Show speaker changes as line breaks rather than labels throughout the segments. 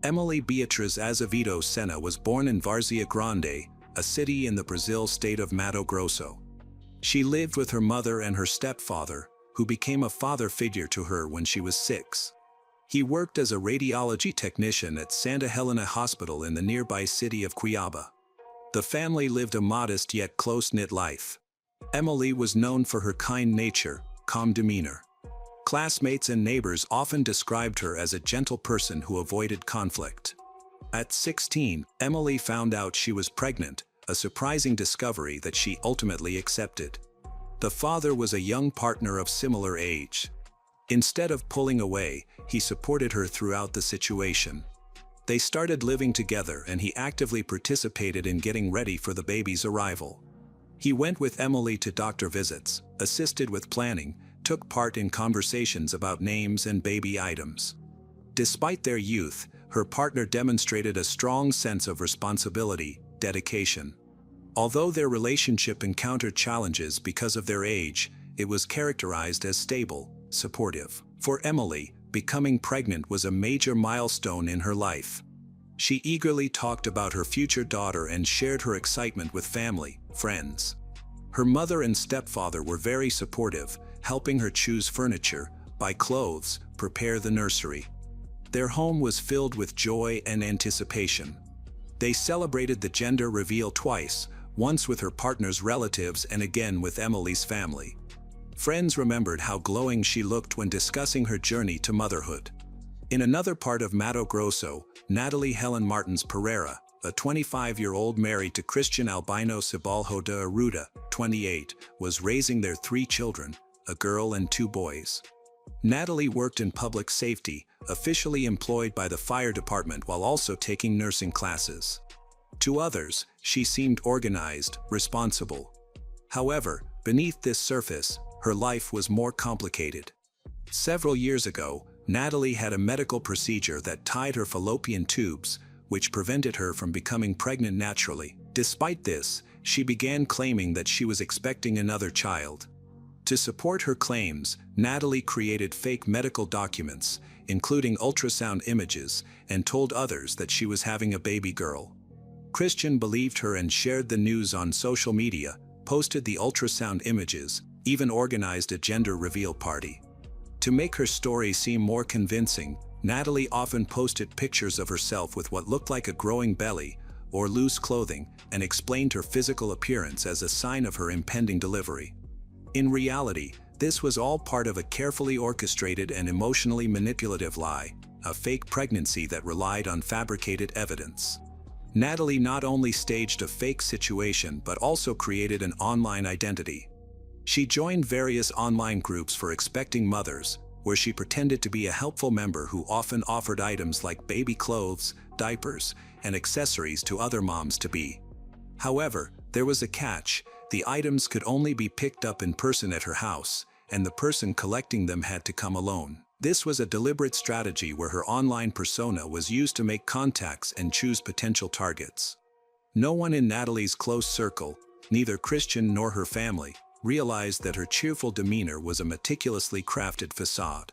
Emelly Beatriz Sena was born in Várzea Grande, a city in the Brazil state of Mato Grosso. She lived with her mother and her stepfather, who became a father figure to her when she was 6. He worked as a radiology technician at Santa Helena Hospital in the nearby city of Cuiabá. The family lived a modest yet close-knit life. Emelly was known for her kind nature, calm demeanor. Classmates and neighbors often described her as a gentle person who avoided conflict. At 16, Emelly found out she was pregnant, a surprising discovery that she ultimately accepted. The father was a young partner of similar age. Instead of pulling away, he supported her throughout the situation. They started living together and he actively participated in getting ready for the baby's arrival. He went with Emelly to doctor visits, assisted with planning, took part in conversations about names and baby items. Despite their youth, her partner demonstrated a strong sense of responsibility, dedication. Although their relationship encountered challenges because of their age, it was characterized as stable, supportive. For Emelly, becoming pregnant was a major milestone in her life. She eagerly talked about her future daughter and shared her excitement with family, friends. Her mother and stepfather were very supportive, helping her choose furniture, buy clothes, prepare the nursery. Their home was filled with joy and anticipation. They celebrated the gender reveal twice, once with her partner's relatives and again with Emelly's family. Friends remembered how glowing she looked when discussing her journey to motherhood. In another part of Mato Grosso, Nataly Helen Martins Pereira, a 25-year-old married to Christian Albino Cibalho de Arruda, 28, was raising their 3 children, a girl and 2 boys. Nataly worked in public safety, officially employed by the fire department while also taking nursing classes. To others, she seemed organized, responsible. However, beneath this surface, her life was more complicated. Several years ago, Nataly had a medical procedure that tied her fallopian tubes, which prevented her from becoming pregnant naturally. Despite this, she began claiming that she was expecting another child. To support her claims, Nataly created fake medical documents, including ultrasound images, and told others that she was having a baby girl. Christian believed her and shared the news on social media, posted the ultrasound images, even organized a gender reveal party. To make her story seem more convincing, Nataly often posted pictures of herself with what looked like a growing belly or loose clothing and explained her physical appearance as a sign of her impending delivery. In reality, this was all part of a carefully orchestrated and emotionally manipulative lie, a fake pregnancy that relied on fabricated evidence. Nataly not only staged a fake situation but also created an online identity. She joined various online groups for expecting mothers, where she pretended to be a helpful member who often offered items like baby clothes, diapers, and accessories to other moms-to-be. However, there was a catch: the items could only be picked up in person at her house, and the person collecting them had to come alone. This was a deliberate strategy where her online persona was used to make contacts and choose potential targets. No one in Nataly's close circle, neither Christian nor her family, realized that her cheerful demeanor was a meticulously crafted facade.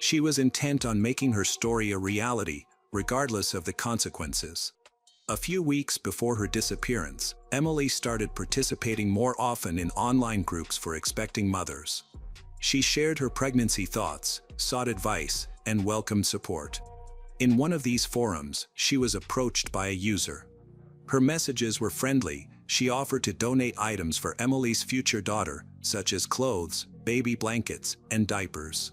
She was intent on making her story a reality, regardless of the consequences. A few weeks before her disappearance, Emelly started participating more often in online groups for expecting mothers. She shared her pregnancy thoughts, sought advice, and welcomed support. In one of these forums, she was approached by a user. Her messages were friendly. She offered to donate items for Emelly's future daughter, such as clothes, baby blankets, and diapers.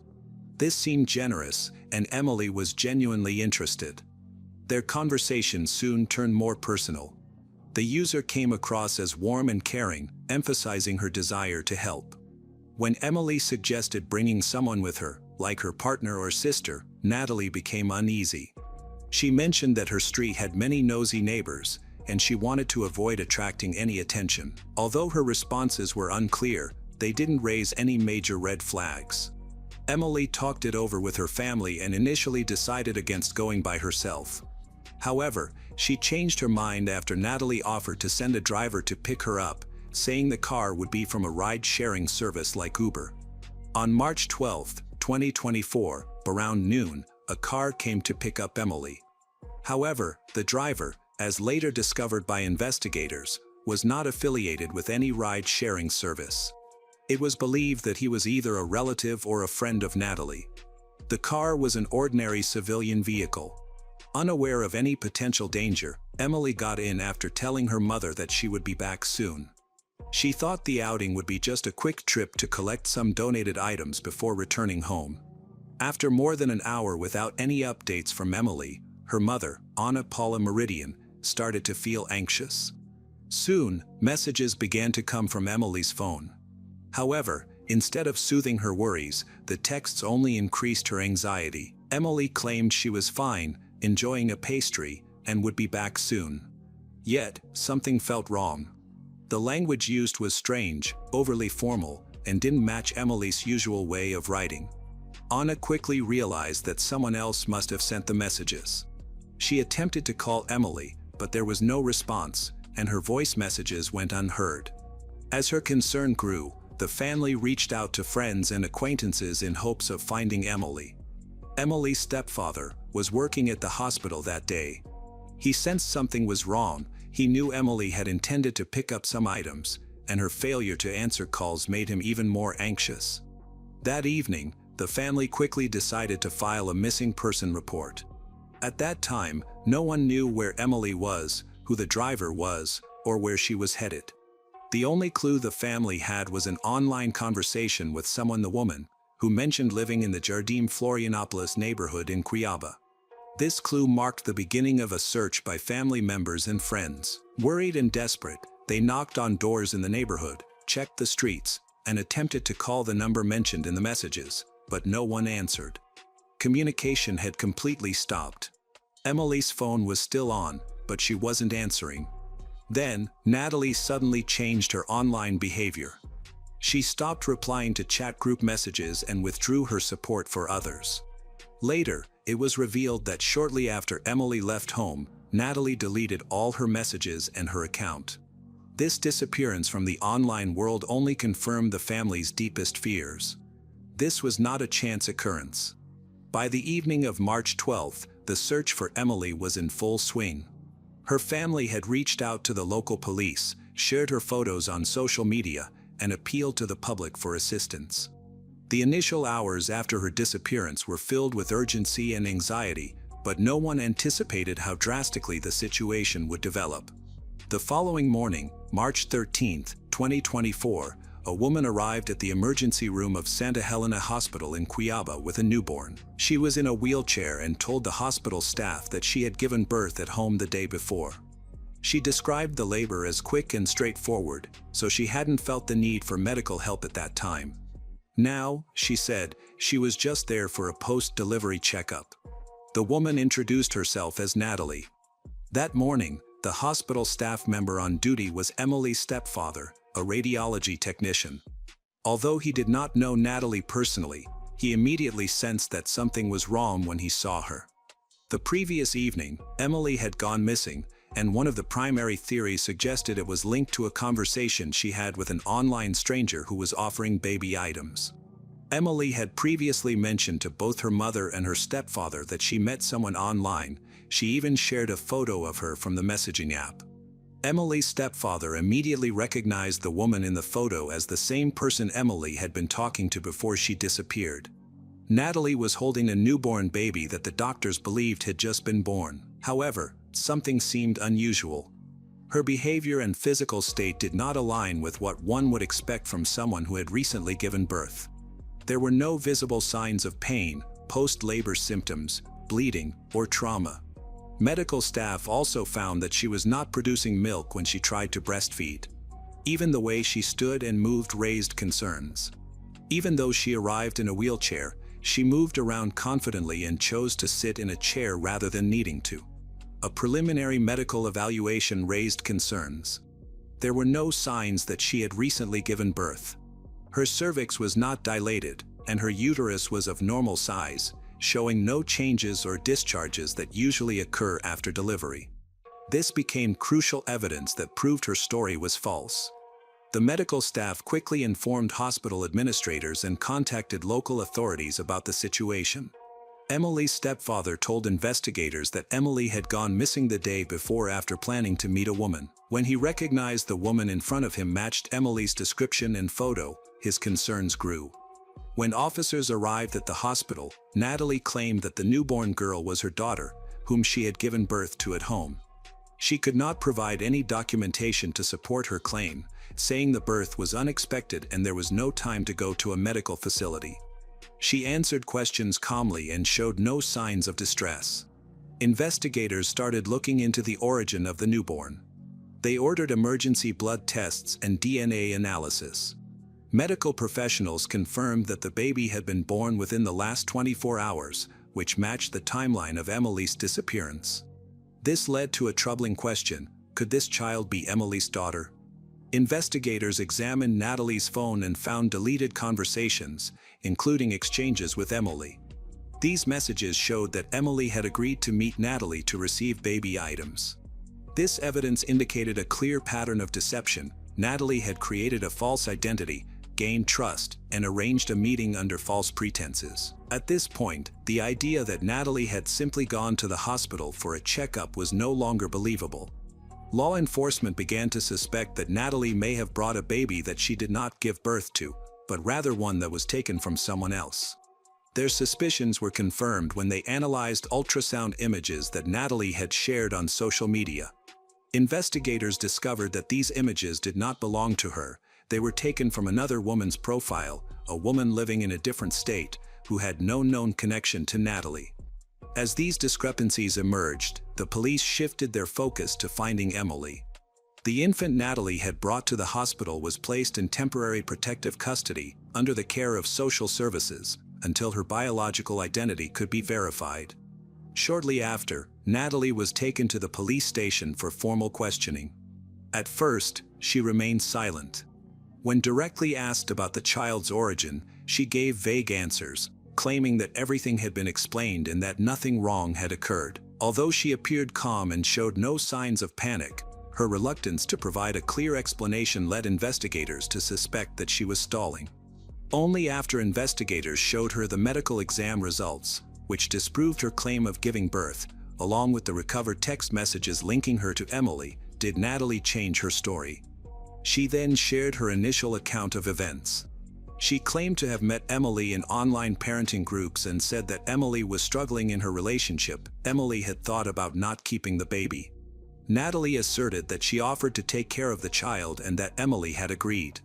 This seemed generous, and Emelly was genuinely interested. Their conversation soon turned more personal. The user came across as warm and caring, emphasizing her desire to help. When Emelly suggested bringing someone with her, like her partner or sister, Nataly became uneasy. She mentioned that her street had many nosy neighbors, and she wanted to avoid attracting any attention. Although her responses were unclear, they didn't raise any major red flags. Emelly talked it over with her family and initially decided against going by herself. However, she changed her mind after Nataly offered to send a driver to pick her up, saying the car would be from a ride-sharing service like Uber. On March 12, 2024, around noon, a car came to pick up Emelly. However, the driver, as later discovered by investigators, was not affiliated with any ride-sharing service. It was believed that he was either a relative or a friend of Nataly. The car was an ordinary civilian vehicle. Unaware of any potential danger, Emelly got in after telling her mother that she would be back soon. She thought the outing would be just a quick trip to collect some donated items before returning home. After more than an hour without any updates from Emelly, her mother, Anna Paula Meridian, started to feel anxious. Soon, messages began to come from Emelly's phone. However, instead of soothing her worries, the texts only increased her anxiety. Emelly claimed she was fine, enjoying a pastry, and would be back soon. Yet, something felt wrong. The language used was strange, overly formal, and didn't match Emelly's usual way of writing. Anna quickly realized that someone else must have sent the messages. She attempted to call Emelly, but there was no response, and her voice messages went unheard. As her concern grew, the family reached out to friends and acquaintances in hopes of finding Emelly. Emelly's stepfather was working at the hospital that day. He sensed something was wrong. He knew Emelly had intended to pick up some items, and her failure to answer calls made him even more anxious. That evening, the family quickly decided to file a missing person report. At that time, no one knew where Emelly was, who the driver was, or where she was headed. The only clue the family had was an online conversation with the woman, who mentioned living in the Jardim Florianopolis neighborhood in Cuiabá. This clue marked the beginning of a search by family members and friends. Worried and desperate, they knocked on doors in the neighborhood, checked the streets, and attempted to call the number mentioned in the messages, but no one answered. Communication had completely stopped. Emelly's phone was still on, but she wasn't answering. Then, Nataly suddenly changed her online behavior. She stopped replying to chat group messages and withdrew her support for others. Later, it was revealed that shortly after Emelly left home, Nataly deleted all her messages and her account. This disappearance from the online world only confirmed the family's deepest fears. This was not a chance occurrence. By the evening of March 12th, the search for Emelly was in full swing. Her family had reached out to the local police, shared her photos on social media, and appealed to the public for assistance. The initial hours after her disappearance were filled with urgency and anxiety, but no one anticipated how drastically the situation would develop. The following morning, March 13, 2024, a woman arrived at the emergency room of Santa Helena Hospital in Cuiabá with a newborn. She was in a wheelchair and told the hospital staff that she had given birth at home the day before. She described the labor as quick and straightforward, so she hadn't felt the need for medical help at that time. Now, she said, she was just there for a post-delivery checkup. The woman introduced herself as Nataly. That morning, the hospital staff member on duty was Emelly's stepfather, a radiology technician. Although he did not know Nataly personally, he immediately sensed that something was wrong when he saw her. The previous evening, Emelly had gone missing, and one of the primary theories suggested it was linked to a conversation she had with an online stranger who was offering baby items. Emelly had previously mentioned to both her mother and her stepfather that she met someone online. She even shared a photo of her from the messaging app. Emelly's stepfather immediately recognized the woman in the photo as the same person Emelly had been talking to before she disappeared. Nataly was holding a newborn baby that the doctors believed had just been born. However, something seemed unusual. Her behavior and physical state did not align with what one would expect from someone who had recently given birth. There were no visible signs of pain, post-labor symptoms, bleeding, or trauma. Medical staff also found that she was not producing milk when she tried to breastfeed. Even the way she stood and moved raised concerns. Even though she arrived in a wheelchair, she moved around confidently and chose to sit in a chair rather than needing to. A preliminary medical evaluation raised concerns. There were no signs that she had recently given birth. Her cervix was not dilated, and her uterus was of normal size, showing no changes or discharges that usually occur after delivery. This became crucial evidence that proved her story was false. The medical staff quickly informed hospital administrators and contacted local authorities about the situation. Emily's stepfather told investigators that Emelly had gone missing the day before after planning to meet a woman. When he recognized the woman in front of him matched Emily's description and photo, his concerns grew. When officers arrived at the hospital, Nataly claimed that the newborn girl was her daughter, whom she had given birth to at home. She could not provide any documentation to support her claim, saying the birth was unexpected and there was no time to go to a medical facility. She answered questions calmly and showed no signs of distress. Investigators started looking into the origin of the newborn. They ordered emergency blood tests and DNA analysis. Medical professionals confirmed that the baby had been born within the last 24 hours, which matched the timeline of Emily's disappearance. This led to a troubling question: could this child be Emily's daughter? Investigators examined Nataly's phone and found deleted conversations, including exchanges with Emelly. These messages showed that Emelly had agreed to meet Nataly to receive baby items. This evidence indicated a clear pattern of deception. Nataly had created a false identity, gained trust, and arranged a meeting under false pretenses. At this point, the idea that Nataly had simply gone to the hospital for a checkup was no longer believable. Law enforcement began to suspect that Nataly may have brought a baby that she did not give birth to, but rather one that was taken from someone else. Their suspicions were confirmed when they analyzed ultrasound images that Nataly had shared on social media. Investigators discovered that these images did not belong to her. They were taken from another woman's profile, a woman living in a different state, who had no known connection to Nataly. As these discrepancies emerged, the police shifted their focus to finding Emelly. The infant Nataly had brought to the hospital was placed in temporary protective custody, under the care of social services, until her biological identity could be verified. Shortly after, Nataly was taken to the police station for formal questioning. At first, she remained silent. When directly asked about the child's origin, she gave vague answers, claiming that everything had been explained and that nothing wrong had occurred. Although she appeared calm and showed no signs of panic, her reluctance to provide a clear explanation led investigators to suspect that she was stalling. Only after investigators showed her the medical exam results, which disproved her claim of giving birth, along with the recovered text messages linking her to Emelly, did Nataly change her story. She then shared her initial account of events. She claimed to have met Emelly in online parenting groups and said that Emelly was struggling in her relationship. Emelly had thought about not keeping the baby. Nataly asserted that she offered to take care of the child and that Emelly had agreed.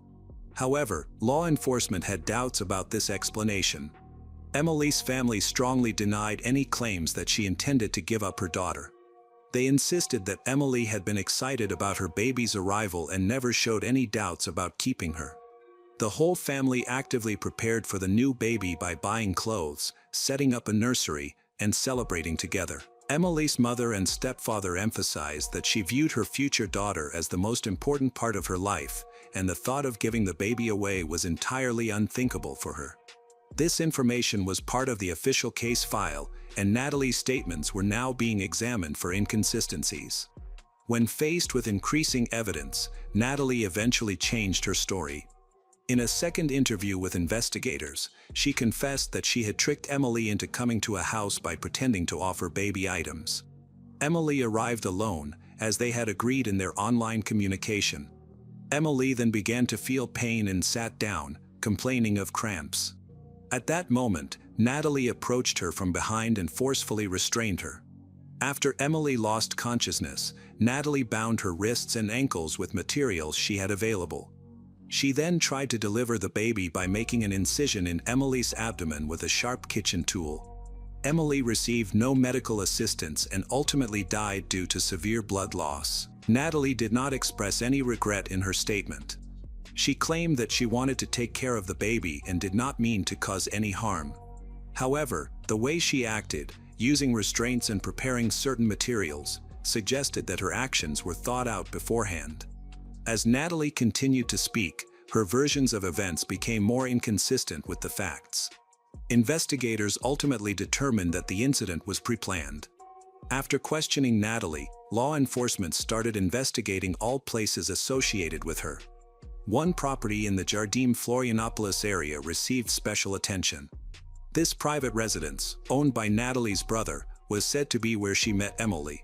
However, law enforcement had doubts about this explanation. Emelly's family strongly denied any claims that she intended to give up her daughter. They insisted that Emelly had been excited about her baby's arrival and never showed any doubts about keeping her. The whole family actively prepared for the new baby by buying clothes, setting up a nursery, and celebrating together. Emelly's mother and stepfather emphasized that she viewed her future daughter as the most important part of her life, and the thought of giving the baby away was entirely unthinkable for her. This information was part of the official case file, and Nataly's statements were now being examined for inconsistencies. When faced with increasing evidence, Nataly eventually changed her story. In a second interview with investigators, she confessed that she had tricked Emelly into coming to a house by pretending to offer baby items. Emelly arrived alone, as they had agreed in their online communication. Emelly then began to feel pain and sat down, complaining of cramps. At that moment, Nataly approached her from behind and forcefully restrained her. After Emelly lost consciousness, Nataly bound her wrists and ankles with materials she had available. She then tried to deliver the baby by making an incision in Emelly's abdomen with a sharp kitchen tool. Emelly received no medical assistance and ultimately died due to severe blood loss. Nataly did not express any regret in her statement. She claimed that she wanted to take care of the baby and did not mean to cause any harm. However, the way she acted, using restraints and preparing certain materials, suggested that her actions were thought out beforehand. As Nataly continued to speak, her versions of events became more inconsistent with the facts. Investigators ultimately determined that the incident was pre-planned. After questioning Nataly, law enforcement started investigating all places associated with her. One property in the Jardim Florianopolis area received special attention. This private residence, owned by Nataly's brother, was said to be where she met Emelly.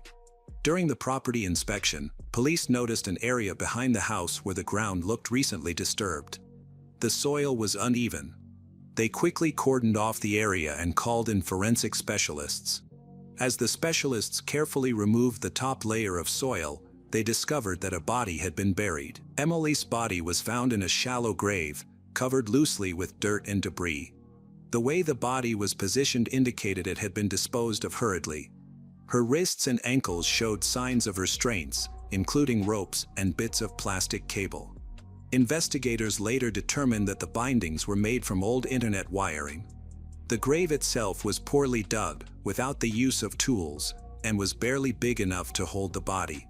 During the property inspection, police noticed an area behind the house where the ground looked recently disturbed. The soil was uneven. They quickly cordoned off the area and called in forensic specialists. As the specialists carefully removed the top layer of soil, they discovered that a body had been buried. Emelly's body was found in a shallow grave, covered loosely with dirt and debris. The way the body was positioned indicated it had been disposed of hurriedly. Her wrists and ankles showed signs of restraints, including ropes and bits of plastic cable. Investigators later determined that the bindings were made from old internet wiring. The grave itself was poorly dug, without the use of tools, and was barely big enough to hold the body.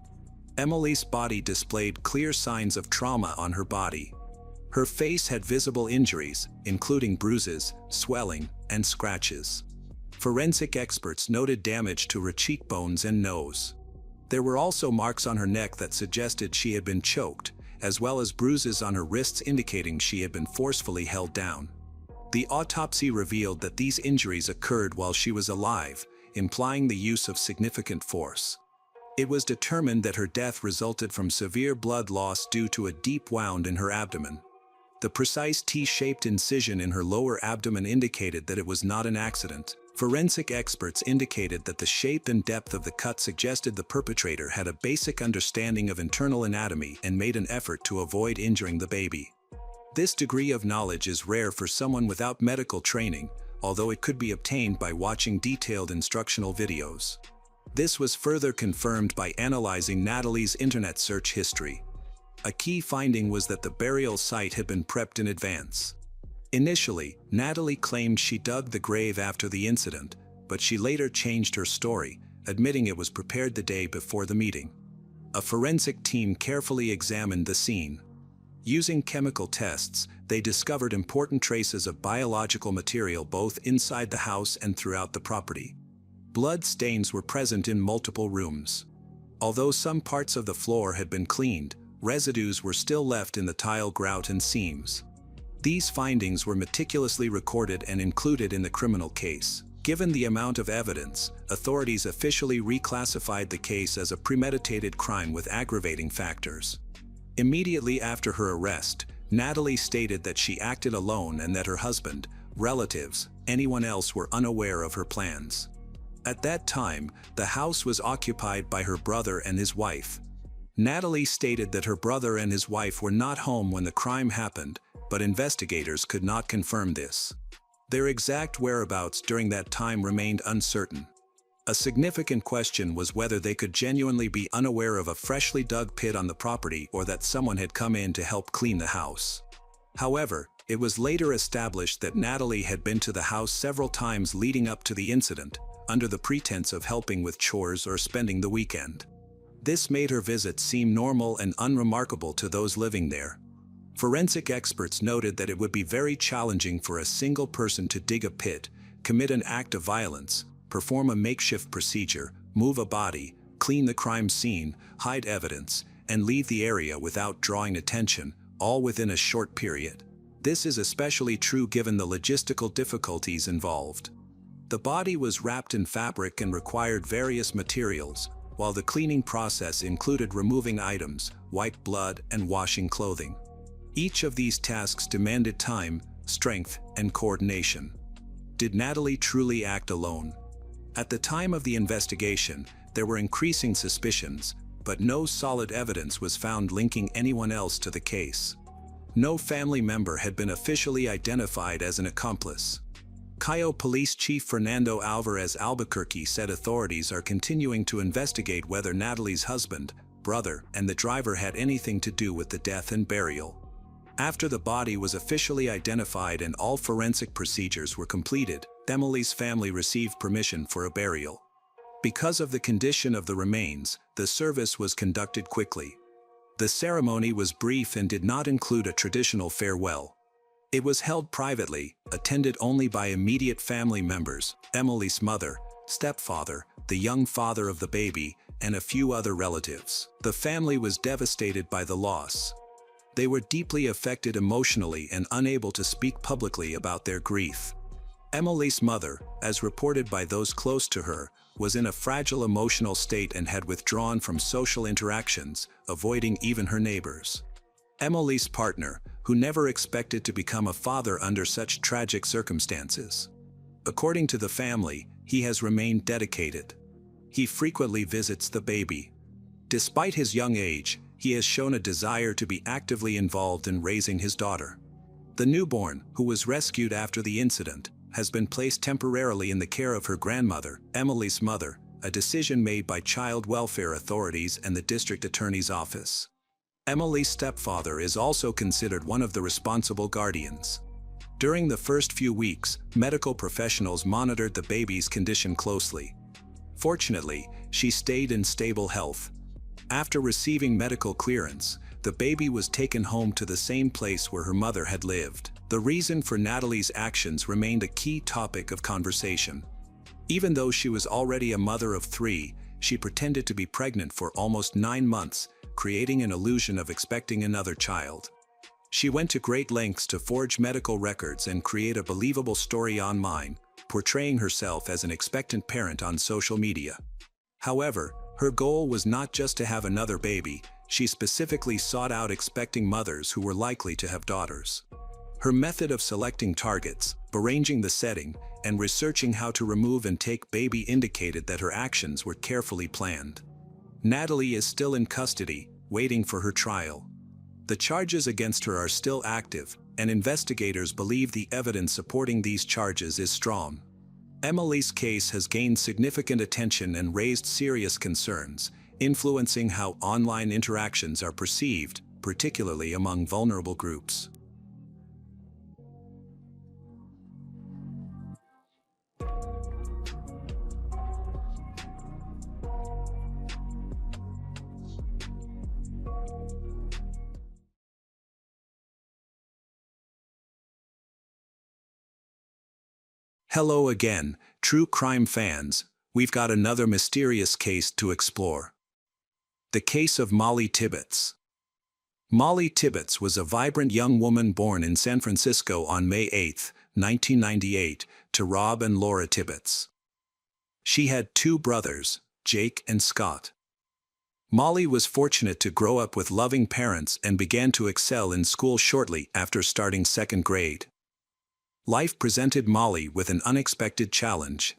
Emelly's body displayed clear signs of trauma on her body. Her face had visible injuries, including bruises, swelling, and scratches. Forensic experts noted damage to her cheekbones and nose. There were also marks on her neck that suggested she had been choked, as well as bruises on her wrists indicating she had been forcefully held down. The autopsy revealed that these injuries occurred while she was alive, implying the use of significant force. It was determined that her death resulted from severe blood loss due to a deep wound in her abdomen. The precise T-shaped incision in her lower abdomen indicated that it was not an accident. Forensic experts indicated that the shape and depth of the cut suggested the perpetrator had a basic understanding of internal anatomy and made an effort to avoid injuring the baby. This degree of knowledge is rare for someone without medical training, although it could be obtained by watching detailed instructional videos. This was further confirmed by analyzing Nataly's internet search history. A key finding was that the burial site had been prepped in advance. Initially, Nataly claimed she dug the grave after the incident, but she later changed her story, admitting it was prepared the day before the meeting. A forensic team carefully examined the scene. Using chemical tests, they discovered important traces of biological material both inside the house and throughout the property. Blood stains were present in multiple rooms. Although some parts of the floor had been cleaned, residues were still left in the tile grout and seams. These findings were meticulously recorded and included in the criminal case. Given the amount of evidence, authorities officially reclassified the case as a premeditated crime with aggravating factors. Immediately after her arrest, Nataly stated that she acted alone and that her husband, relatives, anyone else were unaware of her plans. At that time, the house was occupied by her brother and his wife. Nataly stated that her brother and his wife were not home when the crime happened, but investigators could not confirm this. Their exact whereabouts during that time remained uncertain. A significant question was whether they could genuinely be unaware of a freshly dug pit on the property or that someone had come in to help clean the house. However, it was later established that Nataly had been to the house several times leading up to the incident, under the pretense of helping with chores or spending the weekend. This made her visits seem normal and unremarkable to those living there. Forensic experts noted that it would be very challenging for a single person to dig a pit, commit an act of violence, perform a makeshift procedure, move a body, clean the crime scene, hide evidence, and leave the area without drawing attention, all within a short period. This is especially true given the logistical difficulties involved. The body was wrapped in fabric and required various materials, while the cleaning process included removing items, white blood, and washing clothing. Each of these tasks demanded time, strength, and coordination. Did Nataly truly act alone? At the time of the investigation, there were increasing suspicions, but no solid evidence was found linking anyone else to the case. No family member had been officially identified as an accomplice. Cayo Police Chief Fernando Alvarez Albuquerque said authorities are continuing to investigate whether Nataly's husband, brother, and the driver had anything to do with the death and burial. After the body was officially identified and all forensic procedures were completed, Emelly's family received permission for a burial. Because of the condition of the remains, the service was conducted quickly. The ceremony was brief and did not include a traditional farewell. It was held privately, attended only by immediate family members, Emelly's mother, stepfather, the young father of the baby, and a few other relatives. The family was devastated by the loss. They were deeply affected emotionally and unable to speak publicly about their grief. Emelly's mother, as reported by those close to her, was in a fragile emotional state and had withdrawn from social interactions, avoiding even her neighbors. Emelly's partner, who never expected to become a father under such tragic circumstances. According to the family, he has remained dedicated. He frequently visits the baby. Despite his young age, he has shown a desire to be actively involved in raising his daughter. The newborn, who was rescued after the incident, has been placed temporarily in the care of her grandmother, Emelly's mother, a decision made by child welfare authorities and the district attorney's office. Emelly's stepfather is also considered one of the responsible guardians. During the first few weeks, medical professionals monitored the baby's condition closely. Fortunately, she stayed in stable health. After receiving medical clearance, the baby was taken home to the same place where her mother had lived. The reason for Nataly's actions remained a key topic of conversation. Even though she was already a mother of 3, she pretended to be pregnant for almost 9 months, creating an illusion of expecting another child. She went to great lengths to forge medical records and create a believable story online, portraying herself as an expectant parent on social media. However, her goal was not just to have another baby. She specifically sought out expecting mothers who were likely to have daughters. Her method of selecting targets, arranging the setting, and researching how to remove and take baby indicated that her actions were carefully planned. Nataly is still in custody, waiting for her trial. The charges against her are still active, and investigators believe the evidence supporting these charges is strong. Emelly's case has gained significant attention and raised serious concerns, influencing how online interactions are perceived, particularly among vulnerable groups. Hello again, true crime fans. We've got another mysterious case to explore. The case of Molly Tibbetts. Molly Tibbetts was a vibrant young woman born in San Francisco on May 8, 1998, to Rob and Laura Tibbetts. She had 2 brothers, Jake and Scott. Molly was fortunate to grow up with loving parents and began to excel in school shortly after starting 2nd grade. Life presented Molly with an unexpected challenge.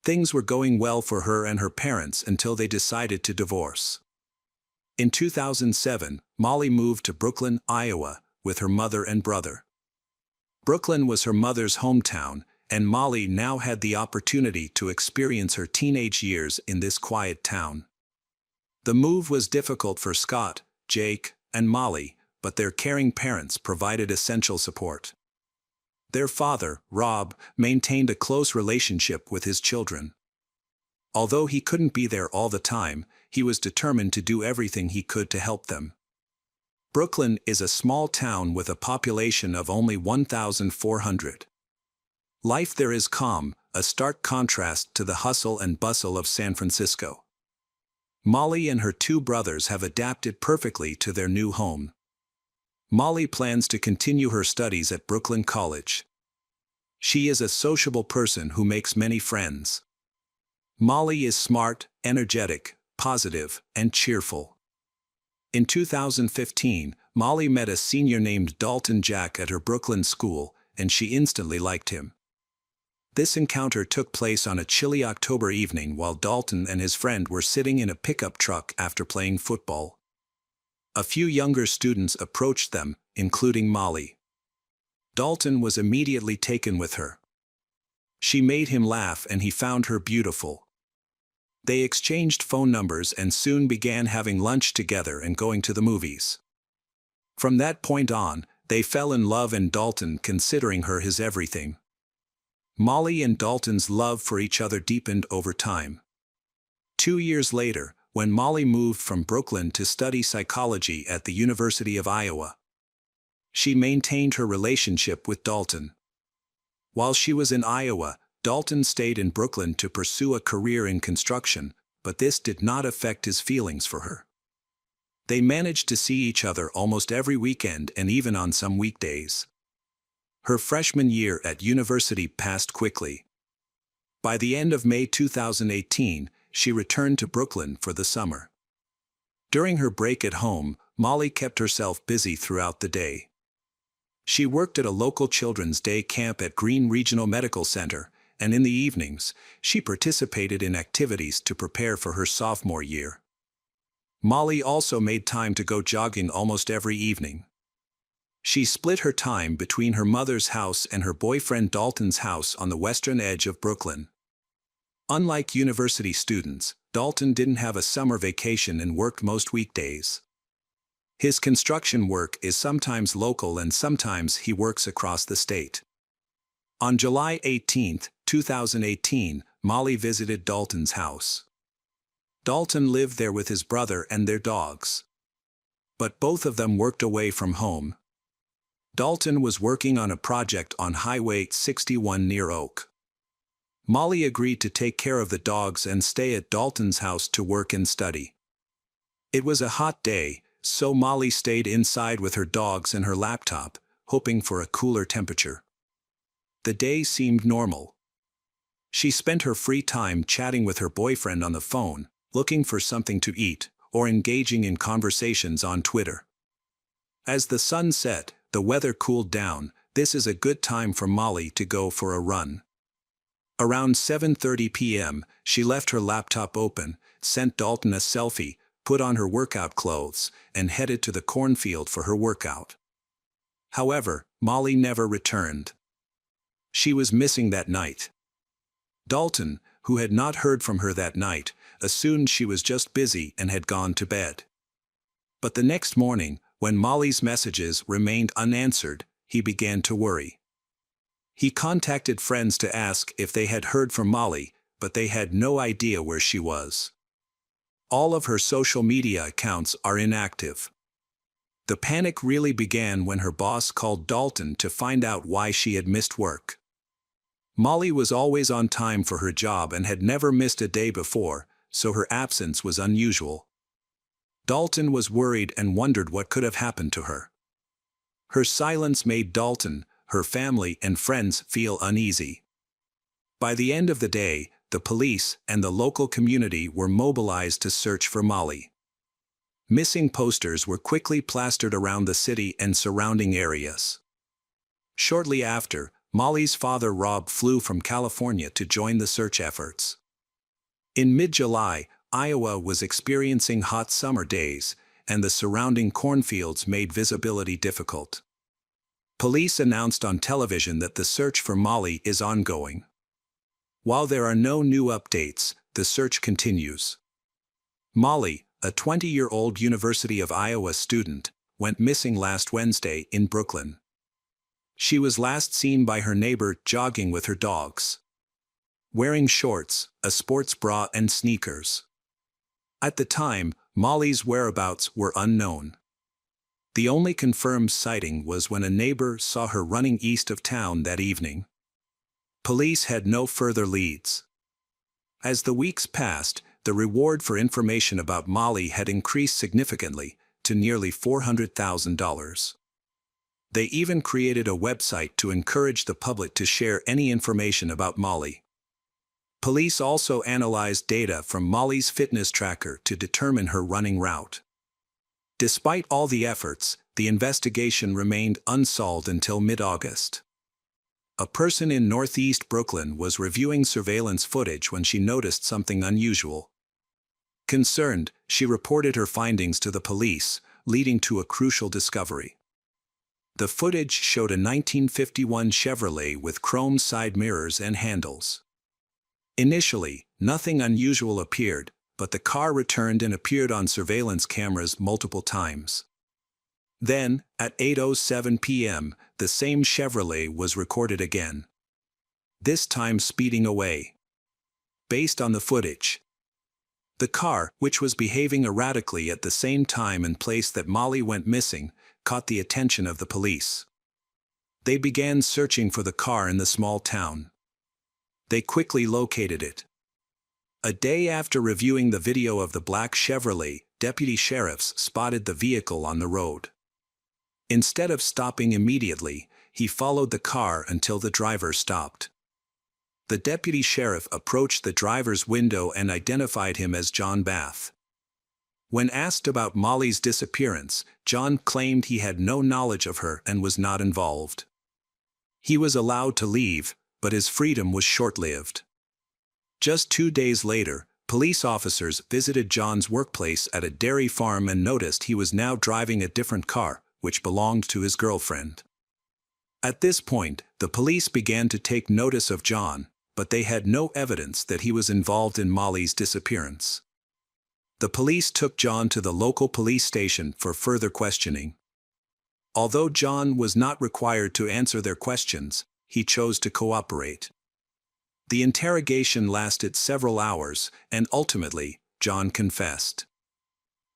Things were going well for her and her parents until they decided to divorce. In 2007, Molly moved to Brooklyn, Iowa, with her mother and brother. Brooklyn was her mother's hometown, and Molly now had the opportunity to experience her teenage years in this quiet town. The move was difficult for Scott, Jake, and Molly, but their caring parents provided essential support. Their father, Rob, maintained a close relationship with his children. Although he couldn't be there all the time, he was determined to do everything he could to help them. Brooklyn is a small town with a population of only 1,400. Life there is calm, a stark contrast to the hustle and bustle of San Francisco. Molly and her 2 brothers have adapted perfectly to their new home. Molly plans to continue her studies at Brooklyn College. She is a sociable person who makes many friends. Molly is smart, energetic, positive, and cheerful. In 2015, Molly met a senior named Dalton Jack at her Brooklyn school, and she instantly liked him. This encounter took place on a chilly October evening while Dalton and his friend were sitting in a pickup truck after playing football. A few younger students approached them, including Molly. Dalton was immediately taken with her. She made him laugh and he found her beautiful. They exchanged phone numbers and soon began having lunch together and going to the movies. From that point on, they fell in love and Dalton considering her his everything. Molly and Dalton's love for each other deepened over time. 2 years later, when Molly moved from Brooklyn to study psychology at the University of Iowa, she maintained her relationship with Dalton. While she was in Iowa, Dalton stayed in Brooklyn to pursue a career in construction, but this did not affect his feelings for her. They managed to see each other almost every weekend and even on some weekdays. Her freshman year at university passed quickly. By the end of May 2018, she returned to Brooklyn for the summer. During her break at home, Molly kept herself busy throughout the day. She worked at a local children's day camp at Green Regional Medical Center, and in the evenings, she participated in activities to prepare for her sophomore year. Molly also made time to go jogging almost every evening. She split her time between her mother's house and her boyfriend Dalton's house on the western edge of Brooklyn. Unlike university students, Dalton didn't have a summer vacation and worked most weekdays. His construction work is sometimes local and sometimes he works across the state. On July 18, 2018, Molly visited Dalton's house. Dalton lived there with his brother and their dogs. But both of them worked away from home. Dalton was working on a project on Highway 61 near Oak. Molly agreed to take care of the dogs and stay at Dalton's house to work and study. It was a hot day, so Molly stayed inside with her dogs and her laptop, hoping for a cooler temperature. The day seemed normal. She spent her free time chatting with her boyfriend on the phone, looking for something to eat, or engaging in conversations on Twitter. As the sun set, the weather cooled down. This is a good time for Molly to go for a run. Around 7:30 p.m., she left her laptop open, sent Dalton a selfie, put on her workout clothes, and headed to the cornfield for her workout. However, Molly never returned. She was missing that night. Dalton, who had not heard from her that night, assumed she was just busy and had gone to bed. But the next morning, when Molly's messages remained unanswered, he began to worry. He contacted friends to ask if they had heard from Molly, but they had no idea where she was. All of her social media accounts are inactive. The panic really began when her boss called Dalton to find out why she had missed work. Molly was always on time for her job and had never missed a day before, so her absence was unusual. Dalton was worried and wondered what could have happened to her. Her silence made Dalton, her family, and friends feel uneasy. By the end of the day, the police and the local community were mobilized to search for Molly. Missing posters were quickly plastered around the city and surrounding areas. Shortly after, Molly's father Rob flew from California to join the search efforts. In mid-July, Iowa was experiencing hot summer days, and the surrounding cornfields made visibility difficult. Police announced on television that the search for Molly is ongoing. While there are no new updates, the search continues. Molly, a 20-year-old University of Iowa student, went missing last Wednesday in Brooklyn. She was last seen by her neighbor jogging with her dogs. Wearing shorts, a sports bra and sneakers. At the time, Molly's whereabouts were unknown. The only confirmed sighting was when a neighbor saw her running east of town that evening. Police had no further leads. As the weeks passed, the reward for information about Molly had increased significantly, to nearly $400,000. They even created a website to encourage the public to share any information about Molly. Police also analyzed data from Molly's fitness tracker to determine her running route. Despite all the efforts, the investigation remained unsolved until mid-August. A person in northeast Brooklyn was reviewing surveillance footage when she noticed something unusual. Concerned, she reported her findings to the police, leading to a crucial discovery. The footage showed a 1951 Chevrolet with chrome side mirrors and handles. Initially, nothing unusual appeared, but the car returned and appeared on surveillance cameras multiple times. Then, at 8:07 p.m., the same Chevrolet was recorded again. This time speeding away. Based on the footage, the car, which was behaving erratically at the same time and place that Molly went missing, caught the attention of the police. They began searching for the car in the small town. They quickly located it. A day after reviewing the video of the black Chevrolet, deputy sheriffs spotted the vehicle on the road. Instead of stopping immediately, he followed the car until the driver stopped. The deputy sheriff approached the driver's window and identified him as John Bath. When asked about Molly's disappearance, John claimed he had no knowledge of her and was not involved. He was allowed to leave, but his freedom was short-lived. Just 2 days later, police officers visited John's workplace at a dairy farm and noticed he was now driving a different car, which belonged to his girlfriend. At this point, the police began to take notice of John, but they had no evidence that he was involved in Molly's disappearance. The police took John to the local police station for further questioning. Although John was not required to answer their questions, he chose to cooperate. The interrogation lasted several hours, and ultimately, John confessed.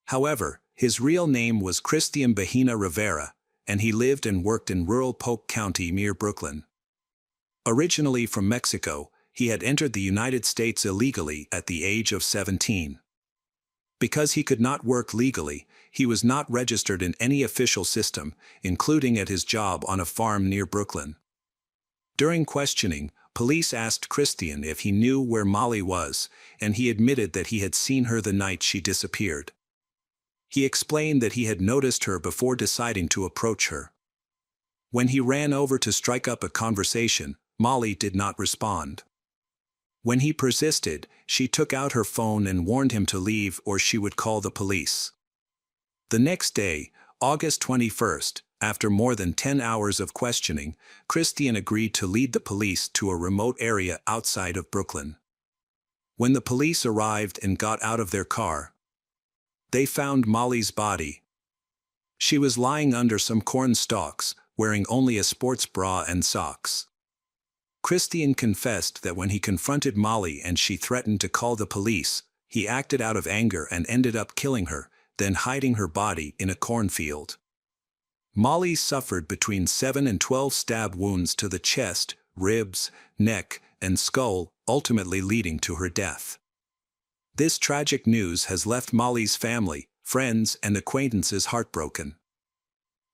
However, his real name was Cristian Bahena Rivera, and he lived and worked in rural Polk County near Brooklyn. Originally from Mexico, he had entered the United States illegally at the age of 17. Because he could not work legally, he was not registered in any official system, including at his job on a farm near Brooklyn. During questioning, police asked Cristian if he knew where Molly was, and he admitted that he had seen her the night she disappeared. He explained that he had noticed her before deciding to approach her. When he ran over to strike up a conversation, Molly did not respond. When he persisted, she took out her phone and warned him to leave or she would call the police. The next day, August 21st, after more than 10 hours of questioning, Cristian agreed to lead the police to a remote area outside of Brooklyn. When the police arrived and got out of their car, they found Molly's body. She was lying under some corn stalks, wearing only a sports bra and socks. Cristian confessed that when he confronted Molly and she threatened to call the police, he acted out of anger and ended up killing her, then hiding her body in a cornfield. Molly suffered between 7 and 12 stab wounds to the chest, ribs, neck, and skull, ultimately leading to her death. This tragic news has left Molly's family, friends, and acquaintances heartbroken.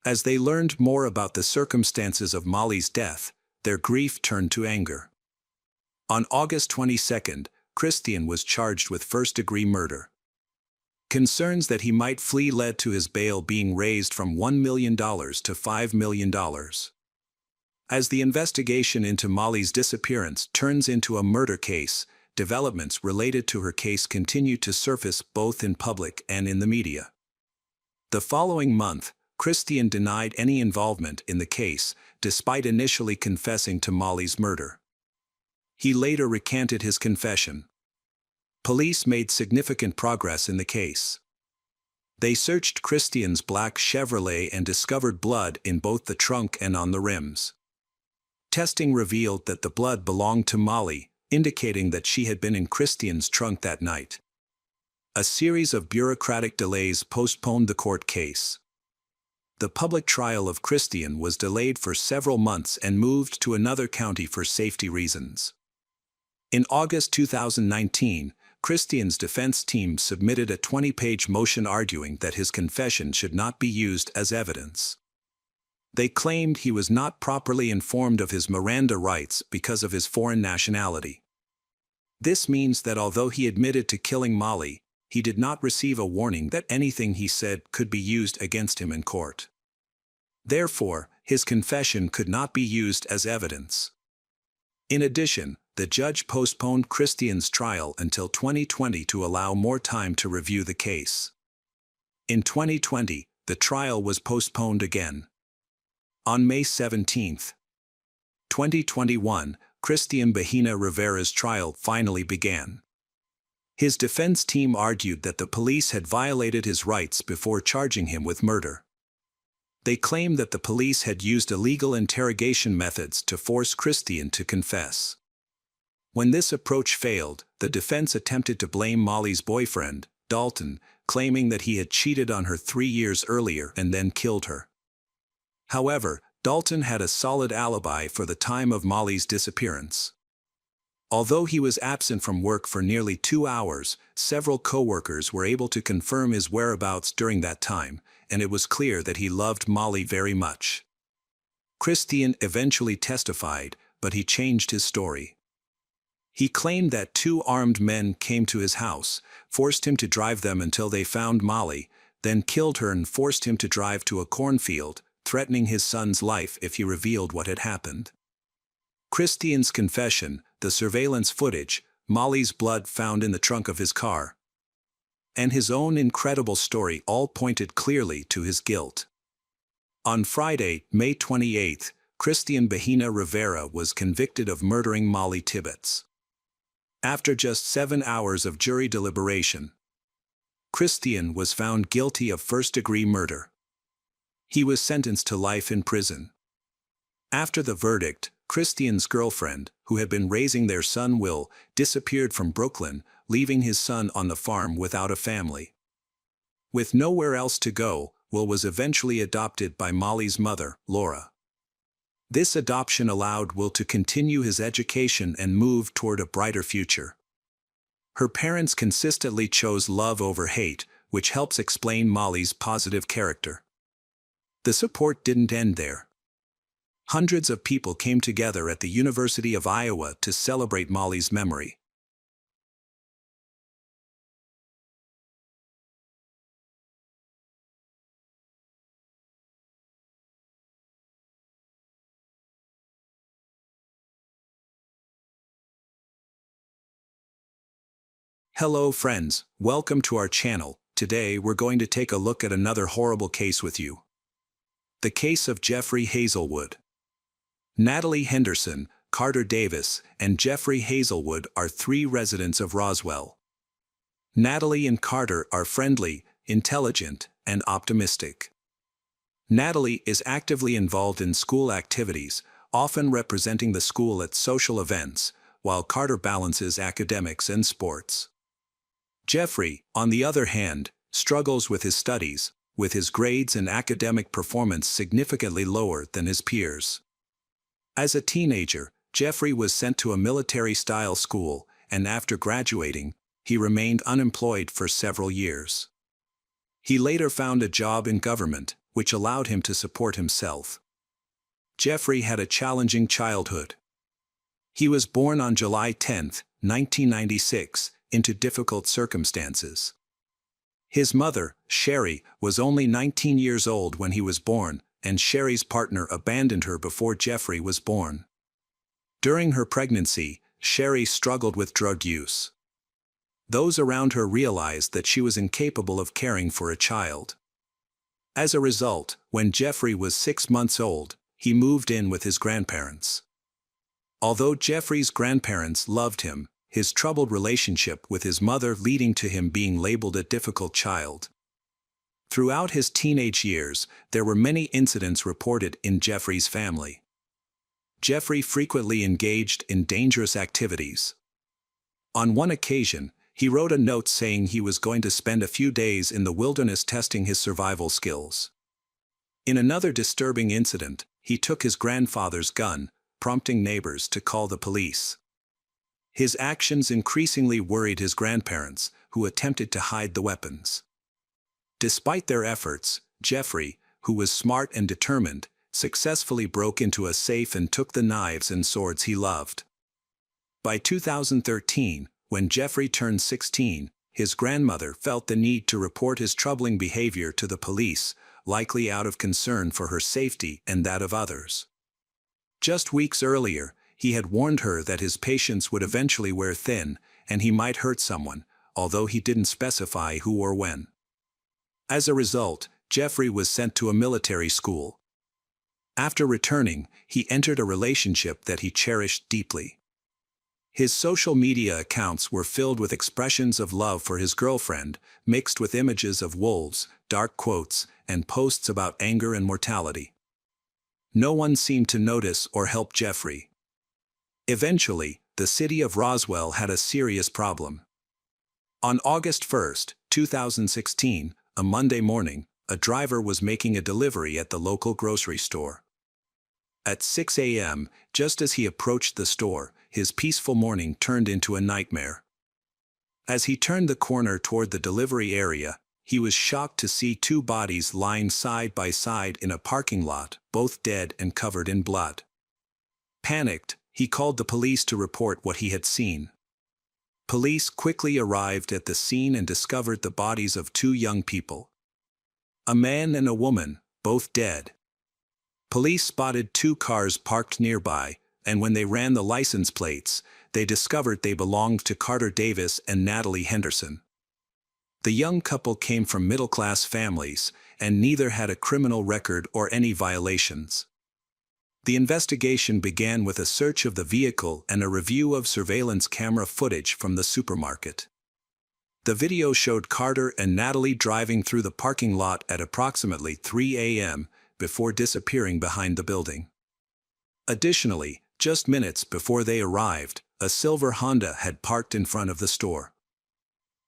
As they learned more about the circumstances of Molly's death, their grief turned to anger. On August 22nd, Cristian was charged with first-degree murder. Concerns that he might flee led to his bail being raised from $1 million to $5 million. As the investigation into Molly's disappearance turns into a murder case, developments related to her case continue to surface both in public and in the media. The following month, Cristian denied any involvement in the case, despite initially confessing to Molly's murder. He later recanted his confession. Police made significant progress in the case. They searched Cristian's black Chevrolet and discovered blood in both the trunk and on the rims. Testing revealed that the blood belonged to Molly, indicating that she had been in Cristian's trunk that night. A series of bureaucratic delays postponed the court case. The public trial of Cristian was delayed for several months and moved to another county for safety reasons. In August 2019, Cristian's defense team submitted a 20-page motion arguing that his confession should not be used as evidence. They claimed he was not properly informed of his Miranda rights because of his foreign nationality. This means that although he admitted to killing Molly, he did not receive a warning that anything he said could be used against him in court. Therefore, his confession could not be used as evidence. In addition, the judge postponed Cristian's trial until 2020 to allow more time to review the case. In 2020, the trial was postponed again. On May 17, 2021, Cristian Bahena Rivera's trial finally began. His defense team argued that the police had violated his rights before charging him with murder. They claimed that the police had used illegal interrogation methods to force Cristian to confess. When this approach failed, the defense attempted to blame Molly's boyfriend, Dalton, claiming that he had cheated on her 3 years earlier and then killed her. However, Dalton had a solid alibi for the time of Molly's disappearance. Although he was absent from work for nearly 2 hours, several co-workers were able to confirm his whereabouts during that time, and it was clear that he loved Molly very much. Christian eventually testified, but he changed his story. He claimed that two armed men came to his house, forced him to drive them until they found Molly, then killed her and forced him to drive to a cornfield, threatening his son's life if he revealed what had happened. Christian's confession, the surveillance footage, Molly's blood found in the trunk of his car, and his own incredible story all pointed clearly to his guilt. On Friday, May 28, Christian Bahina Rivera was convicted of murdering Molly Tibbetts. After just 7 hours of jury deliberation, Christian was found guilty of first-degree murder. He was sentenced to life in prison. After the verdict, Christian's girlfriend, who had been raising their son Will, disappeared from Brooklyn, leaving his son on the farm without a family. With nowhere else to go, Will was eventually adopted by Molly's mother, Laura. This adoption allowed Will to continue his education and move toward a brighter future. Her parents consistently chose love over hate, which helps explain Molly's positive character. The support didn't end there. Hundreds of people came together at the University of Iowa to celebrate Molly's memory. Hello friends, welcome to our channel. Today we're going to take a look at another horrible case with you. The case of Jeffrey Hazelwood. Nataly Henderson, Carter Davis, and Jeffrey Hazelwood are 3 residents of Roswell. Nataly and Carter are friendly, intelligent, and optimistic. Nataly is actively involved in school activities, often representing the school at social events, while Carter balances academics and sports. Jeffrey, on the other hand, struggles with his studies, with his grades and academic performance significantly lower than his peers. As a teenager, Jeffrey was sent to a military-style school, and after graduating, he remained unemployed for several years. He later found a job in government, which allowed him to support himself. Jeffrey had a challenging childhood. He was born on July 10, 1996, into difficult circumstances. His mother, Sherry, was only 19 years old when he was born, and Sherry's partner abandoned her before Jeffrey was born. During her pregnancy, Sherry struggled with drug use. Those around her realized that she was incapable of caring for a child. As a result, when Jeffrey was 6 months old, he moved in with his grandparents. Although Jeffrey's grandparents loved him, his troubled relationship with his mother leading to him being labeled a difficult child. Throughout his teenage years, there were many incidents reported in Jeffrey's family. Jeffrey frequently engaged in dangerous activities. On one occasion, he wrote a note saying he was going to spend a few days in the wilderness testing his survival skills. In another disturbing incident, he took his grandfather's gun, prompting neighbors to call the police. His actions increasingly worried his grandparents, who attempted to hide the weapons. Despite their efforts, Jeffrey, who was smart and determined, successfully broke into a safe and took the knives and swords he loved. By 2013, when Jeffrey turned 16, his grandmother felt the need to report his troubling behavior to the police, likely out of concern for her safety and that of others. Just weeks earlier, he had warned her that his patience would eventually wear thin, and he might hurt someone, although he didn't specify who or when. As a result, Jeffrey was sent to a military school. After returning, he entered a relationship that he cherished deeply. His social media accounts were filled with expressions of love for his girlfriend, mixed with images of wolves, dark quotes, and posts about anger and mortality. No one seemed to notice or help Jeffrey. Eventually, the city of Roswell had a serious problem. On August 1, 2016, a Monday morning, a driver was making a delivery at the local grocery store. At 6 a.m., just as he approached the store, his peaceful morning turned into a nightmare. As he turned the corner toward the delivery area, he was shocked to see two bodies lying side by side in a parking lot, both dead and covered in blood. Panicked, he called the police to report what he had seen. Police quickly arrived at the scene and discovered the bodies of two young people. A man and a woman, both dead. Police spotted two cars parked nearby, and when they ran the license plates, they discovered they belonged to Carter Davis and Nataly Henderson. The young couple came from middle-class families, and neither had a criminal record or any violations. The investigation began with a search of the vehicle and a review of surveillance camera footage from the supermarket. The video showed Carter and Nataly driving through the parking lot at approximately 3 a.m. before disappearing behind the building. Additionally, just minutes before they arrived, a silver Honda had parked in front of the store.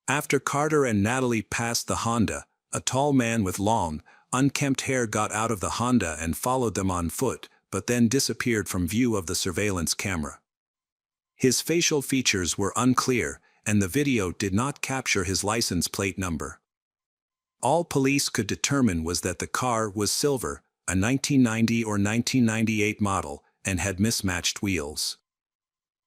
After Carter and Nataly passed the Honda, a tall man with long, unkempt hair got out of the Honda and followed them on foot, but then disappeared from view of the surveillance camera. His facial features were unclear, and the video did not capture his license plate number. All police could determine was that the car was silver, a 1990 or 1998 model, and had mismatched wheels.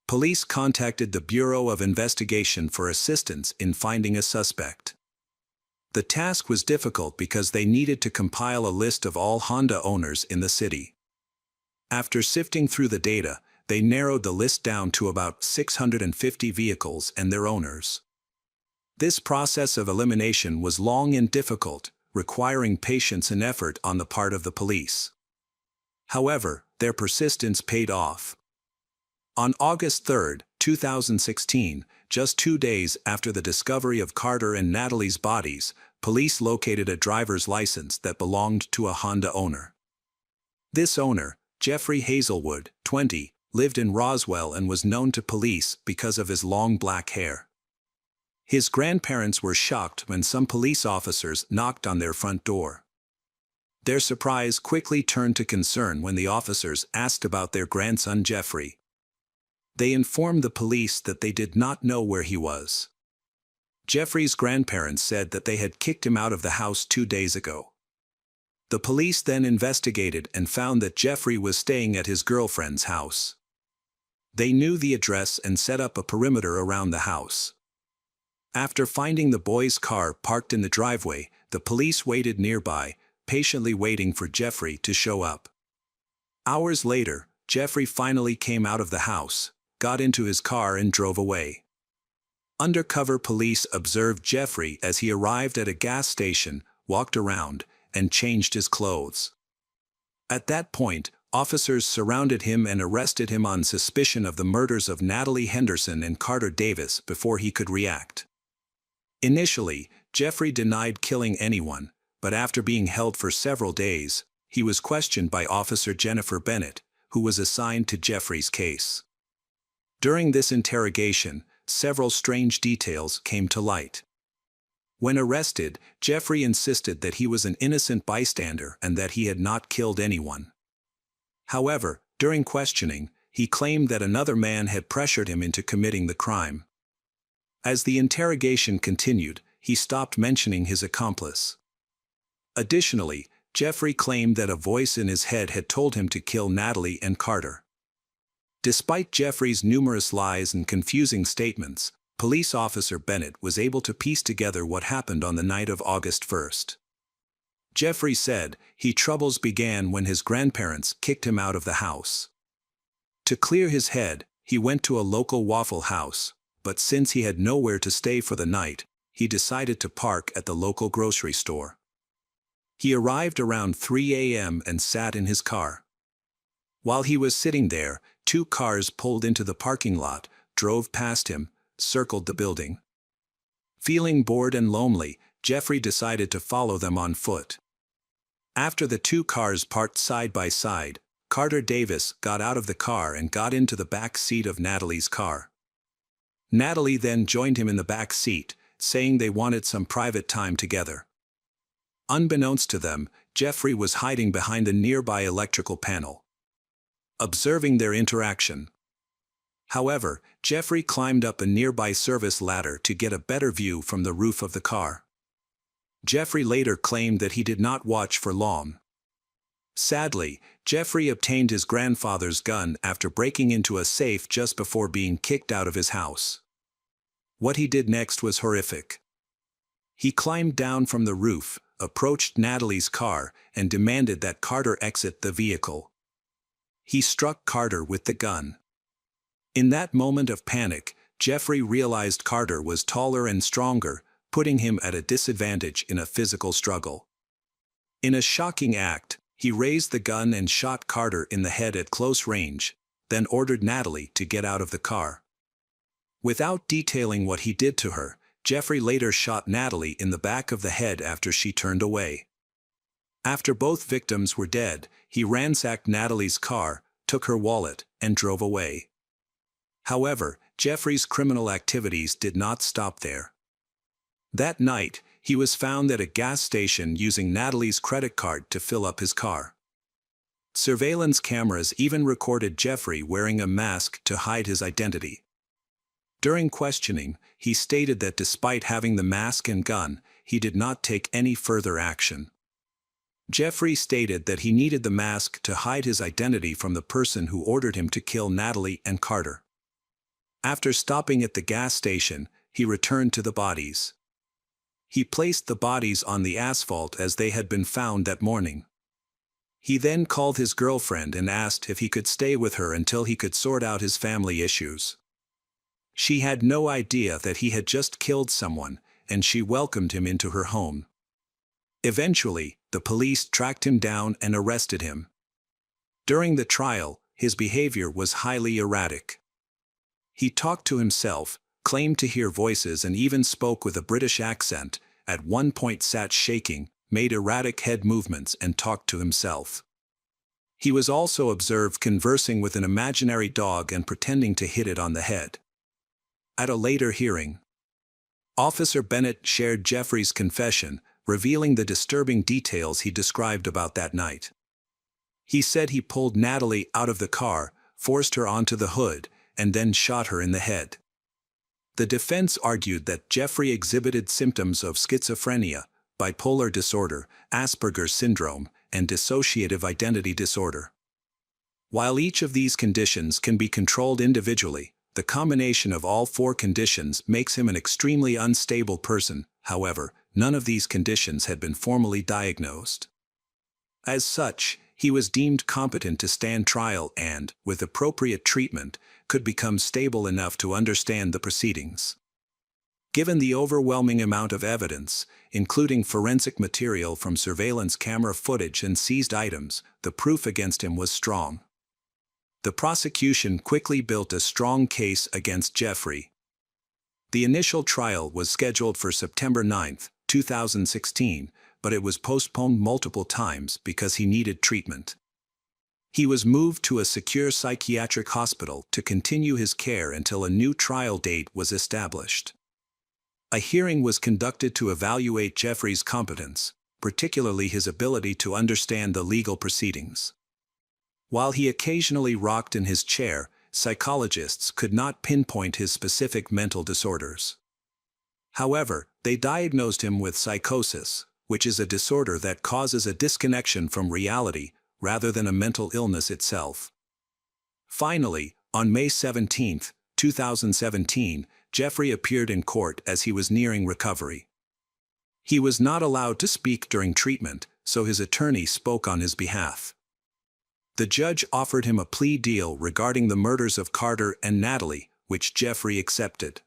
Police contacted the Bureau of Investigation for assistance in finding a suspect. The task was difficult because they needed to compile a list of all Honda owners in the city. After sifting through the data, they narrowed the list down to about 650 vehicles and their owners. This process of elimination was long and difficult, requiring patience and effort on the part of the police. However, their persistence paid off. On August 3, 2016, just 2 days after the discovery of Carter and Nataly's bodies, police located a driver's license that belonged to a Honda owner. This owner, Jeffrey Hazelwood, 20, lived in Roswell and was known to police because of his long black hair. His grandparents were shocked when some police officers knocked on their front door. Their surprise quickly turned to concern when the officers asked about their grandson Jeffrey. They informed the police that they did not know where he was. Jeffrey's grandparents said that they had kicked him out of the house 2 days ago. The police then investigated and found that Jeffrey was staying at his girlfriend's house. They knew the address and set up a perimeter around the house. After finding the boy's car parked in the driveway, the police waited nearby, patiently waiting for Jeffrey to show up. Hours later, Jeffrey finally came out of the house, got into his car and drove away. Undercover police observed Jeffrey as he arrived at a gas station, walked around, and changed his clothes. At that point, officers surrounded him and arrested him on suspicion of the murders of Nataly Henderson and Carter Davis before he could react. Initially, Jeffrey denied killing anyone, but after being held for several days, he was questioned by Officer Jennifer Bennett, who was assigned to Jeffrey's case. During this interrogation, several strange details came to light. When arrested, Jeffrey insisted that he was an innocent bystander and that he had not killed anyone. However, during questioning, he claimed that another man had pressured him into committing the crime. As the interrogation continued, he stopped mentioning his accomplice. Additionally, Jeffrey claimed that a voice in his head had told him to kill Nataly and Carter. Despite Jeffrey's numerous lies and confusing statements, Police Officer Bennett was able to piece together what happened on the night of August 1st. Jeffrey said his troubles began when his grandparents kicked him out of the house. To clear his head, he went to a local Waffle House, but since he had nowhere to stay for the night, he decided to park at the local grocery store. He arrived around 3 a.m. and sat in his car. While he was sitting there, 2 cars pulled into the parking lot, drove past him, circled the building. Feeling bored and lonely, Jeffrey decided to follow them on foot. After the 2 cars parked side by side, Carter Davis got out of the car and got into the back seat of Nataly's car. Nataly then joined him in the back seat, saying they wanted some private time together. Unbeknownst to them, Jeffrey was hiding behind a nearby electrical panel, observing their interaction. However, Jeffrey climbed up a nearby service ladder to get a better view from the roof of the car. Jeffrey later claimed that he did not watch for long. Sadly, Jeffrey obtained his grandfather's gun after breaking into a safe just before being kicked out of his house. What he did next was horrific. He climbed down from the roof, approached Nataly's car, and demanded that Carter exit the vehicle. He struck Carter with the gun. In that moment of panic, Jeffrey realized Carter was taller and stronger, putting him at a disadvantage in a physical struggle. In a shocking act, he raised the gun and shot Carter in the head at close range, then ordered Nataly to get out of the car. Without detailing what he did to her, Jeffrey later shot Nataly in the back of the head after she turned away. After both victims were dead, he ransacked Nataly's car, took her wallet, and drove away. However, Jeffrey's criminal activities did not stop there. That night, he was found at a gas station using Nataly's credit card to fill up his car. Surveillance cameras even recorded Jeffrey wearing a mask to hide his identity. During questioning, he stated that despite having the mask and gun, he did not take any further action. Jeffrey stated that he needed the mask to hide his identity from the person who ordered him to kill Nataly and Carter. After stopping at the gas station, he returned to the bodies. He placed the bodies on the asphalt as they had been found that morning. He then called his girlfriend and asked if he could stay with her until he could sort out his family issues. She had no idea that he had just killed someone, and she welcomed him into her home. Eventually, the police tracked him down and arrested him. During the trial, his behavior was highly erratic. He talked to himself, claimed to hear voices, and even spoke with a British accent, at one point sat shaking, made erratic head movements, and talked to himself. He was also observed conversing with an imaginary dog and pretending to hit it on the head. At a later hearing, Officer Bennett shared Jeffrey's confession, revealing the disturbing details he described about that night. He said he pulled Nataly out of the car, forced her onto the hood, and then shot her in the head. The defense argued that Jeffrey exhibited symptoms of schizophrenia, bipolar disorder, Asperger's syndrome, and dissociative identity disorder. While each of these conditions can be controlled individually, the combination of all four conditions makes him an extremely unstable person. However, none of these conditions had been formally diagnosed. As such, he was deemed competent to stand trial and, with appropriate treatment, could become stable enough to understand the proceedings. Given the overwhelming amount of evidence, including forensic material from surveillance camera footage and seized items, the proof against him was strong. The prosecution quickly built a strong case against Jeffrey. The initial trial was scheduled for September 9, 2016, but it was postponed multiple times because he needed treatment. He was moved to a secure psychiatric hospital to continue his care until a new trial date was established. A hearing was conducted to evaluate Jeffrey's competence, particularly his ability to understand the legal proceedings. While he occasionally rocked in his chair, psychologists could not pinpoint his specific mental disorders. However, they diagnosed him with psychosis, which is a disorder that causes a disconnection from reality rather than a mental illness itself. Finally, on May 17, 2017, Jeffrey appeared in court as he was nearing recovery. He was not allowed to speak during treatment, so his attorney spoke on his behalf. The judge offered him a plea deal regarding the murders of Carter and Nataly, which Jeffrey accepted.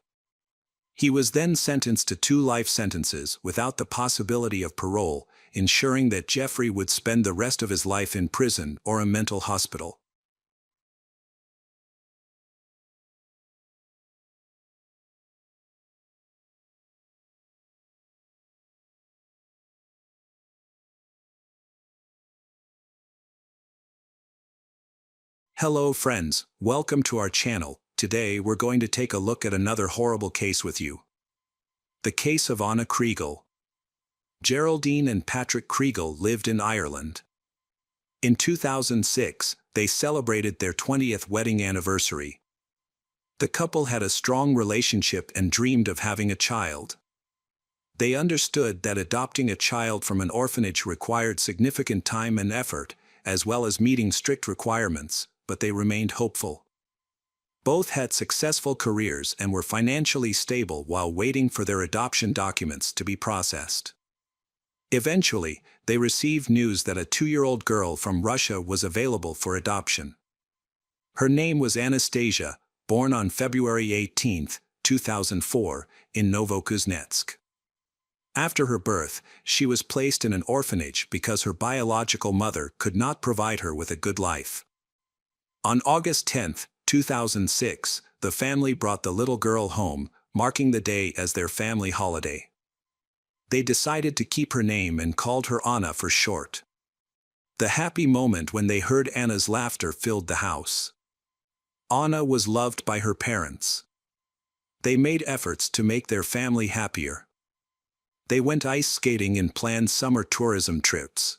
He was then sentenced to 2 life sentences without the possibility of parole, ensuring that Jeffrey would spend the rest of his life in prison or a mental hospital. Hello friends, welcome to our channel. Today we're going to take a look at another horrible case with you. The case of Anna Kriegel. Geraldine and Patrick Kriegel lived in Ireland. In 2006, they celebrated their 20th wedding anniversary. The couple had a strong relationship and dreamed of having a child. They understood that adopting a child from an orphanage required significant time and effort, as well as meeting strict requirements, but they remained hopeful. Both had successful careers and were financially stable while waiting for their adoption documents to be processed. Eventually, they received news that a 2-year-old girl from Russia was available for adoption. Her name was Anastasia, born on February 18, 2004, in Novokuznetsk. After her birth, she was placed in an orphanage because her biological mother could not provide her with a good life. On August 10, 2006, the family brought the little girl home, marking the day as their family holiday. They decided to keep her name and called her Anna for short. The happy moment when they heard Anna's laughter filled the house. Anna was loved by her parents. They made efforts to make their family happier. They went ice skating and planned summer tourism trips.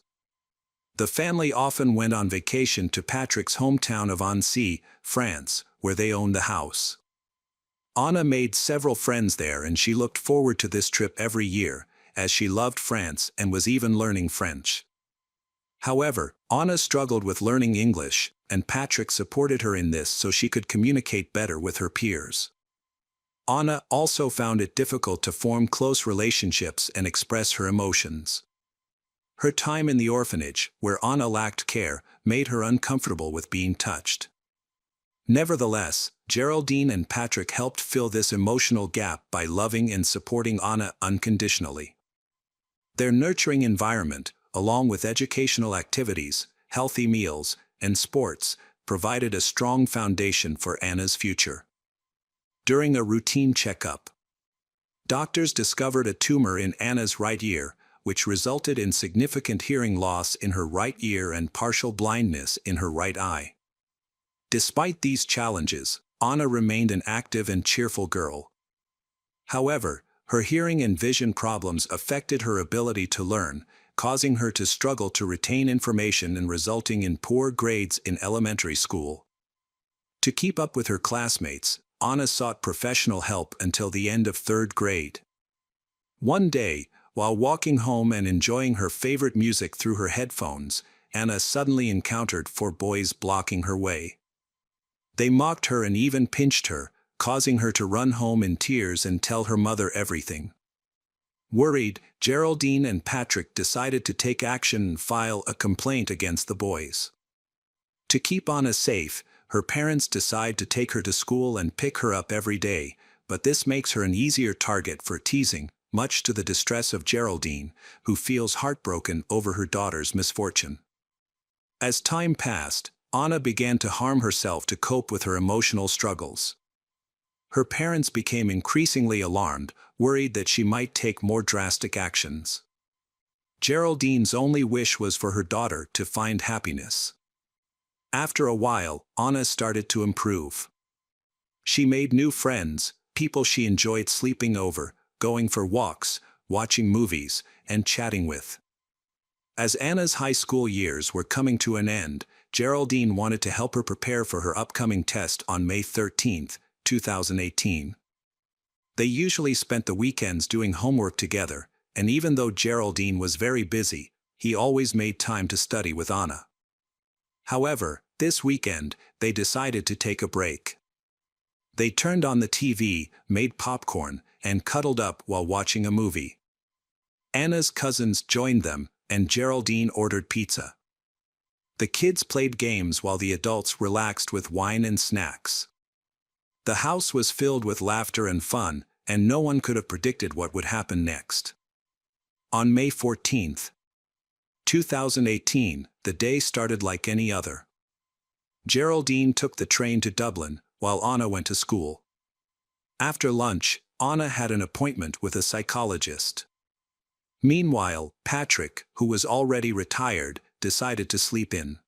The family often went on vacation to Patrick's hometown of Annecy, France, where they owned the house. Anna made several friends there and she looked forward to this trip every year, as she loved France and was even learning French. However, Anna struggled with learning English, and Patrick supported her in this so she could communicate better with her peers. Anna also found it difficult to form close relationships and express her emotions. Her time in the orphanage, where Anna lacked care, made her uncomfortable with being touched. Nevertheless, Geraldine and Patrick helped fill this emotional gap by loving and supporting Anna unconditionally. Their nurturing environment, along with educational activities, healthy meals, and sports, provided a strong foundation for Anna's future. During a routine checkup, doctors discovered a tumor in Anna's right ear, which resulted in significant hearing loss in her right ear and partial blindness in her right eye. Despite these challenges, Anna remained an active and cheerful girl. However, her hearing and vision problems affected her ability to learn, causing her to struggle to retain information and resulting in poor grades in elementary school. To keep up with her classmates, Anna sought professional help until the end of 3rd grade. One day, while walking home and enjoying her favorite music through her headphones, Anna suddenly encountered 4 boys blocking her way. They mocked her and even pinched her, causing her to run home in tears and tell her mother everything. Worried, Geraldine and Patrick decided to take action and file a complaint against the boys. To keep Anna safe, her parents decide to take her to school and pick her up every day, but this makes her an easier target for teasing, much to the distress of Geraldine, who feels heartbroken over her daughter's misfortune. As time passed, Anna began to harm herself to cope with her emotional struggles. Her parents became increasingly alarmed, worried that she might take more drastic actions. Geraldine's only wish was for her daughter to find happiness. After a while, Anna started to improve. She made new friends, people she enjoyed sleeping over, going for walks, watching movies, and chatting with. As Anna's high school years were coming to an end, Geraldine wanted to help her prepare for her upcoming test on May 13, 2018. They usually spent the weekends doing homework together, and even though Geraldine was very busy, he always made time to study with Anna. However, this weekend, they decided to take a break. They turned on the TV, made popcorn, and cuddled up while watching a movie. Anna's cousins joined them, and Geraldine ordered pizza. The kids played games while the adults relaxed with wine and snacks. The house was filled with laughter and fun, and no one could have predicted what would happen next. On May 14, 2018, the day started like any other. Geraldine took the train to Dublin, while Anna went to school. After lunch, Anna had an appointment with a psychologist. Meanwhile, Patrick, who was already retired, decided to sleep in.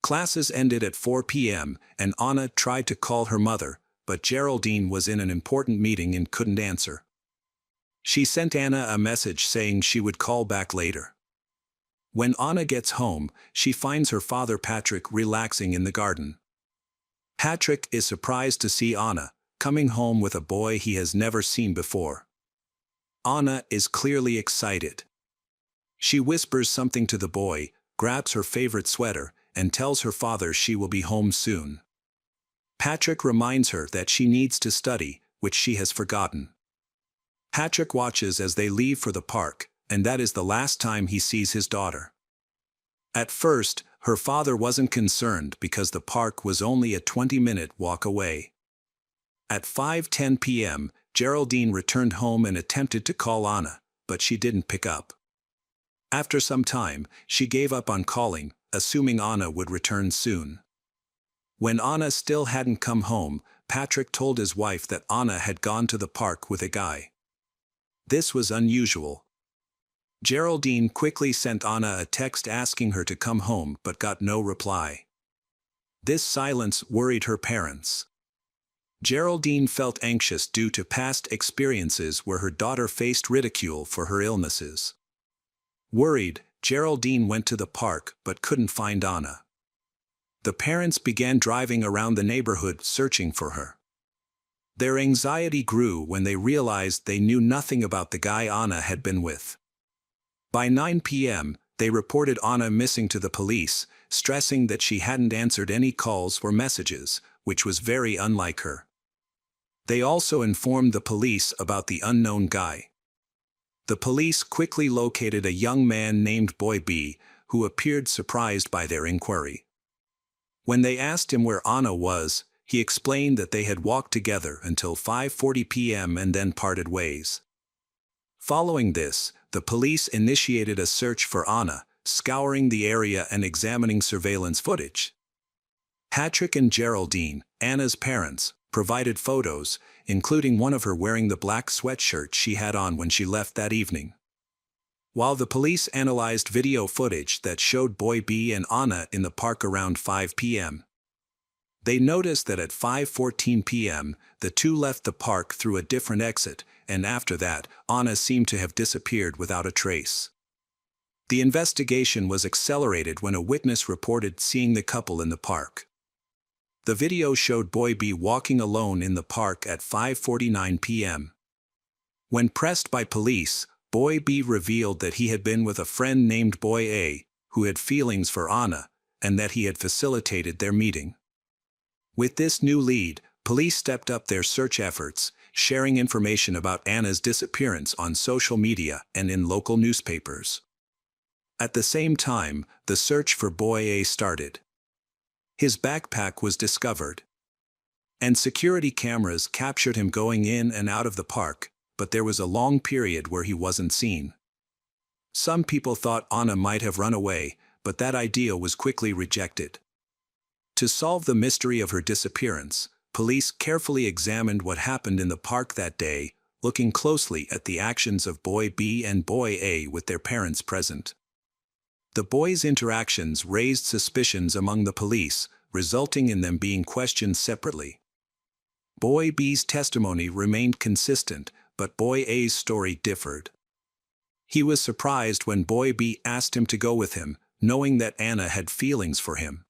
Classes ended at 4 p.m., and Anna tried to call her mother, but Geraldine was in an important meeting and couldn't answer. She sent Anna a message saying she would call back later. When Anna gets home, she finds her father Patrick relaxing in the garden. Patrick is surprised to see Anna, coming home with a boy he has never seen before. Anna is clearly excited. She whispers something to the boy, grabs her favorite sweater, and tells her father she will be home soon. Patrick reminds her that she needs to study, which she has forgotten. Patrick watches as they leave for the park, and that is the last time he sees his daughter. At first, her father wasn't concerned because the park was only a 20-minute walk away. At 5:10 p.m., Geraldine returned home and attempted to call Anna, but she didn't pick up. After some time, she gave up on calling, assuming Anna would return soon. When Anna still hadn't come home, Patrick told his wife that Anna had gone to the park with a guy. This was unusual. Geraldine quickly sent Anna a text asking her to come home but got no reply. This silence worried her parents. Geraldine felt anxious due to past experiences where her daughter faced ridicule for her illnesses. Worried, Geraldine went to the park but couldn't find Anna. The parents began driving around the neighborhood searching for her. Their anxiety grew when they realized they knew nothing about the guy Anna had been with. By 9 p.m., they reported Anna missing to the police, stressing that she hadn't answered any calls or messages, which was very unlike her. They also informed the police about the unknown guy. The police quickly located a young man named Boy B, who appeared surprised by their inquiry. When they asked him where Anna was, he explained that they had walked together until 5:40 p.m. and then parted ways. Following this, the police initiated a search for Anna, scouring the area and examining surveillance footage. Patrick and Geraldine, Anna's parents, provided photos, including one of her wearing the black sweatshirt she had on when she left that evening. While the police analyzed video footage that showed Boy B and Anna in the park around 5 p.m., they noticed that at 5:14 p.m., the two left the park through a different exit, and after that, Anna seemed to have disappeared without a trace. The investigation was accelerated when a witness reported seeing the couple in the park. The video showed Boy B walking alone in the park at 5:49 p.m. When pressed by police, Boy B revealed that he had been with a friend named Boy A, who had feelings for Anna, and that he had facilitated their meeting. With this new lead, police stepped up their search efforts, sharing information about Anna's disappearance on social media and in local newspapers. At the same time, the search for Boy A started. His backpack was discovered, and security cameras captured him going in and out of the park, but there was a long period where he wasn't seen. Some people thought Anna might have run away, but that idea was quickly rejected. To solve the mystery of her disappearance, police carefully examined what happened in the park that day, looking closely at the actions of Boy B and Boy A with their parents present. The boys' interactions raised suspicions among the police, resulting in them being questioned separately. Boy B's testimony remained consistent, but Boy A's story differed. He was surprised when Boy B asked him to go with him, knowing that Anna had feelings for him.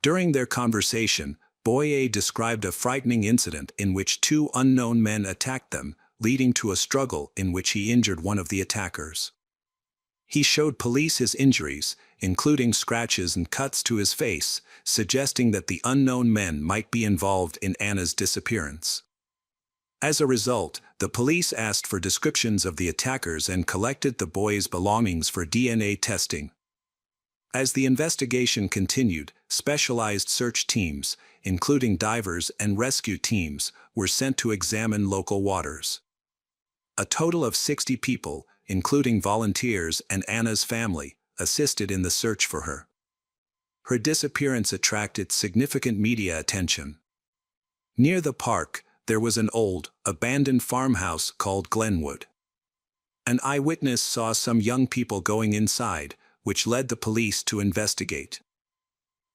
During their conversation, Boy A described a frightening incident in which two unknown men attacked them, leading to a struggle in which he injured one of the attackers. He showed police his injuries, including scratches and cuts to his face, suggesting that the unknown men might be involved in Anna's disappearance. As a result, the police asked for descriptions of the attackers and collected the boys' belongings for DNA testing. As the investigation continued, specialized search teams, including divers and rescue teams, were sent to examine local waters. A total of 60 people, including volunteers and Anna's family, assisted in the search for her. Her disappearance attracted significant media attention. Near the park, there was an old, abandoned farmhouse called Glenwood. An eyewitness saw some young people going inside, which led the police to investigate.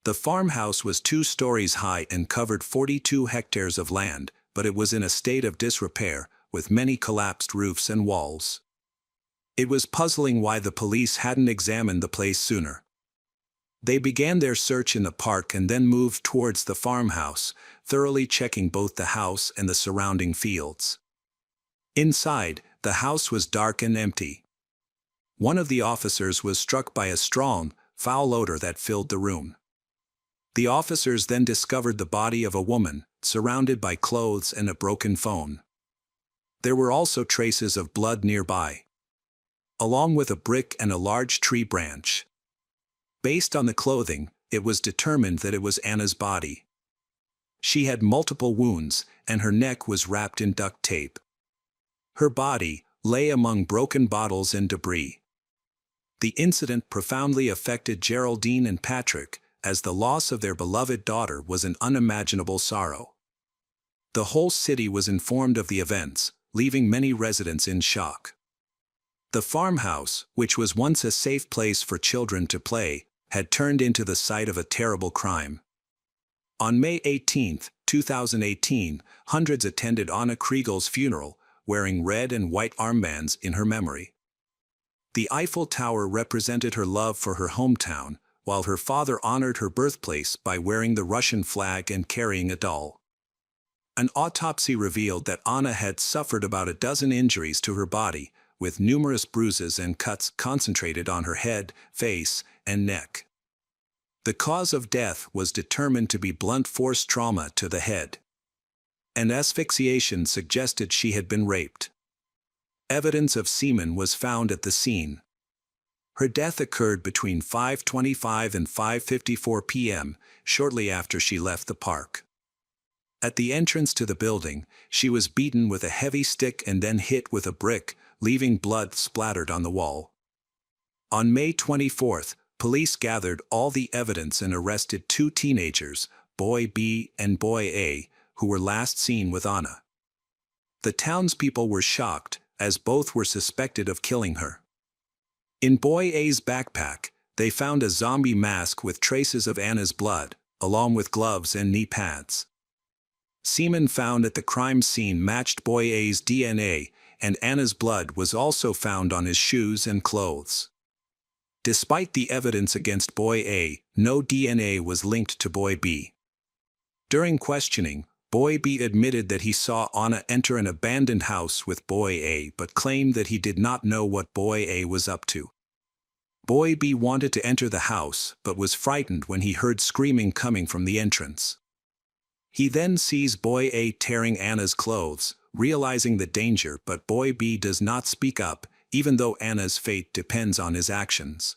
The farmhouse was 2 stories high and covered 42 hectares of land, but it was in a state of disrepair, with many collapsed roofs and walls. It was puzzling why the police hadn't examined the place sooner. They began their search in the park and then moved towards the farmhouse, thoroughly checking both the house and the surrounding fields. Inside, the house was dark and empty. One of the officers was struck by a strong, foul odor that filled the room. The officers then discovered the body of a woman, surrounded by clothes and a broken phone. There were also traces of blood nearby, along with a brick and a large tree branch. Based on the clothing, it was determined that it was Anna's body. She had multiple wounds, and her neck was wrapped in duct tape. Her body lay among broken bottles and debris. The incident profoundly affected Geraldine and Patrick, as the loss of their beloved daughter was an unimaginable sorrow. The whole city was informed of the events, leaving many residents in shock. The farmhouse, which was once a safe place for children to play, had turned into the site of a terrible crime. On May 18, 2018, hundreds attended Anna Kriegel's funeral, wearing red and white armbands in her memory. The Eiffel Tower represented her love for her hometown, while her father honored her birthplace by wearing the Russian flag and carrying a doll. An autopsy revealed that Anna had suffered about a dozen injuries to her body, with numerous bruises and cuts concentrated on her head, face, and neck. The cause of death was determined to be blunt force trauma to the head. And asphyxiation suggested she had been raped. Evidence of semen was found at the scene. Her death occurred between 5:25 and 5:54 p.m., shortly after she left the park. At the entrance to the building, she was beaten with a heavy stick and then hit with a brick, leaving blood splattered on the wall. On May 24th, police gathered all the evidence and arrested two teenagers, Boy B and Boy A, who were last seen with Anna. The townspeople were shocked, as both were suspected of killing her. In Boy A's backpack, they found a zombie mask with traces of Anna's blood, along with gloves and knee pads. Semen found at the crime scene matched Boy A's DNA, and Anna's blood was also found on his shoes and clothes. Despite the evidence against Boy A, no DNA was linked to Boy B. During questioning, Boy B admitted that he saw Anna enter an abandoned house with Boy A but claimed that he did not know what Boy A was up to. Boy B wanted to enter the house but was frightened when he heard screaming coming from the entrance. He then sees Boy A tearing Anna's clothes, realizing the danger, but Boy B does not speak up, even though Anna's fate depends on his actions.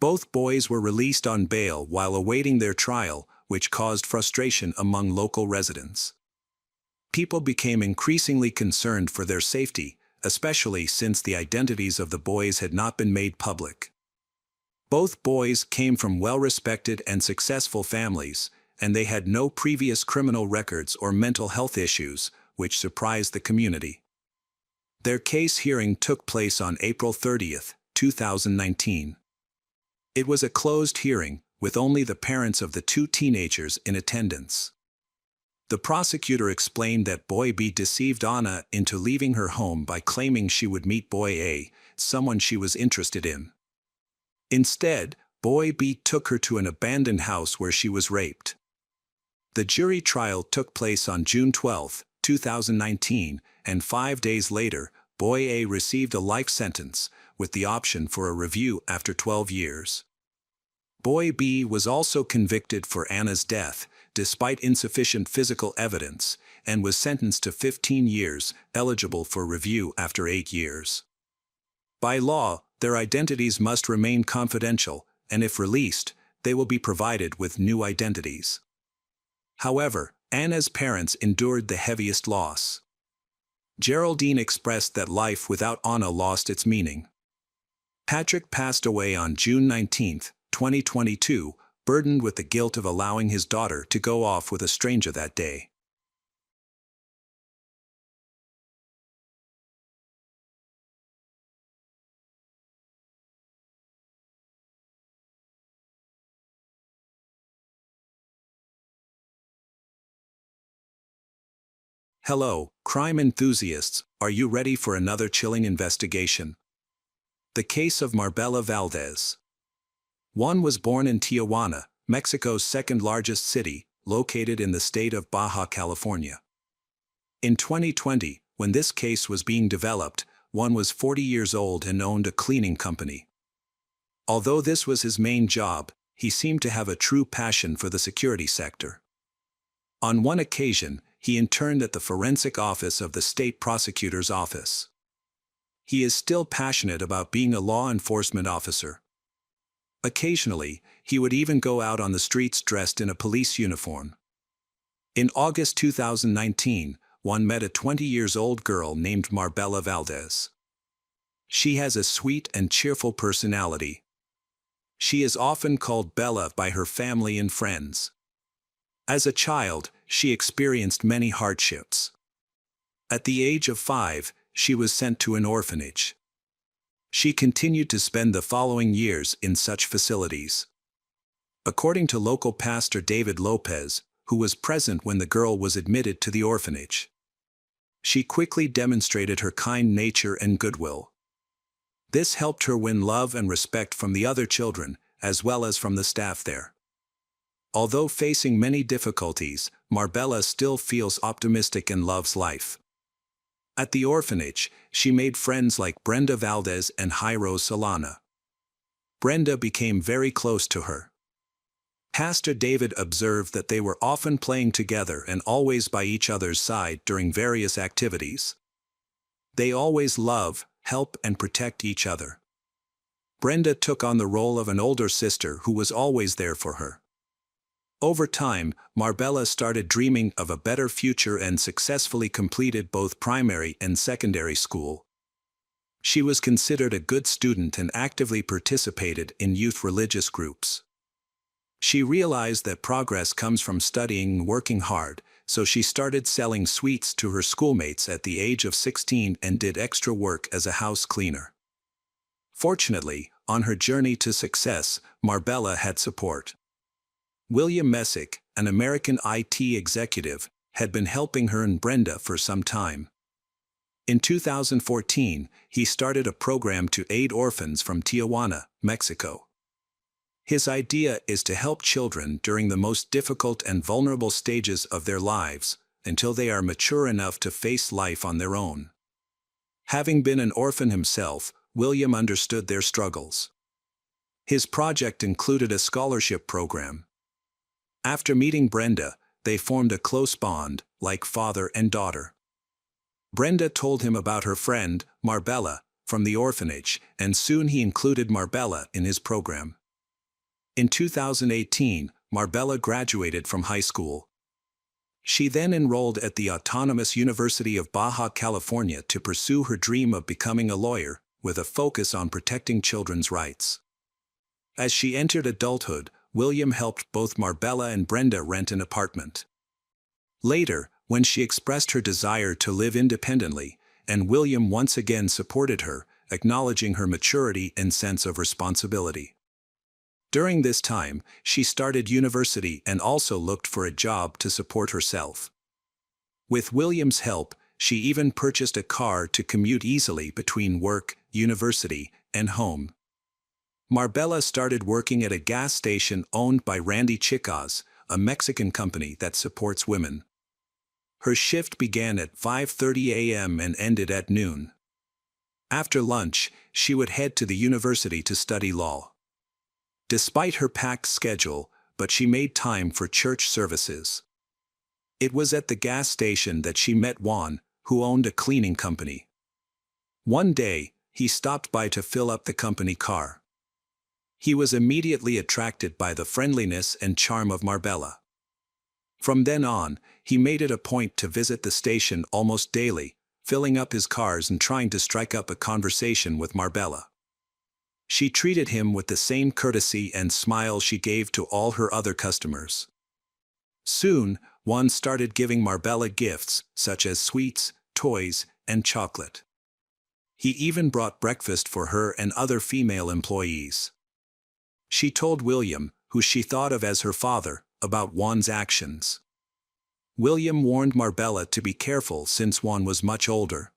Both boys were released on bail while awaiting their trial, which caused frustration among local residents. People became increasingly concerned for their safety, especially since the identities of the boys had not been made public. Both boys came from well-respected and successful families, and they had no previous criminal records or mental health issues, which surprised the community. Their case hearing took place on April 30, 2019. It was a closed hearing, with only the parents of the two teenagers in attendance. The prosecutor explained that Boy B deceived Anna into leaving her home by claiming she would meet Boy A, someone she was interested in. Instead, Boy B took her to an abandoned house where she was raped. The jury trial took place on June 12, 2019, and 5 days later, Boy A received a life sentence, with the option for a review after 12 years. Boy B was also convicted for Anna's death, despite insufficient physical evidence, and was sentenced to 15 years, eligible for review after 8 years. By law, their identities must remain confidential, and if released, they will be provided with new identities. However, Anna's parents endured the heaviest loss. Geraldine expressed that life without Anna lost its meaning. Patrick passed away on June 19, 2022, burdened with the guilt of allowing his daughter to go off with a stranger that day. Hello, crime enthusiasts, are you ready for another chilling investigation? The case of Marbella Valdez. One was born in Tijuana, Mexico's second-largest city, located in the state of Baja California. In 2020, When this case was being developed, Juan was 40 years old and owned a cleaning company. Although this was his main job, he seemed to have a true passion for the security sector. On one occasion, he interned at the forensic office of the state prosecutor's office. He is still passionate about being a law enforcement officer. Occasionally, he would even go out on the streets dressed in a police uniform. In August 2019, Juan met a 20-year-old girl named Marbella Valdez. She has a sweet and cheerful personality. She is often called Bella by her family and friends. As a child, she experienced many hardships. At the age of 5, she was sent to an orphanage. She continued to spend the following years in such facilities. According to local pastor David Lopez, who was present when the girl was admitted to the orphanage, she quickly demonstrated her kind nature and goodwill. This helped her win love and respect from the other children, as well as from the staff there. Although facing many difficulties, Marbella still feels optimistic and loves life. At the orphanage, she made friends like Brenda Valdez and Jairo Solana. Brenda became very close to her. Pastor David observed that they were often playing together and always by each other's side during various activities. They always love, help, and protect each other. Brenda took on the role of an older sister who was always there for her. Over time, Marbella started dreaming of a better future and successfully completed both primary and secondary school. She was considered a good student and actively participated in youth religious groups. She realized that progress comes from studying and working hard, so she started selling sweets to her schoolmates at the age of 16 and did extra work as a house cleaner. Fortunately, on her journey to success, Marbella had support. William Messick, an American IT executive, had been helping her and Brenda for some time. In 2014, he started a program to aid orphans from Tijuana, Mexico. His idea is to help children during the most difficult and vulnerable stages of their lives, until they are mature enough to face life on their own. Having been an orphan himself, William understood their struggles. His project included a scholarship program. After meeting Brenda, they formed a close bond, like father and daughter. Brenda told him about her friend, Marbella, from the orphanage, and soon he included Marbella in his program. In 2018, Marbella graduated from high school. She then enrolled at the Autonomous University of Baja California to pursue her dream of becoming a lawyer, with a focus on protecting children's rights. As she entered adulthood, William helped both Marbella and Brenda rent an apartment. Later, when she expressed her desire to live independently, and William once again supported her, acknowledging her maturity and sense of responsibility. During this time, she started university and also looked for a job to support herself. With William's help, she even purchased a car to commute easily between work, university, and home. Marbella started working at a gas station owned by Randy Chicas, a Mexican company that supports women. Her shift began at 5:30 a.m. and ended at noon. After lunch, she would head to the university to study law. Despite her packed schedule, but she made time for church services. It was at the gas station that she met Juan, who owned a cleaning company. One day, he stopped by to fill up the company car. He was immediately attracted by the friendliness and charm of Marbella. From then on, he made it a point to visit the station almost daily, filling up his cars and trying to strike up a conversation with Marbella. She treated him with the same courtesy and smile she gave to all her other customers. Soon, Juan started giving Marbella gifts, such as sweets, toys, and chocolate. He even brought breakfast for her and other female employees. She told William, who she thought of as her father, about Juan's actions. William warned Marbella to be careful since Juan was much older.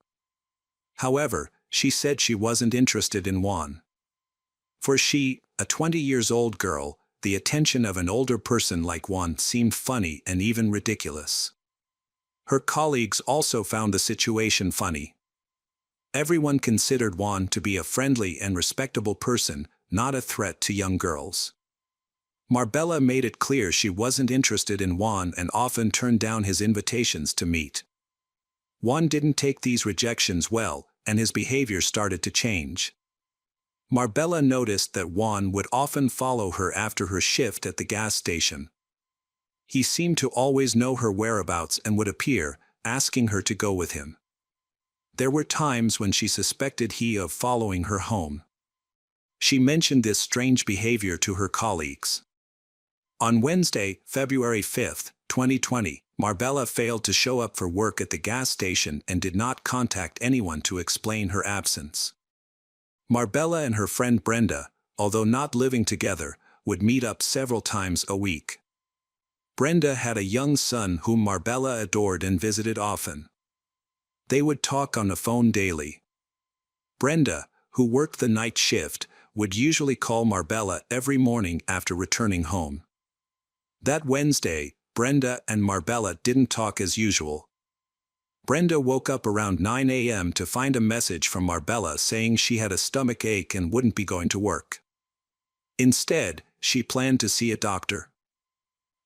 However, she said she wasn't interested in Juan. For she, a 20-year-old girl, the attention of an older person like Juan seemed funny and even ridiculous. Her colleagues also found the situation funny. Everyone considered Juan to be a friendly and respectable person, not a threat to young girls. Marbella made it clear she wasn't interested in Juan and often turned down his invitations to meet. Juan didn't take these rejections well, and his behavior started to change. Marbella noticed that Juan would often follow her after her shift at the gas station. He seemed to always know her whereabouts and would appear, asking her to go with him. There were times when she suspected he of following her home. She mentioned this strange behavior to her colleagues. On Wednesday, February 5, 2020, Marbella failed to show up for work at the gas station and did not contact anyone to explain her absence. Marbella and her friend Brenda, although not living together, would meet up several times a week. Brenda had a young son whom Marbella adored and visited often. They would talk on the phone daily. Brenda, who worked the night shift, would usually call Marbella every morning after returning home. That Wednesday, Brenda and Marbella didn't talk as usual. Brenda woke up around 9 a.m. to find a message from Marbella saying she had a stomach ache and wouldn't be going to work. Instead, she planned to see a doctor.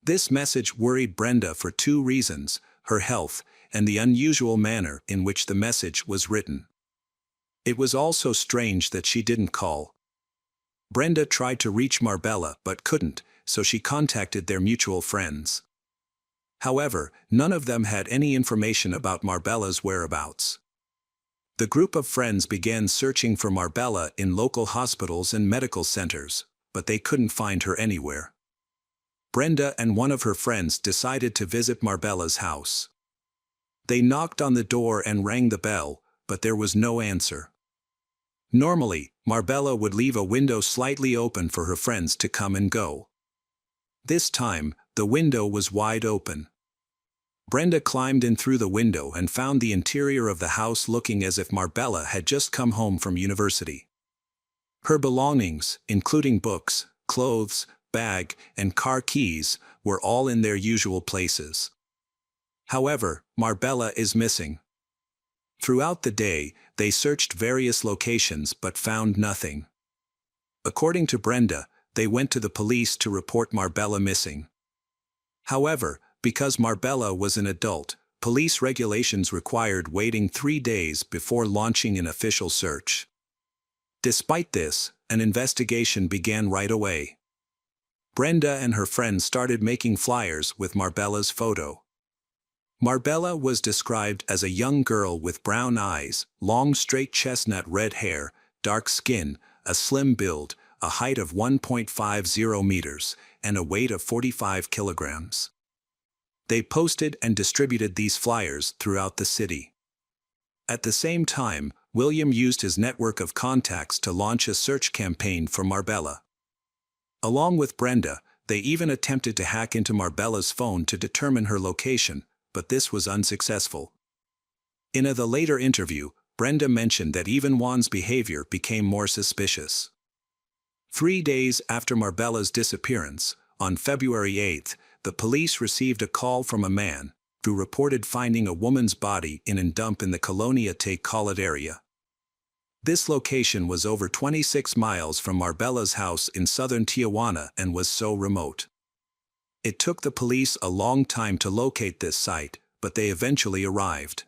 This message worried Brenda for two reasons: her health and the unusual manner in which the message was written. It was also strange that she didn't call. Brenda tried to reach Marbella but couldn't, so she contacted their mutual friends. However, none of them had any information about Marbella's whereabouts. The group of friends began searching for Marbella in local hospitals and medical centers, but they couldn't find her anywhere. Brenda and one of her friends decided to visit Marbella's house. They knocked on the door and rang the bell, but there was no answer. Normally, Marbella would leave a window slightly open for her friends to come and go. This time, the window was wide open. Brenda climbed in through the window and found the interior of the house looking as if Marbella had just come home from university. Her belongings, including books, clothes, bag, and car keys, were all in their usual places. However, Marbella is missing. Throughout the day, they searched various locations but found nothing. According to Brenda, they went to the police to report Marbella missing. However, because Marbella was an adult, police regulations required waiting 3 days before launching an official search. Despite this, an investigation began right away. Brenda and her friends started making flyers with Marbella's photo. Marbella was described as a young girl with brown eyes, long straight chestnut red hair, dark skin, a slim build, a height of 1.50 meters, and a weight of 45 kilograms. They posted and distributed these flyers throughout the city. At the same time, William used his network of contacts to launch a search campaign for Marbella. Along with Brenda, they even attempted to hack into Marbella's phone to determine her location, but this was unsuccessful. In a later interview, Brenda mentioned that even Juan's behavior became more suspicious. 3 days after Marbella's disappearance, on February 8, the police received a call from a man who reported finding a woman's body in a dump in the Colonia Te Colet area. This location was over 26 miles from Marbella's house in southern Tijuana and was so remote. It took the police a long time to locate this site, but they eventually arrived.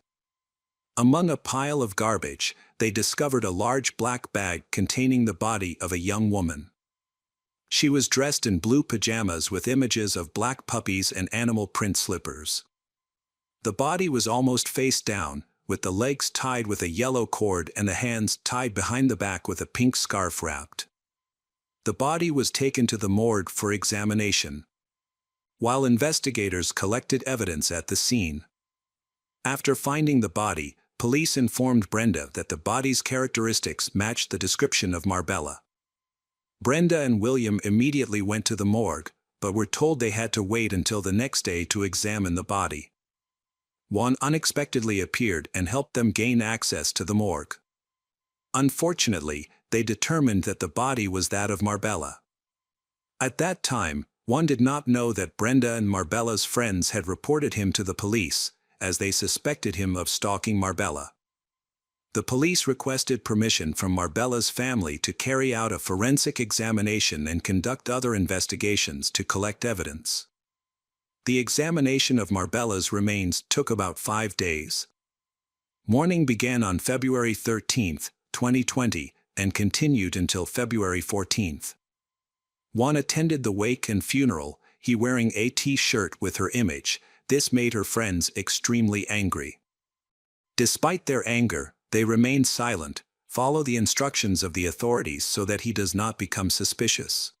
Among a pile of garbage, they discovered a large black bag containing the body of a young woman. She was dressed in blue pajamas with images of black puppies and animal print slippers. The body was almost face down, with the legs tied with a yellow cord and the hands tied behind the back with a pink scarf wrapped. The body was taken to the morgue for examination, while investigators collected evidence at the scene. After finding the body, police informed Brenda that the body's characteristics matched the description of Marbella. Brenda and William immediately went to the morgue, but were told they had to wait until the next day to examine the body. Juan unexpectedly appeared and helped them gain access to the morgue. Unfortunately, they determined that the body was that of Marbella. At that time, Juan did not know that Brenda and Marbella's friends had reported him to the police, as they suspected him of stalking Marbella. The police requested permission from Marbella's family to carry out a forensic examination and conduct other investigations to collect evidence. The examination of Marbella's remains took about 5 days. Mourning began on February 13, 2020, and continued until February 14. Juan attended the wake and funeral, he wearing a T-shirt with her image. This made her friends extremely angry. Despite their anger, they remained silent, follow the instructions of the authorities so that he does not become suspicious,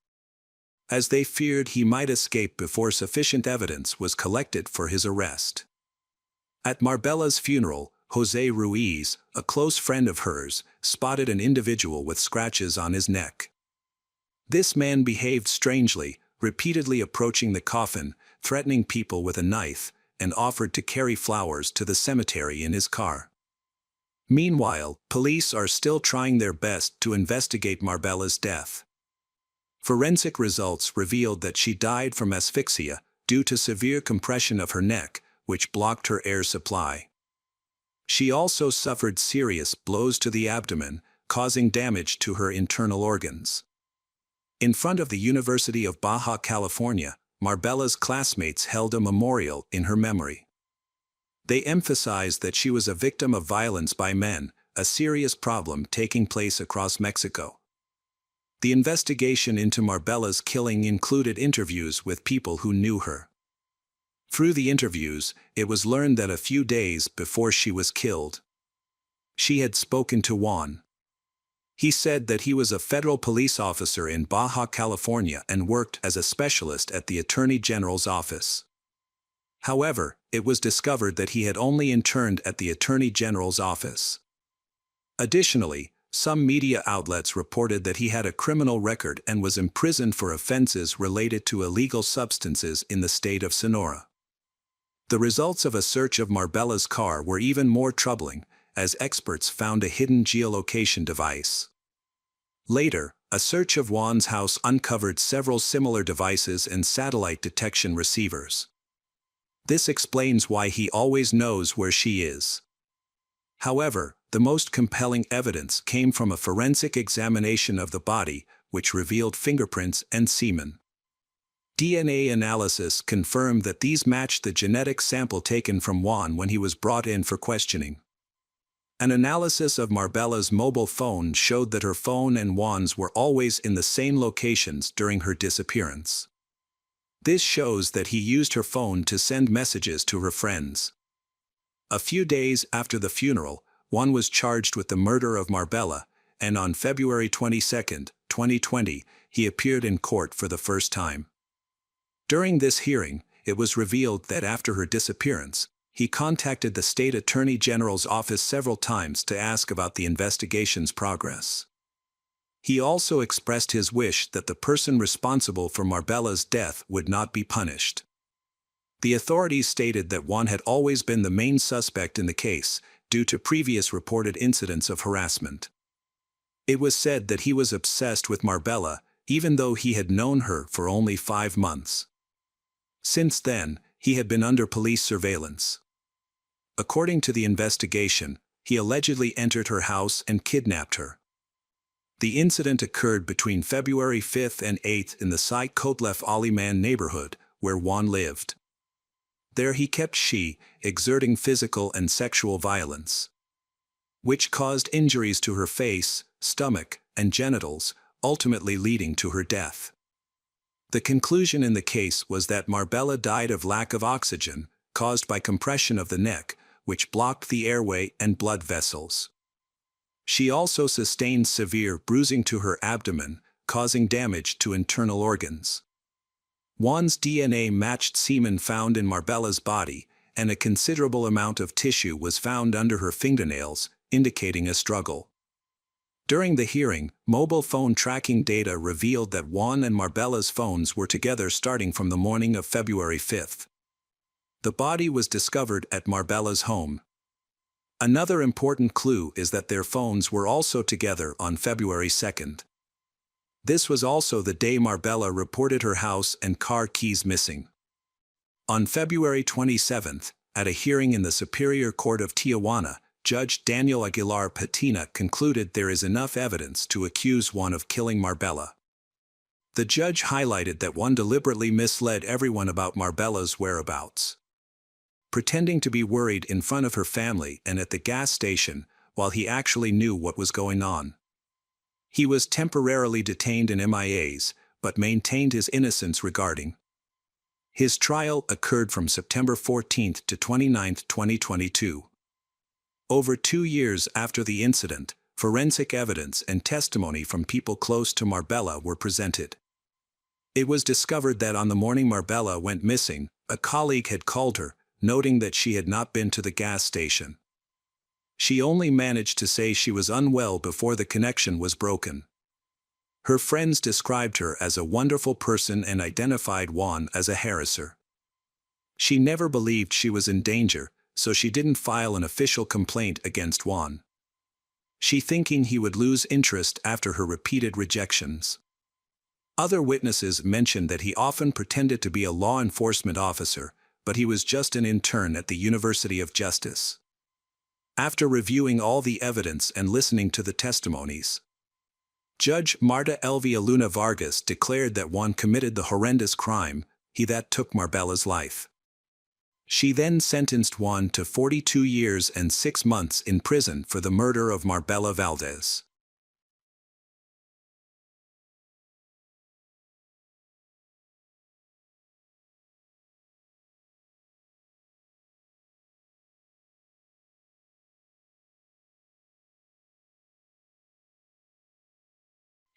as they feared he might escape before sufficient evidence was collected for his arrest. At Marbella's funeral, Jose Ruiz, a close friend of hers, spotted an individual with scratches on his neck. This man behaved strangely, repeatedly approaching the coffin, threatening people with a knife, and offered to carry flowers to the cemetery in his car. Meanwhile, police are still trying their best to investigate Marbella's death. Forensic results revealed that she died from asphyxia due to severe compression of her neck, which blocked her air supply. She also suffered serious blows to the abdomen, causing damage to her internal organs. In front of the University of Baja California, Marbella's classmates held a memorial in her memory. They emphasized that she was a victim of violence by men, a serious problem taking place across Mexico. The investigation into Marbella's killing included interviews with people who knew her. Through the interviews, it was learned that a few days before she was killed, she had spoken to Juan. He said that he was a federal police officer in Baja California and worked as a specialist at the Attorney General's office. However, it was discovered that he had only interned at the Attorney General's office. Additionally, some media outlets reported that he had a criminal record and was imprisoned for offenses related to illegal substances in the state of Sonora. The results of a search of Marbella's car were even more troubling, as experts found a hidden geolocation device. Later, a search of Juan's house uncovered several similar devices and satellite detection receivers. This explains why he always knows where she is. However, the most compelling evidence came from a forensic examination of the body, which revealed fingerprints and semen. DNA analysis confirmed that these matched the genetic sample taken from Juan when he was brought in for questioning. An analysis of Marbella's mobile phone showed that her phone and Juan's were always in the same locations during her disappearance. This shows that he used her phone to send messages to her friends. A few days after the funeral, Juan was charged with the murder of Marbella, and on February 22, 2020, he appeared in court for the first time. During this hearing, it was revealed that after her disappearance, he contacted the state attorney general's office several times to ask about the investigation's progress. He also expressed his wish that the person responsible for Marbella's death would not be punished. The authorities stated that Juan had always been the main suspect in the case, due to previous reported incidents of harassment. It was said that he was obsessed with Marbella, even though he had known her for only 5 months. Since then, he had been under police surveillance. According to the investigation, he allegedly entered her house and kidnapped her. The incident occurred between February 5 and 8 in the Sai Kotlef Aliman neighborhood, where Juan lived. There he kept she, exerting physical and sexual violence, which caused injuries to her face, stomach, and genitals, ultimately leading to her death. The conclusion in the case was that Marbella died of lack of oxygen, caused by compression of the neck, which blocked the airway and blood vessels. She also sustained severe bruising to her abdomen, causing damage to internal organs. Juan's DNA matched semen found in Marbella's body, and a considerable amount of tissue was found under her fingernails, indicating a struggle. During the hearing, mobile phone tracking data revealed that Juan and Marbella's phones were together starting from the morning of February 5. The body was discovered at Marbella's home. Another important clue is that their phones were also together on February 2. This was also the day Marbella reported her house and car keys missing. On February 27, at a hearing in the Superior Court of Tijuana, Judge Daniel Aguilar Patina concluded there is enough evidence to accuse Juan of killing Marbella. The judge highlighted that Juan deliberately misled everyone about Marbella's whereabouts, pretending to be worried in front of her family and at the gas station while he actually knew what was going on. He was temporarily detained in MIAs, but maintained his innocence regarding. His trial occurred from September 14 to 29, 2022. Over 2 years after the incident, forensic evidence and testimony from people close to Marbella were presented. It was discovered that on the morning Marbella went missing, a colleague had called her, noting that she had not been to the gas station. She only managed to say she was unwell before the connection was broken. Her friends described her as a wonderful person and identified Juan as a harasser. She never believed she was in danger, so she didn't file an official complaint against Juan, she thinking he would lose interest after her repeated rejections. Other witnesses mentioned that he often pretended to be a law enforcement officer, but he was just an intern at the University of Justice. After reviewing all the evidence and listening to the testimonies, Judge Marta Elvia Luna Vargas declared that Juan committed the horrendous crime, he that took Marbella's life. She then sentenced Juan to 42 years and 6 months in prison for the murder of Marbella Valdez.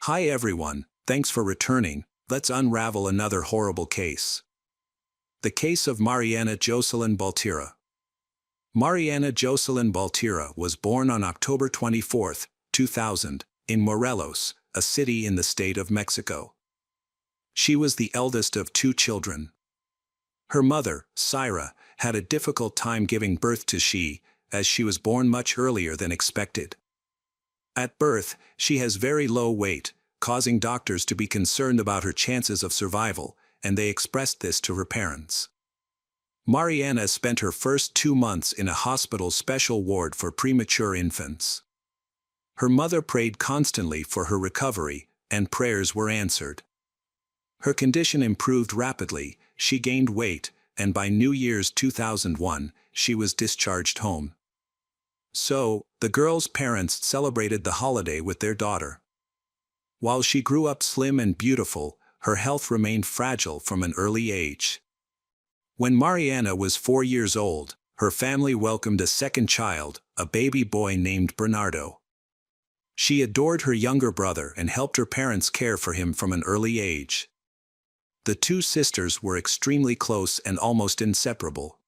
Hi everyone, thanks for returning. Let's unravel another horrible case. The case of Mariana Jocelyn Baltira. Mariana Jocelyn Baltira was born on October 24, 2000, in Morelos, a city in the state of Mexico. She was the eldest of 2 children. Her mother, Syra, had a difficult time giving birth to as she was born much earlier than expected. At birth, she has very low weight, causing doctors to be concerned about her chances of survival, and they expressed this to her parents. Mariana spent her first 2 months in a hospital's special ward for premature infants. Her mother prayed constantly for her recovery, and prayers were answered. Her condition improved rapidly, she gained weight, and by New Year's 2001, she was discharged home. So, the girl's parents celebrated the holiday with their daughter. While she grew up slim and beautiful, her health remained fragile from an early age. When Mariana was 4 years old, her family welcomed a second child, a baby boy named Bernardo. She adored her younger brother and helped her parents care for him from an early age. The 2 sisters were extremely close and almost inseparable.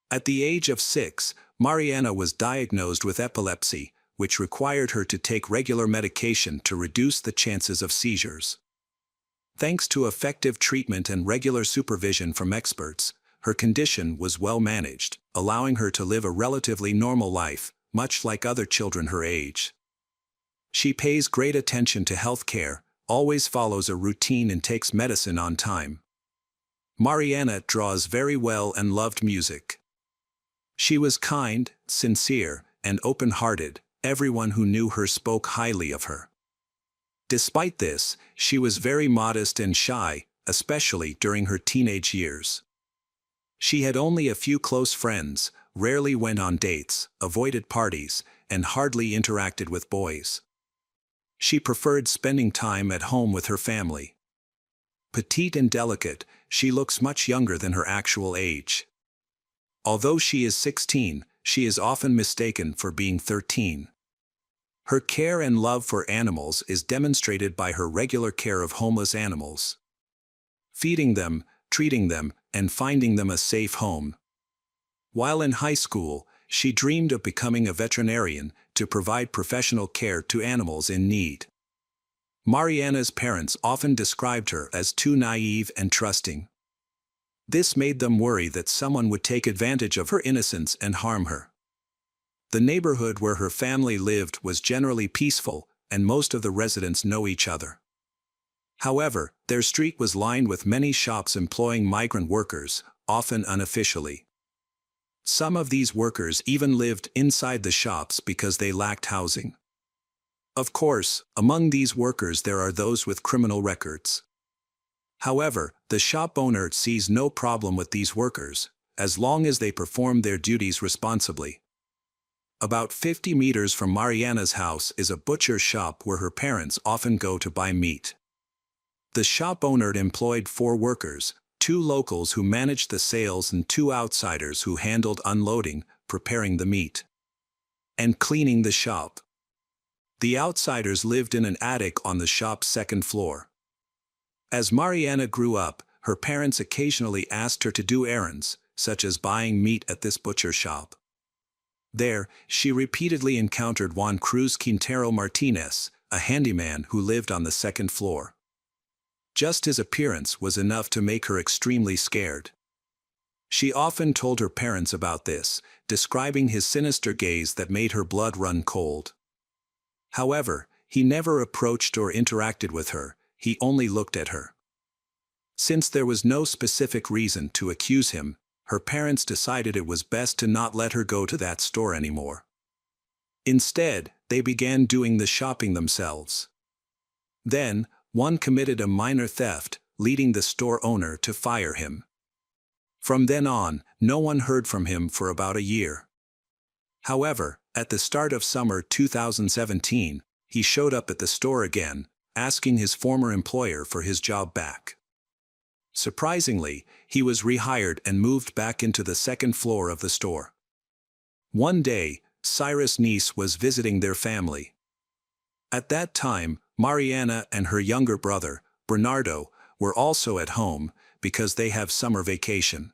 At the age of 6, Mariana was diagnosed with epilepsy, which required her to take regular medication to reduce the chances of seizures. Thanks to effective treatment and regular supervision from experts, her condition was well managed, allowing her to live a relatively normal life, much like other children her age. She pays great attention to health care, always follows a routine and takes medicine on time. Mariana draws very well and loved music. She was kind, sincere, and open-hearted. Everyone who knew her spoke highly of her. Despite this, she was very modest and shy, especially during her teenage years. She had only a few close friends, rarely went on dates, avoided parties, and hardly interacted with boys. She preferred spending time at home with her family. Petite and delicate, she looks much younger than her actual age. Although she is 16, she is often mistaken for being 13. Her care and love for animals is demonstrated by her regular care of homeless animals, feeding them, treating them, and finding them a safe home. While in high school, she dreamed of becoming a veterinarian to provide professional care to animals in need. Mariana's parents often described her as too naive and trusting. This made them worry that someone would take advantage of her innocence and harm her. The neighborhood where her family lived was generally peaceful, and most of the residents know each other. However, their street was lined with many shops employing migrant workers, often unofficially. Some of these workers even lived inside the shops because they lacked housing. Of course, among these workers there are those with criminal records. However, the shop owner sees no problem with these workers, as long as they perform their duties responsibly. About 50 meters from Mariana's house is a butcher shop where her parents often go to buy meat. The shop owner employed 4 workers, 2 locals who managed the sales and 2 outsiders who handled unloading, preparing the meat, and cleaning the shop. The outsiders lived in an attic on the shop's 2nd floor. As Mariana grew up, her parents occasionally asked her to do errands, such as buying meat at this butcher shop. There, she repeatedly encountered Juan Cruz Quintero Martinez, a handyman who lived on the 2nd floor. Just his appearance was enough to make her extremely scared. She often told her parents about this, describing his sinister gaze that made her blood run cold. However, he never approached or interacted with her, he only looked at her. Since there was no specific reason to accuse him, her parents decided it was best to not let her go to that store anymore. Instead, they began doing the shopping themselves. Then, one committed a minor theft, leading the store owner to fire him. From then on, no one heard from him for about a year. However, at the start of summer 2017, he showed up at the store again, asking his former employer for his job back. Surprisingly, he was rehired and moved back into the 2nd floor of the store. One day, Cyrus' niece was visiting their family. At that time, Mariana and her younger brother, Bernardo, were also at home because they have summer vacation.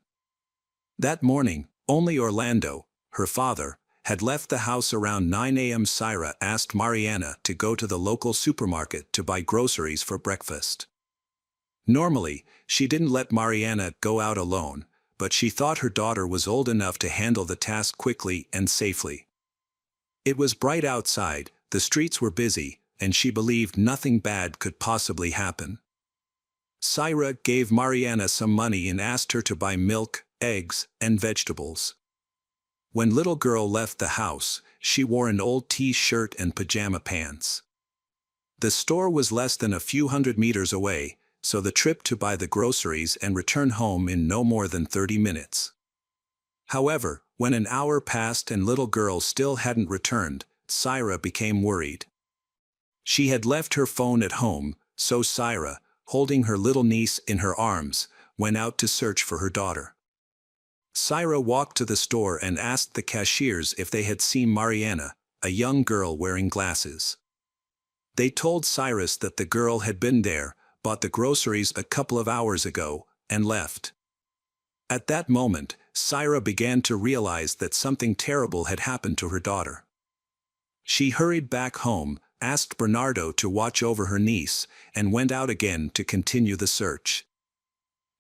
That morning, only Orlando, her father, had left the house around 9 a.m. Syra asked Mariana to go to the local supermarket to buy groceries for breakfast. Normally, she didn't let Mariana go out alone, but she thought her daughter was old enough to handle the task quickly and safely. It was bright outside, the streets were busy, and she believed nothing bad could possibly happen. Syra gave Mariana some money and asked her to buy milk, eggs, and vegetables. When little girl left the house, she wore an old t-shirt and pajama pants. The store was less than a few hundred meters away, so the trip to buy the groceries and return home in no more than 30 minutes. However, when an hour passed and little girl still hadn't returned, Syra became worried. She had left her phone at home, so Syra, holding her little niece in her arms, went out to search for her daughter. Syra walked to the store and asked the cashiers if they had seen Mariana, a young girl wearing glasses. They told Cyrus that the girl had been there, bought the groceries a couple of hours ago, and left. At that moment, Syra began to realize that something terrible had happened to her daughter. She hurried back home, asked Bernardo to watch over her niece, and went out again to continue the search.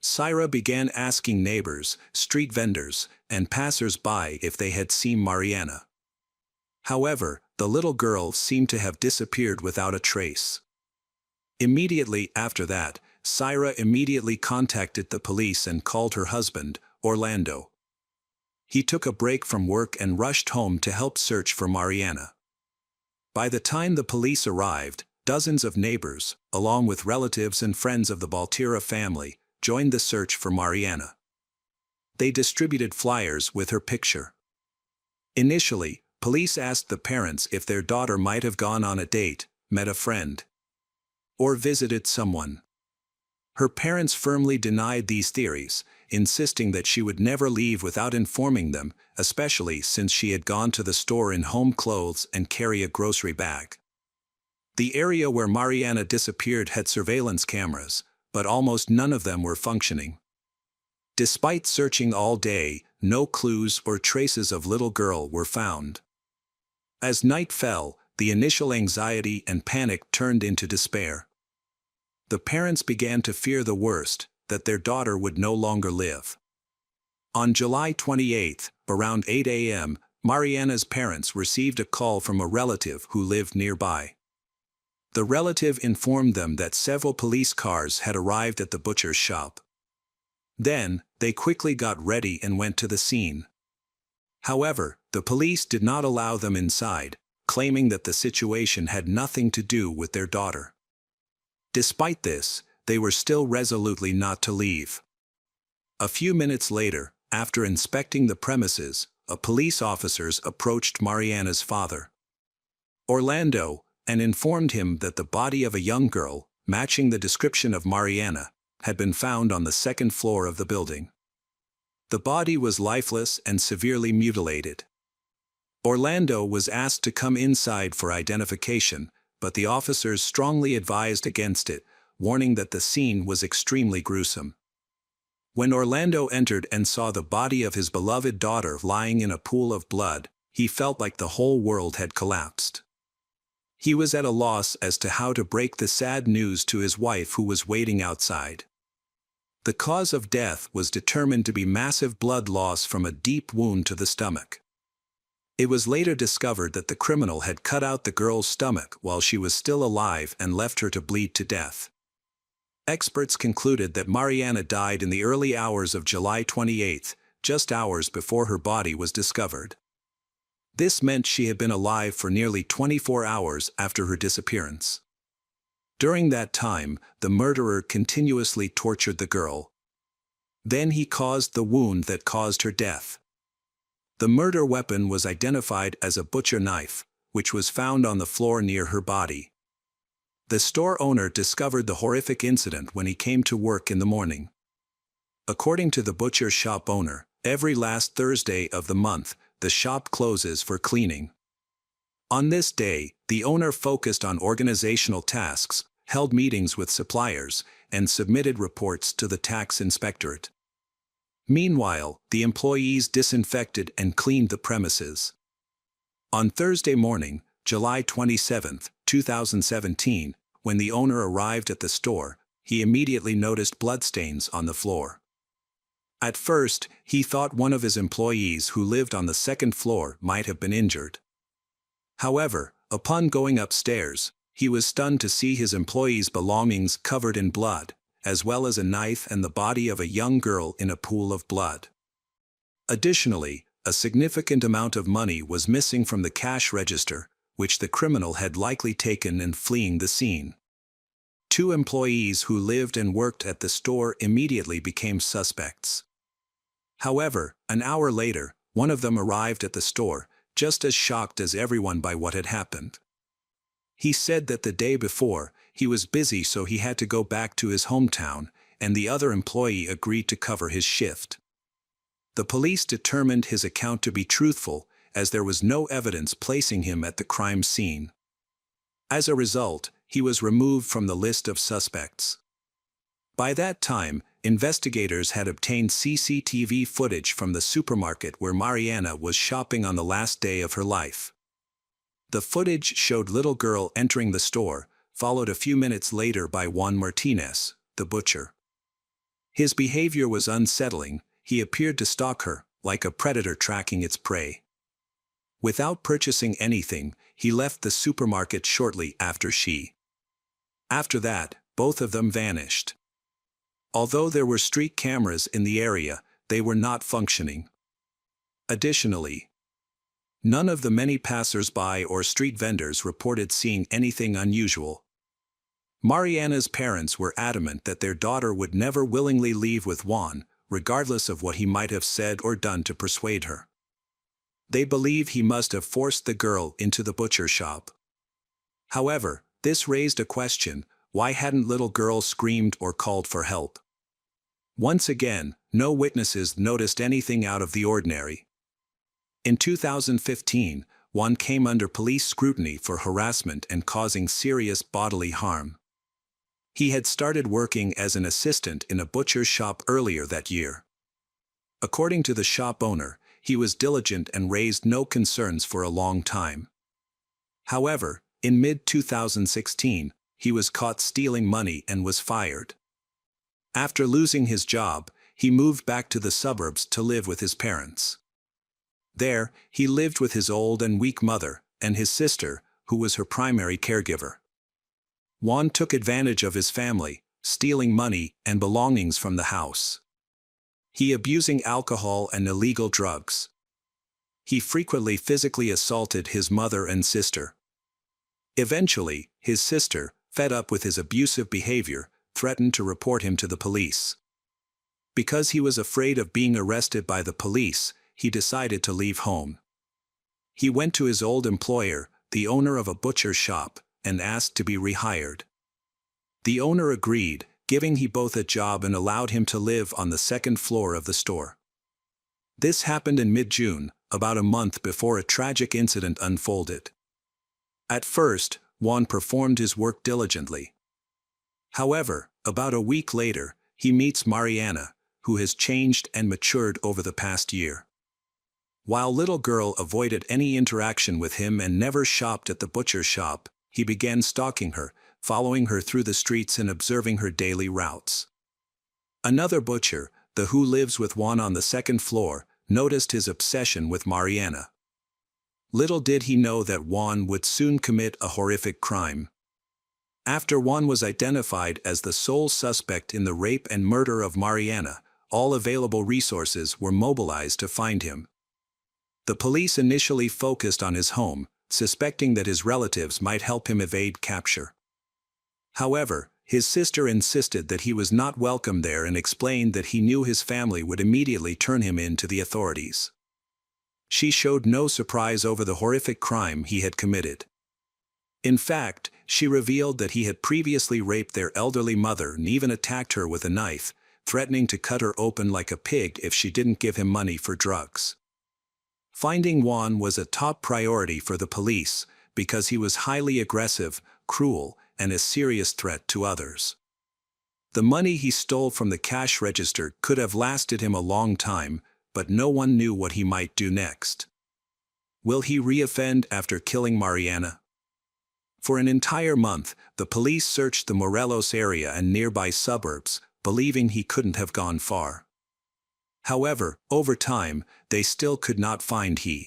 Syra began asking neighbors, street vendors, and passers-by if they had seen Mariana. However, the little girl seemed to have disappeared without a trace. Immediately after that, Syra immediately contacted the police and called her husband, Orlando. He took a break from work and rushed home to help search for Mariana. By the time the police arrived, dozens of neighbors, along with relatives and friends of the Baltira family, joined the search for Mariana. They distributed flyers with her picture. Initially, police asked the parents if their daughter might have gone on a date, met a friend, or visited someone. Her parents firmly denied these theories, insisting that she would never leave without informing them, especially since she had gone to the store in home clothes and carry a grocery bag. The area where Mariana disappeared had surveillance cameras, but almost none of them were functioning. Despite searching all day, no clues or traces of little girl were found. As night fell, the initial anxiety and panic turned into despair. The parents began to fear the worst, that their daughter would no longer live. On July 28, around 8 a.m., Mariana's parents received a call from a relative who lived nearby. The relative informed them that several police cars had arrived at the butcher's shop. Then, they quickly got ready and went to the scene. However, the police did not allow them inside, claiming that the situation had nothing to do with their daughter. Despite this, they were still resolutely not to leave. A few minutes later, after inspecting the premises, police officers approached Mariana's father, Orlando, and informed him that the body of a young girl, matching the description of Mariana, had been found on the second floor of the building. The body was lifeless and severely mutilated. Orlando was asked to come inside for identification, but the officers strongly advised against it, warning that the scene was extremely gruesome. When Orlando entered and saw the body of his beloved daughter lying in a pool of blood, he felt like the whole world had collapsed. He was at a loss as to how to break the sad news to his wife, who was waiting outside. The cause of death was determined to be massive blood loss from a deep wound to the stomach. It was later discovered that the criminal had cut out the girl's stomach while she was still alive and left her to bleed to death. Experts concluded that Mariana died in the early hours of July 28, just hours before her body was discovered. This meant she had been alive for nearly 24 hours after her disappearance. During that time, the murderer continuously tortured the girl. Then he caused the wound that caused her death. The murder weapon was identified as a butcher knife, which was found on the floor near her body. The store owner discovered the horrific incident when he came to work in the morning. According to the butcher shop owner, every last Thursday of the month, the shop closes for cleaning. On this day, the owner focused on organizational tasks, held meetings with suppliers, and submitted reports to the tax inspectorate. Meanwhile, the employees disinfected and cleaned the premises. On Thursday morning, July 27, 2017, when the owner arrived at the store, he immediately noticed bloodstains on the floor. At first, he thought one of his employees who lived on the second floor might have been injured. However, upon going upstairs, he was stunned to see his employee's belongings covered in blood, as well as a knife and the body of a young girl in a pool of blood. Additionally, a significant amount of money was missing from the cash register, which the criminal had likely taken in fleeing the scene. 2 employees who lived and worked at the store immediately became suspects. However, an hour later, one of them arrived at the store, just as shocked as everyone by what had happened. He said that the day before, he was busy, so he had to go back to his hometown, and the other employee agreed to cover his shift. The police determined his account to be truthful, as there was no evidence placing him at the crime scene. As a result, he was removed from the list of suspects. By that time, investigators had obtained CCTV footage from the supermarket where Mariana was shopping on the last day of her life. The footage showed little girl entering the store, followed a few minutes later by Juan Martinez, the butcher. His behavior was unsettling. He appeared to stalk her, like a predator tracking its prey. Without purchasing anything, he left the supermarket shortly after she. After that, both of them vanished. Although there were street cameras in the area, they were not functioning. Additionally, none of the many passers-by or street vendors reported seeing anything unusual. Mariana's parents were adamant that their daughter would never willingly leave with Juan, regardless of what he might have said or done to persuade her. They believe he must have forced the girl into the butcher shop. However, this raised a question: why hadn't little girl screamed or called for help? Once again, no witnesses noticed anything out of the ordinary. In 2015, Juan came under police scrutiny for harassment and causing serious bodily harm. He had started working as an assistant in a butcher's shop earlier that year. According to the shop owner, he was diligent and raised no concerns for a long time. However, in mid-2016, he was caught stealing money and was fired. After losing his job, he moved back to the suburbs to live with his parents. There, he lived with his old and weak mother and his sister, who was her primary caregiver. Juan took advantage of his family, stealing money and belongings from the house. He abusing alcohol and illegal drugs. He frequently physically assaulted his mother and sister. Eventually, his sister, fed up with his abusive behavior, threatened to report him to the police. Because he was afraid of being arrested by the police, he decided to leave home. He went to his old employer, the owner of a butcher shop, and asked to be rehired. The owner agreed, giving him both a job and allowed him to live on the second floor of the store. This happened in mid-June, about a month before a tragic incident unfolded. At first, Juan performed his work diligently. However, about a week later, he meets Mariana, who has changed and matured over the past year. While little girl avoided any interaction with him and never shopped at the butcher shop, he began stalking her, following her through the streets and observing her daily routes. Another butcher, the who lives with Juan on the second floor, noticed his obsession with Mariana. Little did he know that Juan would soon commit a horrific crime. After Juan was identified as the sole suspect in the rape and murder of Mariana, all available resources were mobilized to find him. The police initially focused on his home, suspecting that his relatives might help him evade capture. However, his sister insisted that he was not welcome there and explained that he knew his family would immediately turn him in to the authorities. She showed no surprise over the horrific crime he had committed. In fact, she revealed that he had previously raped their elderly mother and even attacked her with a knife, threatening to cut her open like a pig if she didn't give him money for drugs. Finding Juan was a top priority for the police because he was highly aggressive, cruel, and a serious threat to others. The money he stole from the cash register could have lasted him a long time, but no one knew what he might do next. Will he reoffend after killing Mariana? For an entire month, the police searched the Morelos area and nearby suburbs, believing he couldn't have gone far. However, over time, they still could not find him.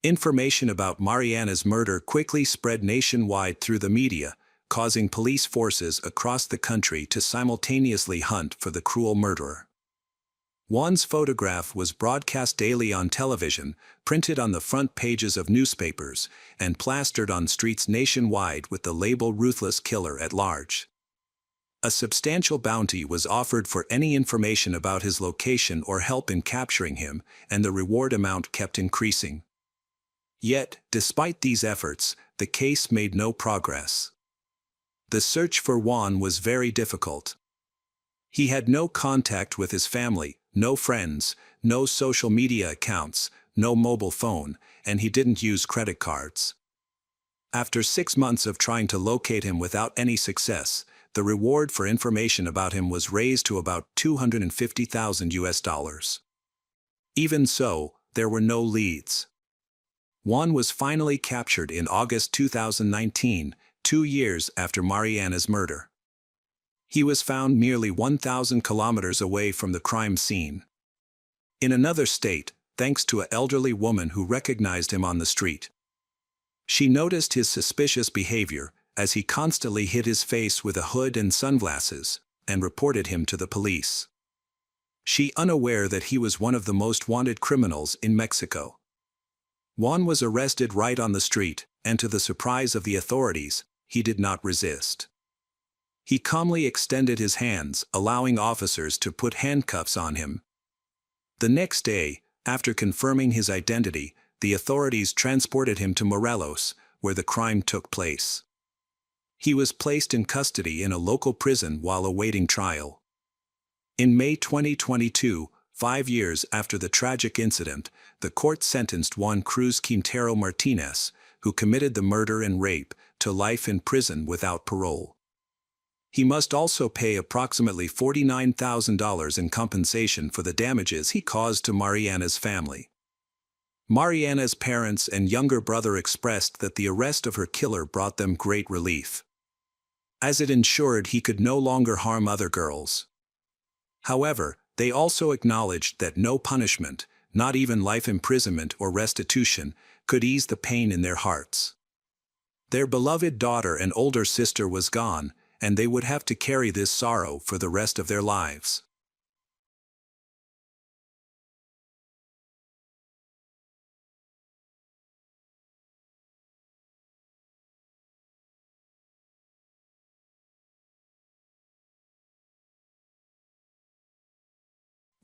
Information about Mariana's murder quickly spread nationwide through the media, causing police forces across the country to simultaneously hunt for the cruel murderer. Juan's photograph was broadcast daily on television, printed on the front pages of newspapers, and plastered on streets nationwide with the label "Ruthless Killer" at large. A substantial bounty was offered for any information about his location or help in capturing him, and the reward amount kept increasing. Yet, despite these efforts, the case made no progress. The search for Juan was very difficult. He had no contact with his family, no friends, no social media accounts, no mobile phone, and he didn't use credit cards. After 6 months of trying to locate him without any success, the reward for information about him was raised to about $250,000. Even so, there were no leads. Juan was finally captured in August 2019, 2 years after Mariana's murder. He was found nearly 1,000 kilometers away from the crime scene. In another state, thanks to an elderly woman who recognized him on the street. She noticed his suspicious behavior, as he constantly hid his face with a hood and sunglasses, and reported him to the police. She unaware that he was one of the most wanted criminals in Mexico. Juan was arrested right on the street, and to the surprise of the authorities, he did not resist. He calmly extended his hands, allowing officers to put handcuffs on him. The next day, after confirming his identity, the authorities transported him to Morelos, where the crime took place. He was placed in custody in a local prison while awaiting trial. In May 2022, 5 years after the tragic incident, the court sentenced Juan Cruz Quintero Martinez, who committed the murder and rape, to life in prison without parole. He must also pay approximately $49,000 in compensation for the damages he caused to Mariana's family. Mariana's parents and younger brother expressed that the arrest of her killer brought them great relief, as it ensured he could no longer harm other girls. However, they also acknowledged that no punishment, not even life imprisonment or restitution, could ease the pain in their hearts. Their beloved daughter and older sister was gone, and they would have to carry this sorrow for the rest of their lives.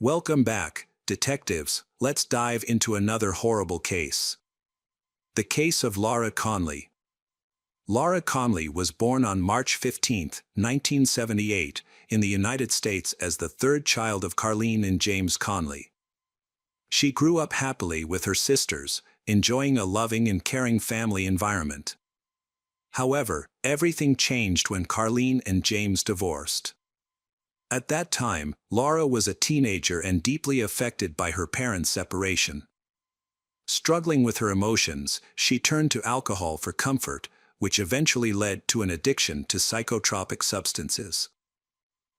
Welcome back, detectives. Let's dive into another horrible case. The case of Laura Conley. Laura Conley was born on March 15, 1978, in the United States as the third child of Carleen and James Conley. She grew up happily with her sisters, enjoying a loving and caring family environment. However, everything changed when Carleen and James divorced. At that time, Laura was a teenager and deeply affected by her parents' separation. Struggling with her emotions, she turned to alcohol for comfort, which eventually led to an addiction to psychotropic substances.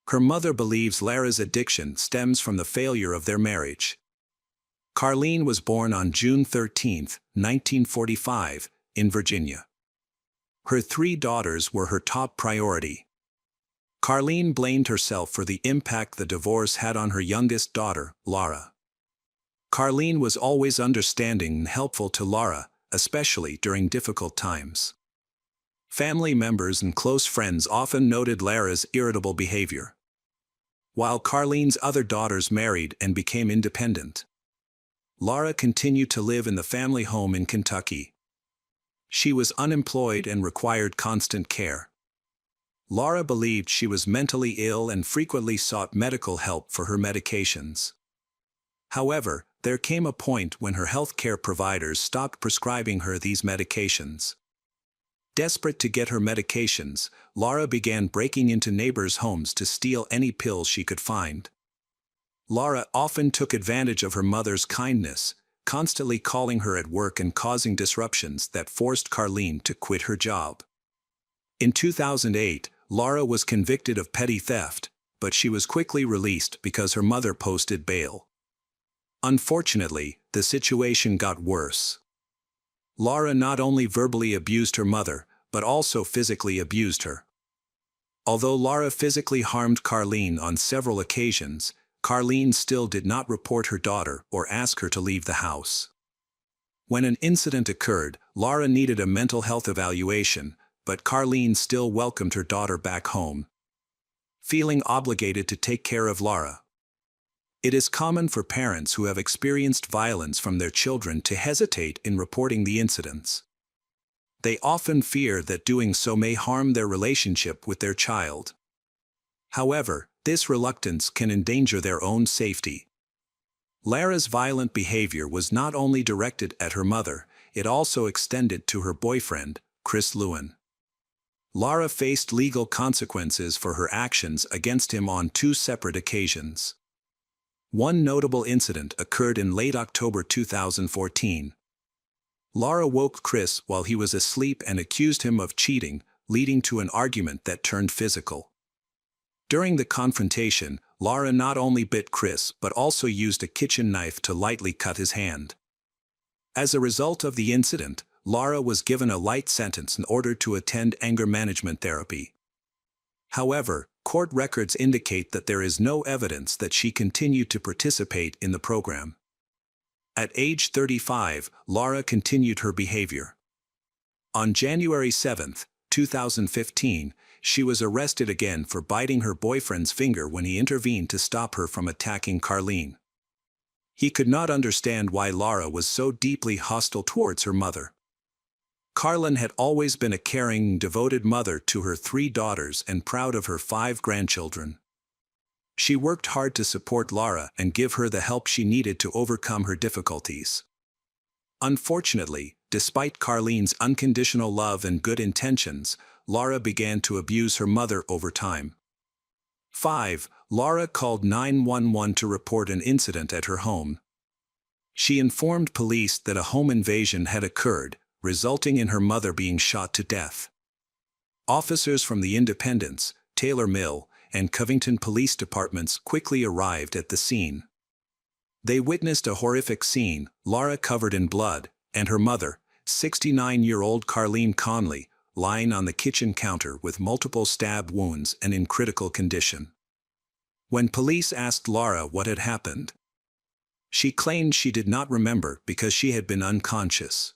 Her mother believes Laura's addiction stems from the failure of their marriage. Carleen was born on June 13, 1945, in Virginia. Her 3 daughters were her top priority. Carleen blamed herself for the impact the divorce had on her youngest daughter, Laura. Carleen was always understanding and helpful to Laura, especially during difficult times. Family members and close friends often noted Laura's irritable behavior. While Carleen's other daughters married and became independent, Laura continued to live in the family home in Kentucky. She was unemployed and required constant care. Laura believed she was mentally ill and frequently sought medical help for her medications. However, there came a point when her health care providers stopped prescribing her these medications. Desperate to get her medications, Laura began breaking into neighbors' homes to steal any pills she could find. Laura often took advantage of her mother's kindness, constantly calling her at work and causing disruptions that forced Carleen to quit her job. In 2008, Laura was convicted of petty theft, but she was quickly released because her mother posted bail. Unfortunately, the situation got worse. Laura not only verbally abused her mother, but also physically abused her. Although Laura physically harmed Carleen on several occasions, Carleen still did not report her daughter or ask her to leave the house. When an incident occurred, Laura needed a mental health evaluation, but Carleen still welcomed her daughter back home, feeling obligated to take care of Laura. It is common for parents who have experienced violence from their children to hesitate in reporting the incidents. They often fear that doing so may harm their relationship with their child. However, this reluctance can endanger their own safety. Laura's violent behavior was not only directed at her mother, it also extended to her boyfriend, Chris Lewin. Laura faced legal consequences for her actions against him on 2 separate occasions. One notable incident occurred in late October 2014. Laura woke Chris while he was asleep and accused him of cheating, leading to an argument that turned physical. During the confrontation, Laura not only bit Chris but also used a kitchen knife to lightly cut his hand. As a result of the incident, Laura was given a light sentence in order to attend anger management therapy. However, court records indicate that there is no evidence that she continued to participate in the program. At age 35, Laura continued her behavior. On January 7, 2015, she was arrested again for biting her boyfriend's finger when he intervened to stop her from attacking Carleen. He could not understand why Laura was so deeply hostile towards her mother. Carleen had always been a caring, devoted mother to her 3 daughters and proud of her 5 grandchildren. She worked hard to support Laura and give her the help she needed to overcome her difficulties. Unfortunately, despite Carleen's unconditional love and good intentions, Laura began to abuse her mother over time. 5. Laura called 911 to report an incident at her home. She informed police that a home invasion had occurred, resulting in her mother being shot to death. Officers from the Independence, Taylor Mill, and Covington police departments quickly arrived at the scene. They witnessed a horrific scene, Laura covered in blood, and her mother, 69-year-old Carleen Conley, lying on the kitchen counter with multiple stab wounds and in critical condition. When police asked Laura what had happened, she claimed she did not remember because she had been unconscious.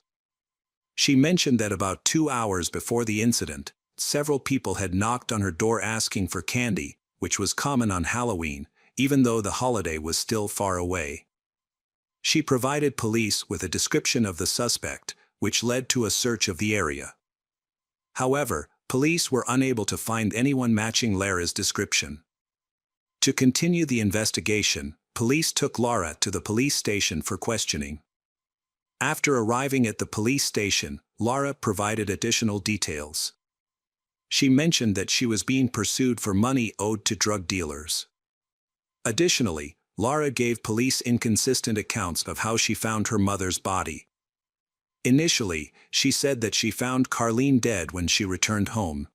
She mentioned that about 2 hours before the incident, several people had knocked on her door asking for candy, which was common on Halloween, even though the holiday was still far away. She provided police with a description of the suspect, which led to a search of the area. However, police were unable to find anyone matching Lara's description. To continue the investigation, police took Lara to the police station for questioning. After arriving at the police station, Lara provided additional details. She mentioned that she was being pursued for money owed to drug dealers. Additionally, Lara gave police inconsistent accounts of how she found her mother's body. Initially, she said that she found Carlene dead when she returned home.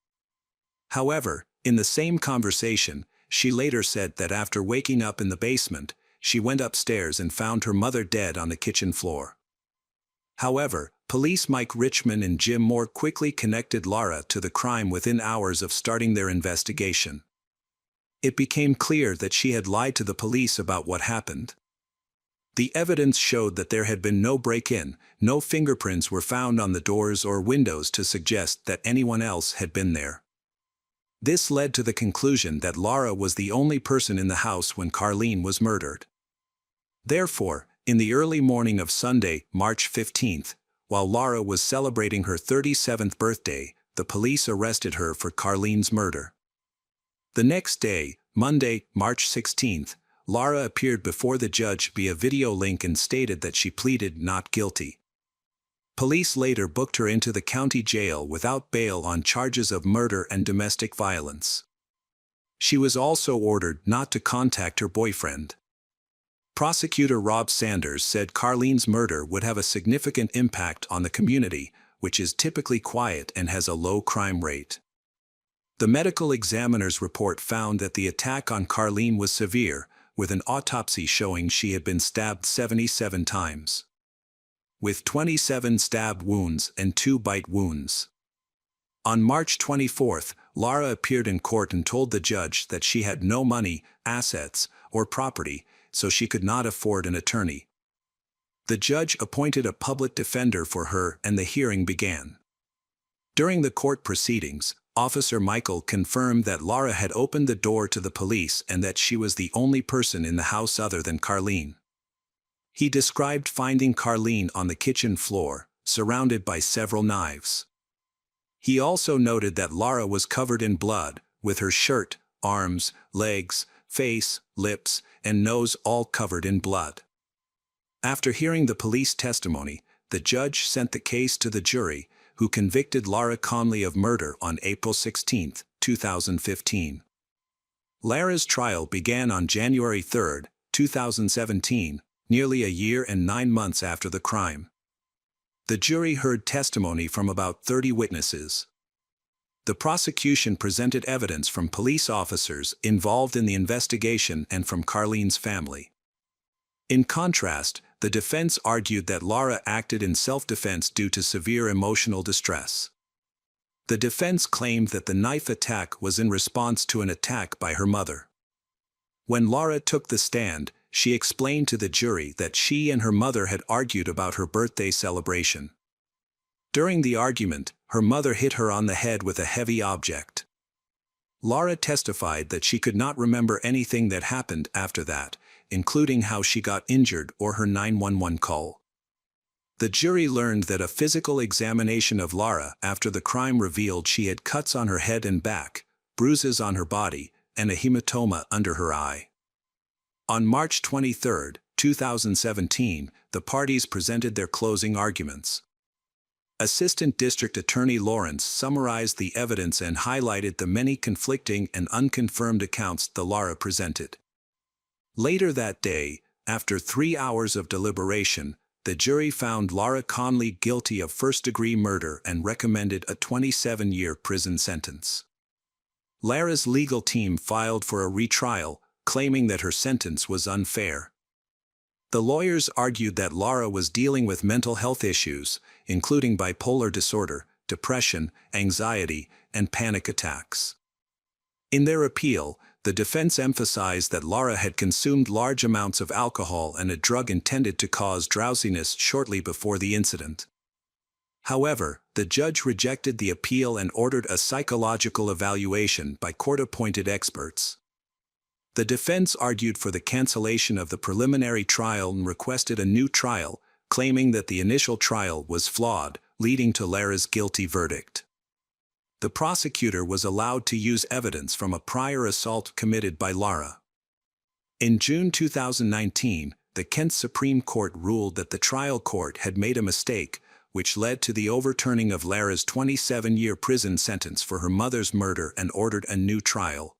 However, in the same conversation, she later said that after waking up in the basement, she went upstairs and found her mother dead on the kitchen floor. However, police Mike Richman and Jim Moore quickly connected Lara to the crime within hours of starting their investigation. It became clear that she had lied to the police about what happened. The evidence showed that there had been no break-in, no fingerprints were found on the doors or windows to suggest that anyone else had been there. This led to the conclusion that Lara was the only person in the house when Carlene was murdered. Therefore, in the early morning of Sunday, March 15th, while Lara was celebrating her 37th birthday, the police arrested her for Carlene's murder. The next day, Monday, March 16th, Lara appeared before the judge via video link and stated that she pleaded not guilty. Police later booked her into the county jail without bail on charges of murder and domestic violence. She was also ordered not to contact her boyfriend. Prosecutor Rob Sanders said Carlene's murder would have a significant impact on the community, which is typically quiet and has a low crime rate. The medical examiner's report found that the attack on Carlene was severe, with an autopsy showing she had been stabbed 77 times, with 27 stab wounds and 2 bite wounds. On March 24th, Lara appeared in court and told the judge that she had no money, assets, or property, so she could not afford an attorney. The judge appointed a public defender for her and the hearing began. During the court proceedings, Officer Michael confirmed that Lara had opened the door to the police and that she was the only person in the house other than Carlene. He described finding Carlene on the kitchen floor, surrounded by several knives. He also noted that Lara was covered in blood, with her shirt, arms, legs, face, lips, and nose all covered in blood. After hearing the police testimony, the judge sent the case to the jury, who convicted Lara Conley of murder on April 16, 2015. Lara's trial began on January 3, 2017, nearly a year and 9 months after the crime. The jury heard testimony from about 30 witnesses. The prosecution presented evidence from police officers involved in the investigation and from Carlene's family. In contrast, the defense argued that Lara acted in self-defense due to severe emotional distress. The defense claimed that the knife attack was in response to an attack by her mother. When Lara took the stand, she explained to the jury that she and her mother had argued about her birthday celebration. During the argument, her mother hit her on the head with a heavy object. Lara testified that she could not remember anything that happened after that, including how she got injured or her 911 call. The jury learned that a physical examination of Lara after the crime revealed she had cuts on her head and back, bruises on her body, and a hematoma under her eye. On March 23, 2017, the parties presented their closing arguments. Assistant District Attorney Lawrence summarized the evidence and highlighted the many conflicting and unconfirmed accounts that Lara presented. Later that day, after 3 hours of deliberation, the jury found Lara Conley guilty of first-degree murder and recommended a 27-year prison sentence. Lara's legal team filed for a retrial, claiming that her sentence was unfair. The lawyers argued that Lara was dealing with mental health issues, including bipolar disorder, depression, anxiety, and panic attacks. In their appeal, the defense emphasized that Lara had consumed large amounts of alcohol and a drug intended to cause drowsiness shortly before the incident. However, the judge rejected the appeal and ordered a psychological evaluation by court-appointed experts. The defense argued for the cancellation of the preliminary trial and requested a new trial, claiming that the initial trial was flawed, leading to Lara's guilty verdict. The prosecutor was allowed to use evidence from a prior assault committed by Lara. In June 2019, the Kent Supreme Court ruled that the trial court had made a mistake, which led to the overturning of Lara's 27-year prison sentence for her mother's murder and ordered a new trial.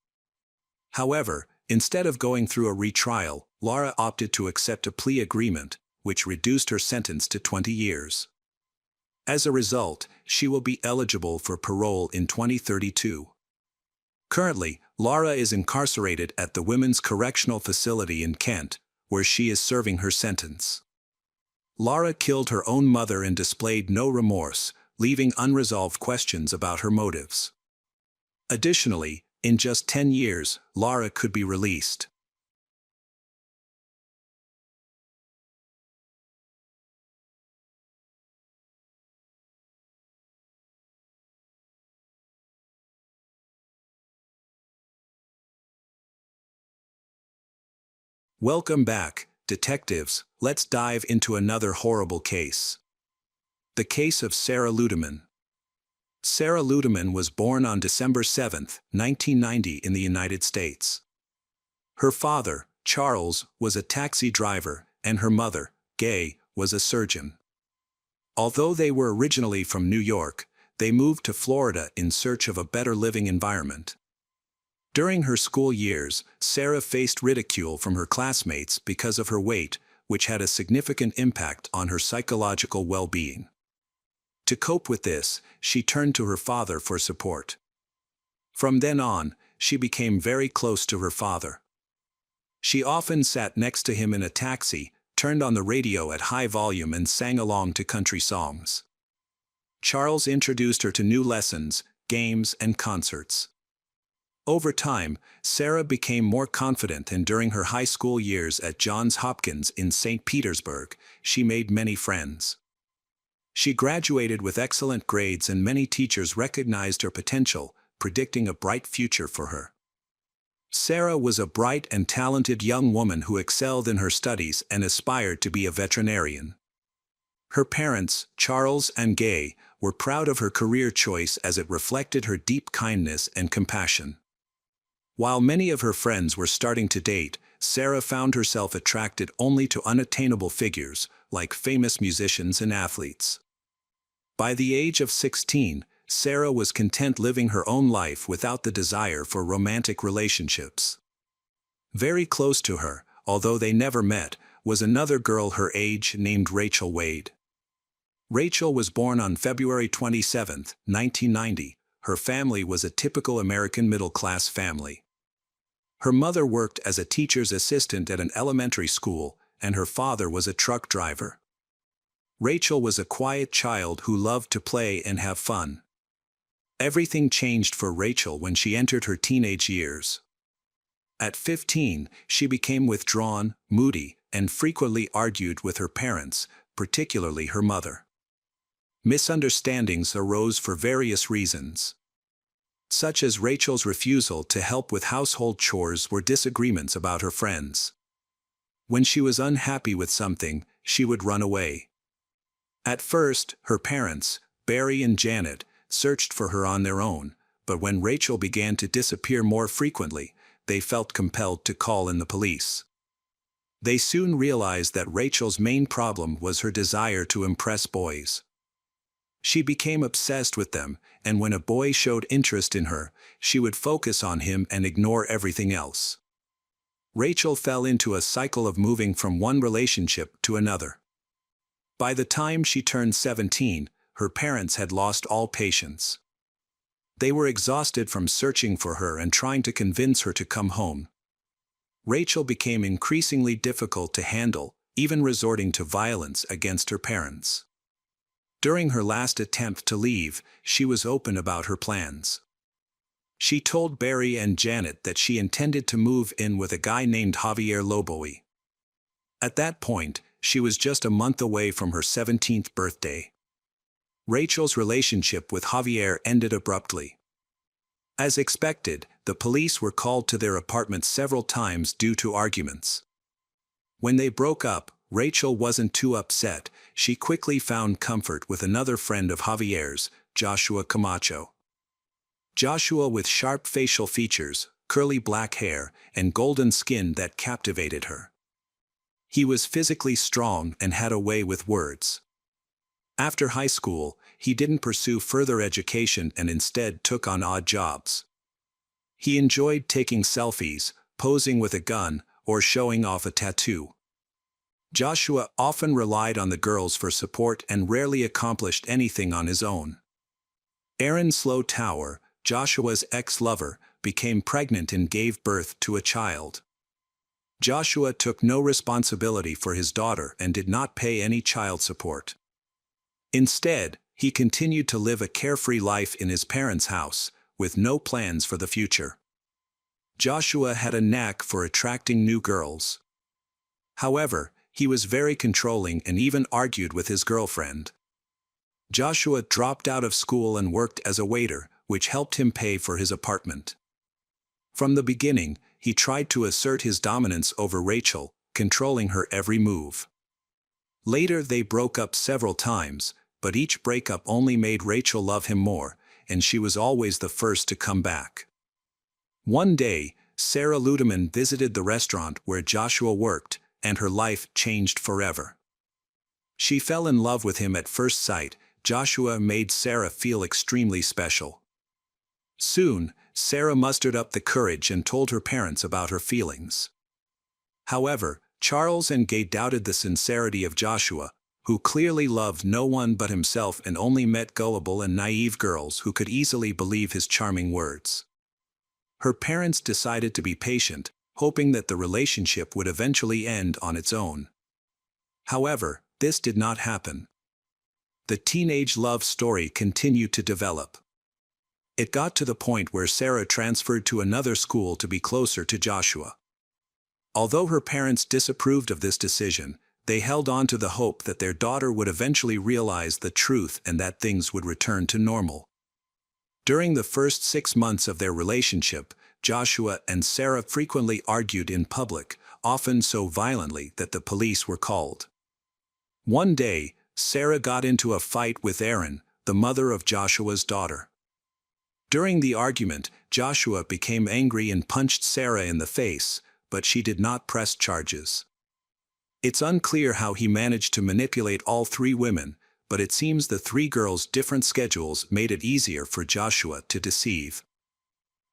However, instead of going through a retrial, Lara opted to accept a plea agreement, which reduced her sentence to 20 years. As a result, she will be eligible for parole in 2032. Currently, Lara is incarcerated at the Women's Correctional Facility in Kent, where she is serving her sentence. Lara killed her own mother and displayed no remorse, leaving unresolved questions about her motives. Additionally, in just 10 years, Lara could be released. Welcome back, detectives. Let's dive into another horrible case. The case of Sarah Ludeman. Sarah Ludeman was born on December 7, 1990 in the United States. Her father, Charles, was a taxi driver, and her mother, Gay, was a surgeon. Although they were originally from New York, they moved to Florida in search of a better living environment. During her school years, Sarah faced ridicule from her classmates because of her weight, which had a significant impact on her psychological well-being. To cope with this, she turned to her father for support. From then on, she became very close to her father. She often sat next to him in a taxi, turned on the radio at high volume and sang along to country songs. Charles introduced her to new lessons, games, and concerts. Over time, Sarah became more confident, and during her high school years at Johns Hopkins in St. Petersburg, she made many friends. She graduated with excellent grades, and many teachers recognized her potential, predicting a bright future for her. Sarah was a bright and talented young woman who excelled in her studies and aspired to be a veterinarian. Her parents, Charles and Gay, were proud of her career choice as it reflected her deep kindness and compassion. While many of her friends were starting to date, Sarah found herself attracted only to unattainable figures, like famous musicians and athletes. By the age of 16, Sarah was content living her own life without the desire for romantic relationships. Very close to her, although they never met, was another girl her age named Rachel Wade. Rachel was born on February 27, 1990. Her family was a typical American middle-class family. Her mother worked as a teacher's assistant at an elementary school, and her father was a truck driver. Rachel was a quiet child who loved to play and have fun. Everything changed for Rachel when she entered her teenage years. At 15, she became withdrawn, moody, and frequently argued with her parents, particularly her mother. Misunderstandings arose for various reasons, such as Rachel's refusal to help with household chores or disagreements about her friends. When she was unhappy with something, she would run away. At first, her parents, Barry and Janet, searched for her on their own, but when Rachel began to disappear more frequently, they felt compelled to call in the police. They soon realized that Rachel's main problem was her desire to impress boys. She became obsessed with them, and when a boy showed interest in her, she would focus on him and ignore everything else. Rachel fell into a cycle of moving from one relationship to another. By the time she turned 17, her parents had lost all patience. They were exhausted from searching for her and trying to convince her to come home. Rachel became increasingly difficult to handle, even resorting to violence against her parents. During her last attempt to leave, she was open about her plans. She told Barry and Janet that she intended to move in with a guy named Javier Loboy. At that point, she was just a month away from her 17th birthday. Rachel's relationship with Javier ended abruptly. As expected, the police were called to their apartment several times due to arguments. When they broke up, Rachel wasn't too upset. She quickly found comfort with another friend of Javier's, Joshua Camacho. Joshua, with sharp facial features, curly black hair, and golden skin that captivated her. He was physically strong and had a way with words. After high school, he didn't pursue further education and instead took on odd jobs. He enjoyed taking selfies, posing with a gun, or showing off a tattoo. Joshua often relied on the girls for support and rarely accomplished anything on his own. Erin Slow Tower, Joshua's ex-lover, became pregnant and gave birth to a child. Joshua took no responsibility for his daughter and did not pay any child support. Instead, he continued to live a carefree life in his parents' house, with no plans for the future. Joshua had a knack for attracting new girls. However, he was very controlling and even argued with his girlfriend. Joshua dropped out of school and worked as a waiter, which helped him pay for his apartment. From the beginning, he tried to assert his dominance over Rachel, controlling her every move. Later they broke up several times, but each breakup only made Rachel love him more, and she was always the first to come back. One day, Sarah Ludeman visited the restaurant where Joshua worked, and her life changed forever. She fell in love with him at first sight. Joshua made Sarah feel extremely special. Soon, Sarah mustered up the courage and told her parents about her feelings. However, Charles and Gay doubted the sincerity of Joshua, who clearly loved no one but himself and only met gullible and naive girls who could easily believe his charming words. Her parents decided to be patient, hoping that the relationship would eventually end on its own. However, this did not happen. The teenage love story continued to develop. It got to the point where Sarah transferred to another school to be closer to Joshua. Although her parents disapproved of this decision, they held on to the hope that their daughter would eventually realize the truth and that things would return to normal. During the first 6 months of their relationship, Joshua and Sarah frequently argued in public, often so violently that the police were called. One day, Sarah got into a fight with Erin, the mother of Joshua's daughter. During the argument, Joshua became angry and punched Sarah in the face, but she did not press charges. It's unclear how he managed to manipulate all 3 women, but it seems the 3 girls' different schedules made it easier for Joshua to deceive.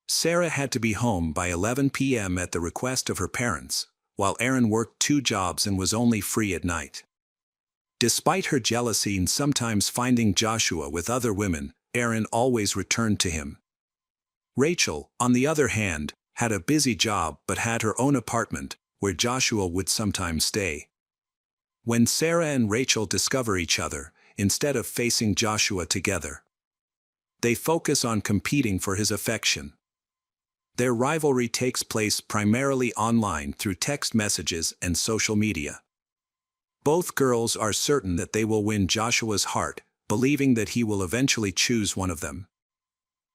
Sarah had to be home by 11 p.m. at the request of her parents, while Erin worked 2 jobs and was only free at night. Despite her jealousy and sometimes finding Joshua with other women, Erin always returned to him. Rachel, on the other hand, had a busy job but had her own apartment, where Joshua would sometimes stay. When Sarah and Rachel discover each other, instead of facing Joshua together, they focus on competing for his affection. Their rivalry takes place primarily online through text messages and social media. Both girls are certain that they will win Joshua's heart, believing that he will eventually choose one of them.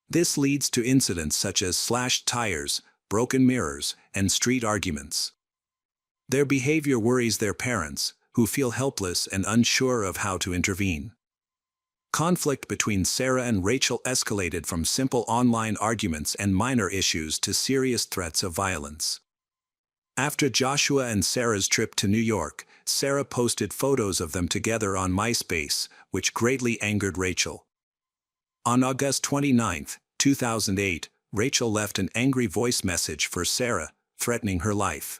This leads to incidents such as slashed tires, broken mirrors, and street arguments. Their behavior worries their parents, who feel helpless and unsure of how to intervene. Conflict between Sarah and Rachel escalated from simple online arguments and minor issues to serious threats of violence. After Joshua and Sarah's trip to New York, Sarah posted photos of them together on MySpace, which greatly angered Rachel. On August 29, 2008, Rachel left an angry voice message for Sarah, threatening her life.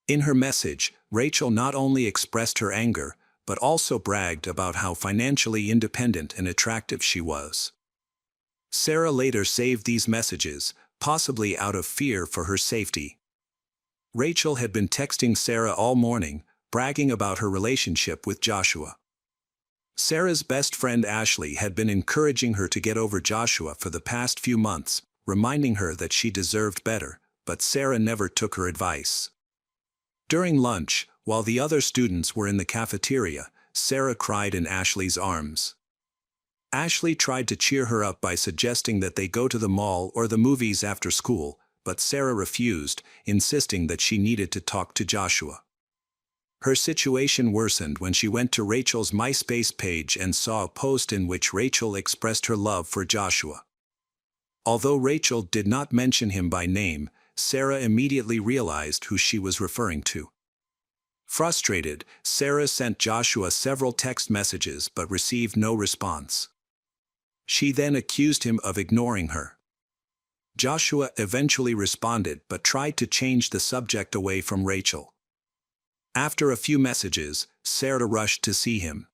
In her message, Rachel not only expressed her anger, but also bragged about how financially independent and attractive she was. Sarah later saved these messages, possibly out of fear for her safety. Rachel had been texting Sarah all morning, bragging about her relationship with Joshua. Sarah's best friend Ashley had been encouraging her to get over Joshua for the past few months, reminding her that she deserved better, but Sarah never took her advice. During lunch, while the other students were in the cafeteria, Sarah cried in Ashley's arms. Ashley tried to cheer her up by suggesting that they go to the mall or the movies after school, but Sarah refused, insisting that she needed to talk to Joshua. Her situation worsened when she went to Rachel's MySpace page and saw a post in which Rachel expressed her love for Joshua. Although Rachel did not mention him by name, Sarah immediately realized who she was referring to. Frustrated, Sarah sent Joshua several text messages but received no response. She then accused him of ignoring her. Joshua eventually responded but tried to change the subject away from Rachel. After a few messages, Sarah rushed to see him.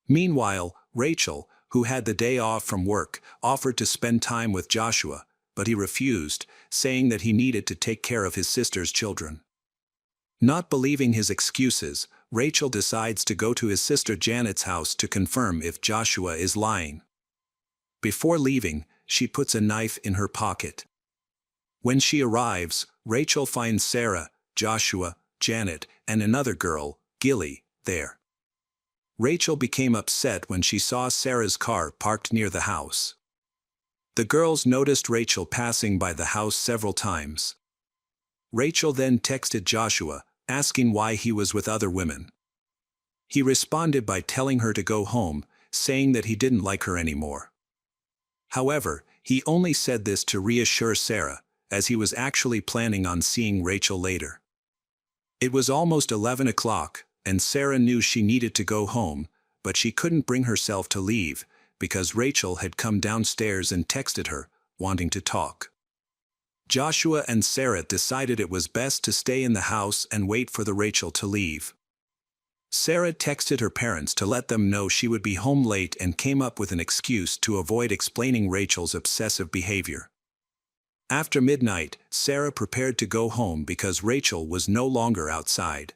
Meanwhile, Rachel, who had the day off from work, offered to spend time with Joshua, but he refused, saying that he needed to take care of his sister's children. Not believing his excuses, Rachel decides to go to his sister Janet's house to confirm if Joshua is lying. Before leaving, she puts a knife in her pocket. When she arrives, Rachel finds Sarah, Joshua, Janet, and another girl, Gilly, there. Rachel became upset when she saw Sarah's car parked near the house. The girls noticed Rachel passing by the house several times. Rachel then texted Joshua, asking why he was with other women. He responded by telling her to go home, saying that he didn't like her anymore. However, he only said this to reassure Sarah, as he was actually planning on seeing Rachel later. It was almost 11 o'clock, and Sarah knew she needed to go home, but she couldn't bring herself to leave, because Rachel had come downstairs and texted her, wanting to talk. Joshua and Sarah decided it was best to stay in the house and wait for Rachel to leave. Sarah texted her parents to let them know she would be home late and came up with an excuse to avoid explaining Rachel's obsessive behavior. After midnight, Sarah prepared to go home because Rachel was no longer outside.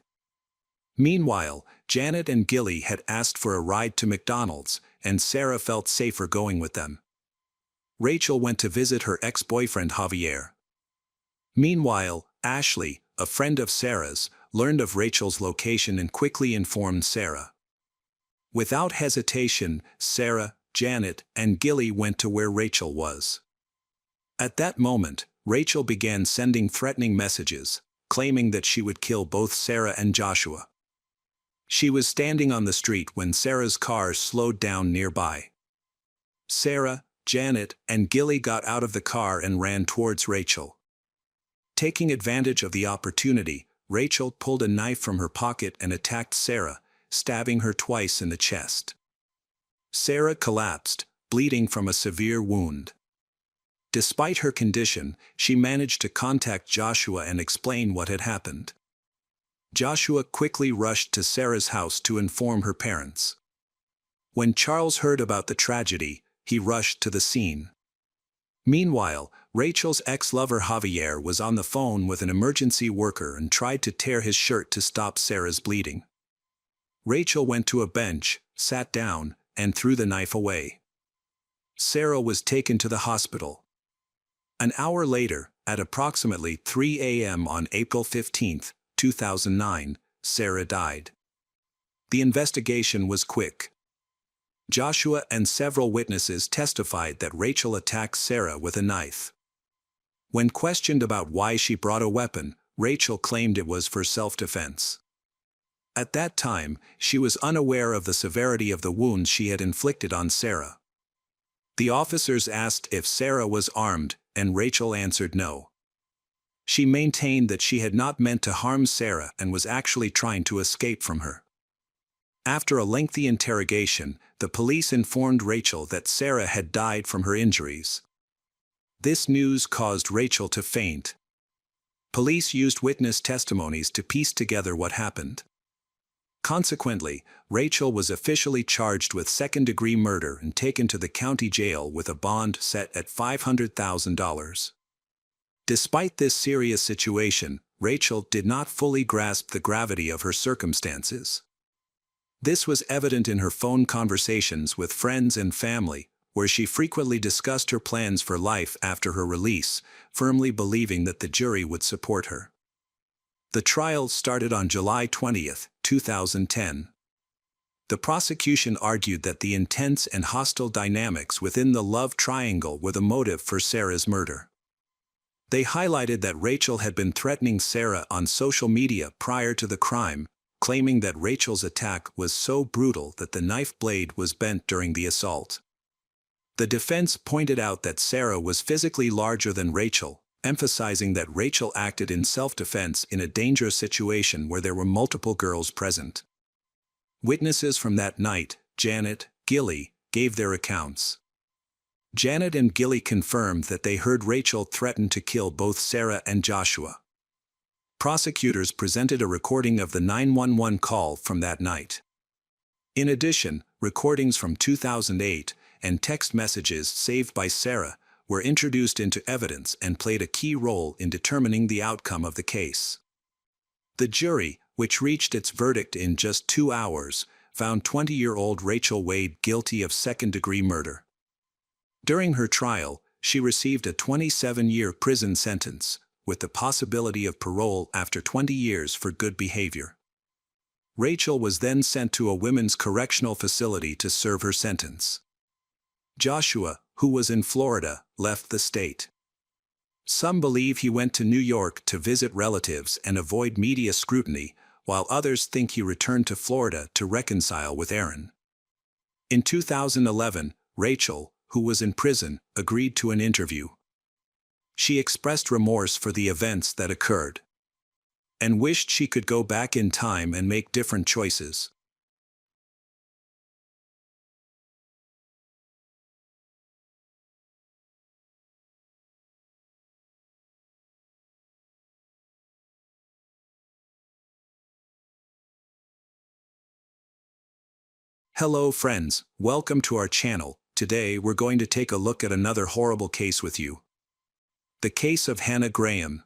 Meanwhile, Janet and Gilly had asked for a ride to McDonald's, and Sarah felt safer going with them. Rachel went to visit her ex-boyfriend Javier. Meanwhile, Ashley, a friend of Sarah's, learned of Rachel's location and quickly informed Sarah. Without hesitation, Sarah, Janet, and Gilly went to where Rachel was. At that moment, Rachel began sending threatening messages, claiming that she would kill both Sarah and Joshua. She was standing on the street when Sarah's car slowed down nearby. Sarah, Janet, and Gilly got out of the car and ran towards Rachel. Taking advantage of the opportunity, Rachel pulled a knife from her pocket and attacked Sarah, stabbing her twice in the chest. Sarah collapsed, bleeding from a severe wound. Despite her condition, she managed to contact Joshua and explain what had happened. Joshua quickly rushed to Sarah's house to inform her parents. When Charles heard about the tragedy, he rushed to the scene. Meanwhile, Rachel's ex-lover Javier was on the phone with an emergency worker and tried to tear his shirt to stop Sarah's bleeding. Rachel went to a bench, sat down, and threw the knife away. Sarah was taken to the hospital. An hour later, at approximately 3 a.m. on April 15, 2009, Sarah died. The investigation was quick. Joshua and several witnesses testified that Rachel attacked Sarah with a knife. When questioned about why she brought a weapon, Rachel claimed it was for self-defense. At that time, she was unaware of the severity of the wounds she had inflicted on Sarah. The officers asked if Sarah was armed, and Rachel answered no. She maintained that she had not meant to harm Sarah and was actually trying to escape from her. After a lengthy interrogation, the police informed Rachel that Sarah had died from her injuries. This news caused Rachel to faint. Police used witness testimonies to piece together what happened. Consequently, Rachel was officially charged with second-degree murder and taken to the county jail with a bond set at $500,000. Despite this serious situation, Rachel did not fully grasp the gravity of her circumstances. This was evident in her phone conversations with friends and family, where she frequently discussed her plans for life after her release, firmly believing that the jury would support her. The trial started on July 20, 2010. The prosecution argued that the intense and hostile dynamics within the love triangle were the motive for Sarah's murder. They highlighted that Rachel had been threatening Sarah on social media prior to the crime, claiming that Rachel's attack was so brutal that the knife blade was bent during the assault. The defense pointed out that Sarah was physically larger than Rachel, emphasizing that Rachel acted in self-defense in a dangerous situation where there were multiple girls present. Witnesses from that night, Janet, Gilly, gave their accounts. Janet and Gilly confirmed that they heard Rachel threaten to kill both Sarah and Joshua. Prosecutors presented a recording of the 911 call from that night. In addition, recordings from 2008 and text messages saved by Sarah were introduced into evidence and played a key role in determining the outcome of the case. The jury, which reached its verdict in just 2 hours, found 20-year-old Rachel Wade guilty of second-degree murder. During her trial, she received a 27-year prison sentence, with the possibility of parole after 20 years for good behavior. Rachel was then sent to a women's correctional facility to serve her sentence. Joshua, who was in Florida, left the state. Some believe he went to New York to visit relatives and avoid media scrutiny, while others think he returned to Florida to reconcile with Aaron. In 2011, Rachel, who was in prison, agreed to an interview. She expressed remorse for the events that occurred and wished she could go back in time and make different choices. Hello friends, welcome to our channel. Today we're going to take a look at another horrible case with you. The case of Hannah Graham.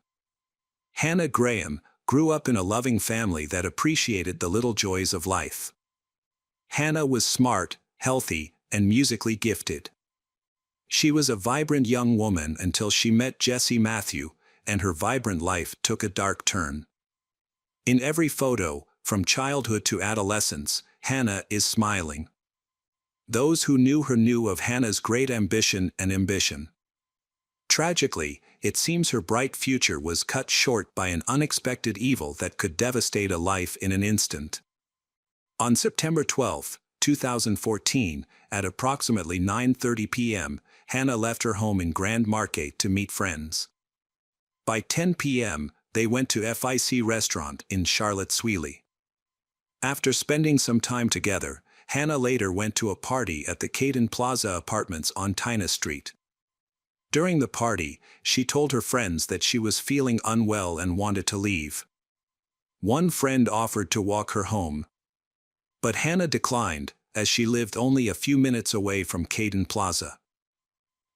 Hannah Graham grew up in a loving family that appreciated the little joys of life. Hannah was smart, healthy, and musically gifted. She was a vibrant young woman until she met Jesse Matthew, and her vibrant life took a dark turn. In every photo, from childhood to adolescence, Hannah is smiling. Those who knew her knew of Hannah's great ambition and ambition. Tragically, it seems her bright future was cut short by an unexpected evil that could devastate a life in an instant. On September 12, 2014, at approximately 9:30 p.m., Hannah left her home in Grand Marquette to meet friends. By 10 p.m., they went to FIC restaurant in Charlotte-Swilly. After spending some time together, Hannah later went to a party at the Caden Plaza Apartments on Tina Street. During the party, she told her friends that she was feeling unwell and wanted to leave. One friend offered to walk her home, but Hannah declined, as she lived only a few minutes away from Caden Plaza.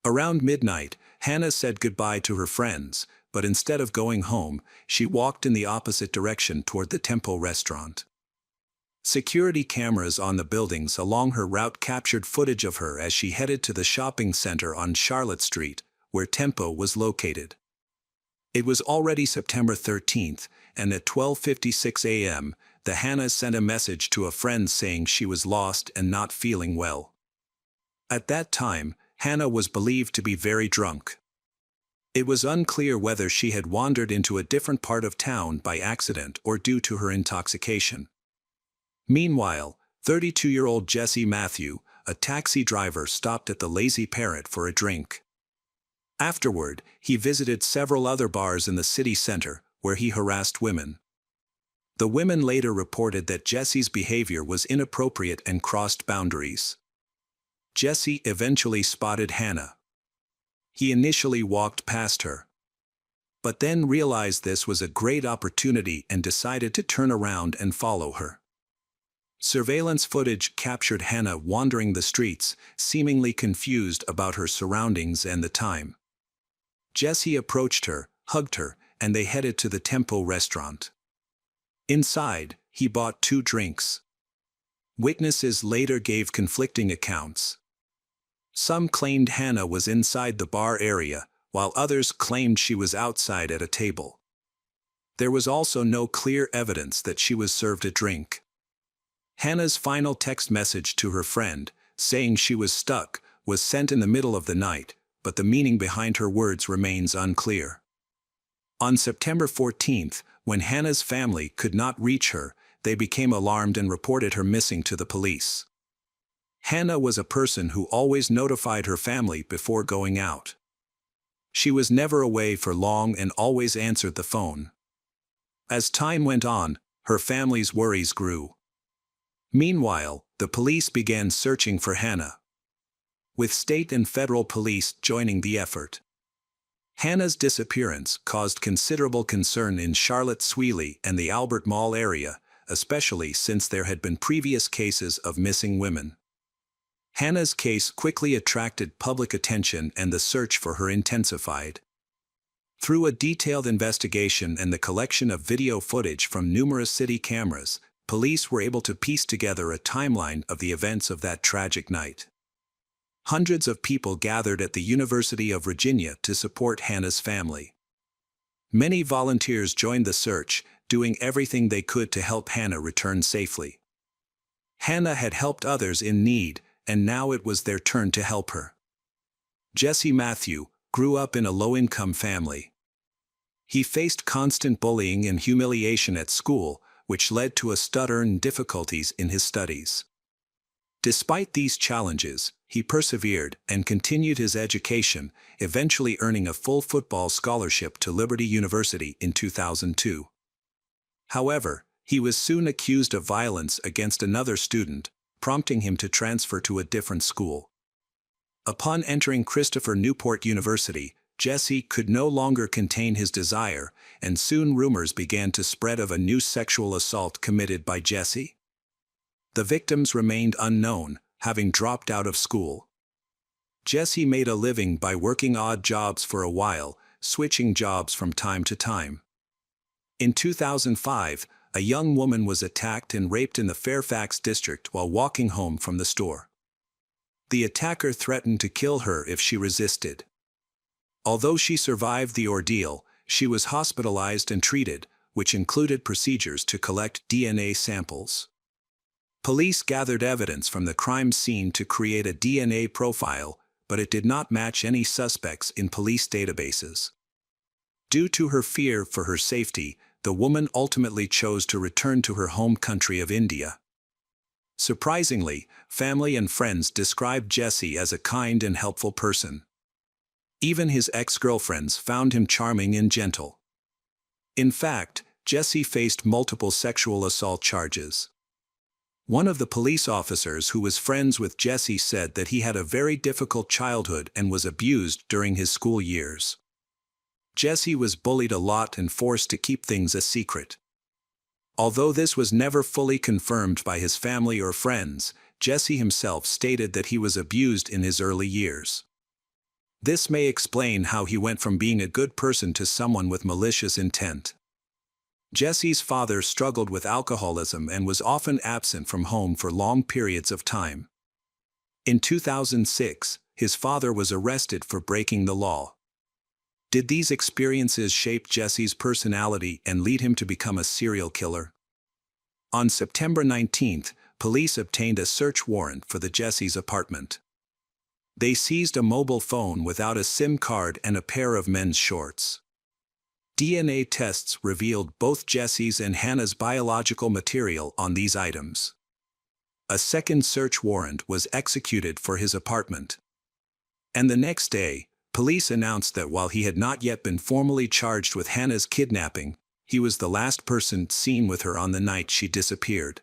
Around midnight, Hannah said goodbye to her friends, but instead of going home, she walked in the opposite direction toward the Tempo restaurant. Security cameras on the buildings along her route captured footage of her as she headed to the shopping center on Charlotte Street, where Tempo was located. It was already September 13th, and at 12:56 a.m., the Hannah sent a message to a friend saying she was lost and not feeling well. At that time, Hannah was believed to be very drunk. It was unclear whether she had wandered into a different part of town by accident or due to her intoxication. Meanwhile, 32-year-old Jesse Matthew, a taxi driver, stopped at the Lazy Parrot for a drink. Afterward, he visited several other bars in the city center, where he harassed women. The women later reported that Jesse's behavior was inappropriate and crossed boundaries. Jesse eventually spotted Hannah. He initially walked past her, but then realized this was a great opportunity and decided to turn around and follow her. Surveillance footage captured Hannah wandering the streets, seemingly confused about her surroundings and the time. Jesse approached her, hugged her, and they headed to the Tempo restaurant. Inside, he bought 2 drinks. Witnesses later gave conflicting accounts. Some claimed Hannah was inside the bar area, while others claimed she was outside at a table. There was also no clear evidence that she was served a drink. Hannah's final text message to her friend, saying she was stuck, was sent in the middle of the night, but the meaning behind her words remains unclear. On September 14th, when Hannah's family could not reach her, they became alarmed and reported her missing to the police. Hannah was a person who always notified her family before going out. She was never away for long and always answered the phone. As time went on, her family's worries grew. Meanwhile, the police began searching for Hannah, with state and federal police joining the effort. Hannah's disappearance caused considerable concern in Charlotte Sweeney and the Albert Mall area, especially since there had been previous cases of missing women. Hannah's case quickly attracted public attention and the search for her intensified. Through a detailed investigation and the collection of video footage from numerous city cameras, police were able to piece together a timeline of the events of that tragic night. Hundreds of people gathered at the University of Virginia to support Hannah's family. Many volunteers joined the search, doing everything they could to help Hannah return safely. Hannah had helped others in need, and now it was their turn to help her. Jesse Matthew grew up in a low-income family. He faced constant bullying and humiliation at school, which led to a stutter and difficulties in his studies. Despite these challenges, he persevered and continued his education, eventually earning a full football scholarship to Liberty University in 2002. However, he was soon accused of violence against another student, prompting him to transfer to a different school. Upon entering Christopher Newport University, Jesse could no longer contain his desire, and soon rumors began to spread of a new sexual assault committed by Jesse. The victims remained unknown, having dropped out of school. Jesse made a living by working odd jobs for a while, switching jobs from time to time. In 2005, a young woman was attacked and raped in the Fairfax district while walking home from the store. The attacker threatened to kill her if she resisted. Although she survived the ordeal, she was hospitalized and treated, which included procedures to collect DNA samples. Police gathered evidence from the crime scene to create a DNA profile, but it did not match any suspects in police databases. Due to her fear for her safety, the woman ultimately chose to return to her home country of India. Surprisingly, family and friends described Jesse as a kind and helpful person. Even his ex-girlfriends found him charming and gentle. In fact, Jesse faced multiple sexual assault charges. One of the police officers who was friends with Jesse said that he had a very difficult childhood and was abused during his school years. Jesse was bullied a lot and forced to keep things a secret. Although this was never fully confirmed by his family or friends, Jesse himself stated that he was abused in his early years. This may explain how he went from being a good person to someone with malicious intent. Jesse's father struggled with alcoholism and was often absent from home for long periods of time. In 2006, his father was arrested for breaking the law. Did these experiences shape Jesse's personality and lead him to become a serial killer? On September 19th, police obtained a search warrant for Jesse's apartment. They seized a mobile phone without a SIM card and a pair of men's shorts. DNA tests revealed both Jesse's and Hannah's biological material on these items. A second search warrant was executed for his apartment. And the next day, police announced that while he had not yet been formally charged with Hannah's kidnapping, he was the last person seen with her on the night she disappeared.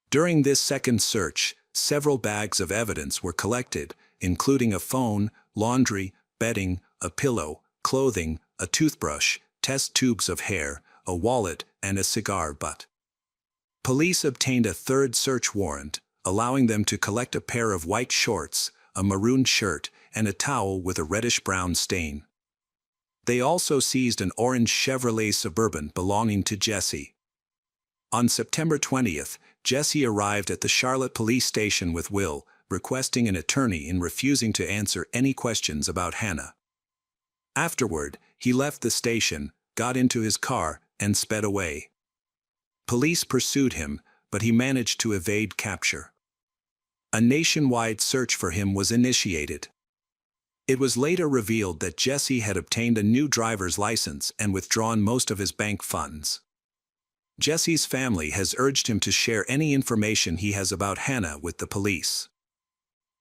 During this second search, several bags of evidence were collected, including a phone, laundry, bedding, a pillow, clothing, a toothbrush, test tubes of hair, a wallet, and a cigar butt. Police obtained a third search warrant, allowing them to collect a pair of white shorts, a maroon shirt, and a towel with a reddish-brown stain. They also seized an orange Chevrolet Suburban belonging to Jesse. On September 20th, Jesse arrived at the Charlotte police station with Will, requesting an attorney and refusing to answer any questions about Hannah. Afterward, he left the station, got into his car, and sped away. Police pursued him, but he managed to evade capture. A nationwide search for him was initiated. It was later revealed that Jesse had obtained a new driver's license and withdrawn most of his bank funds. Jesse's family has urged him to share any information he has about Hannah with the police.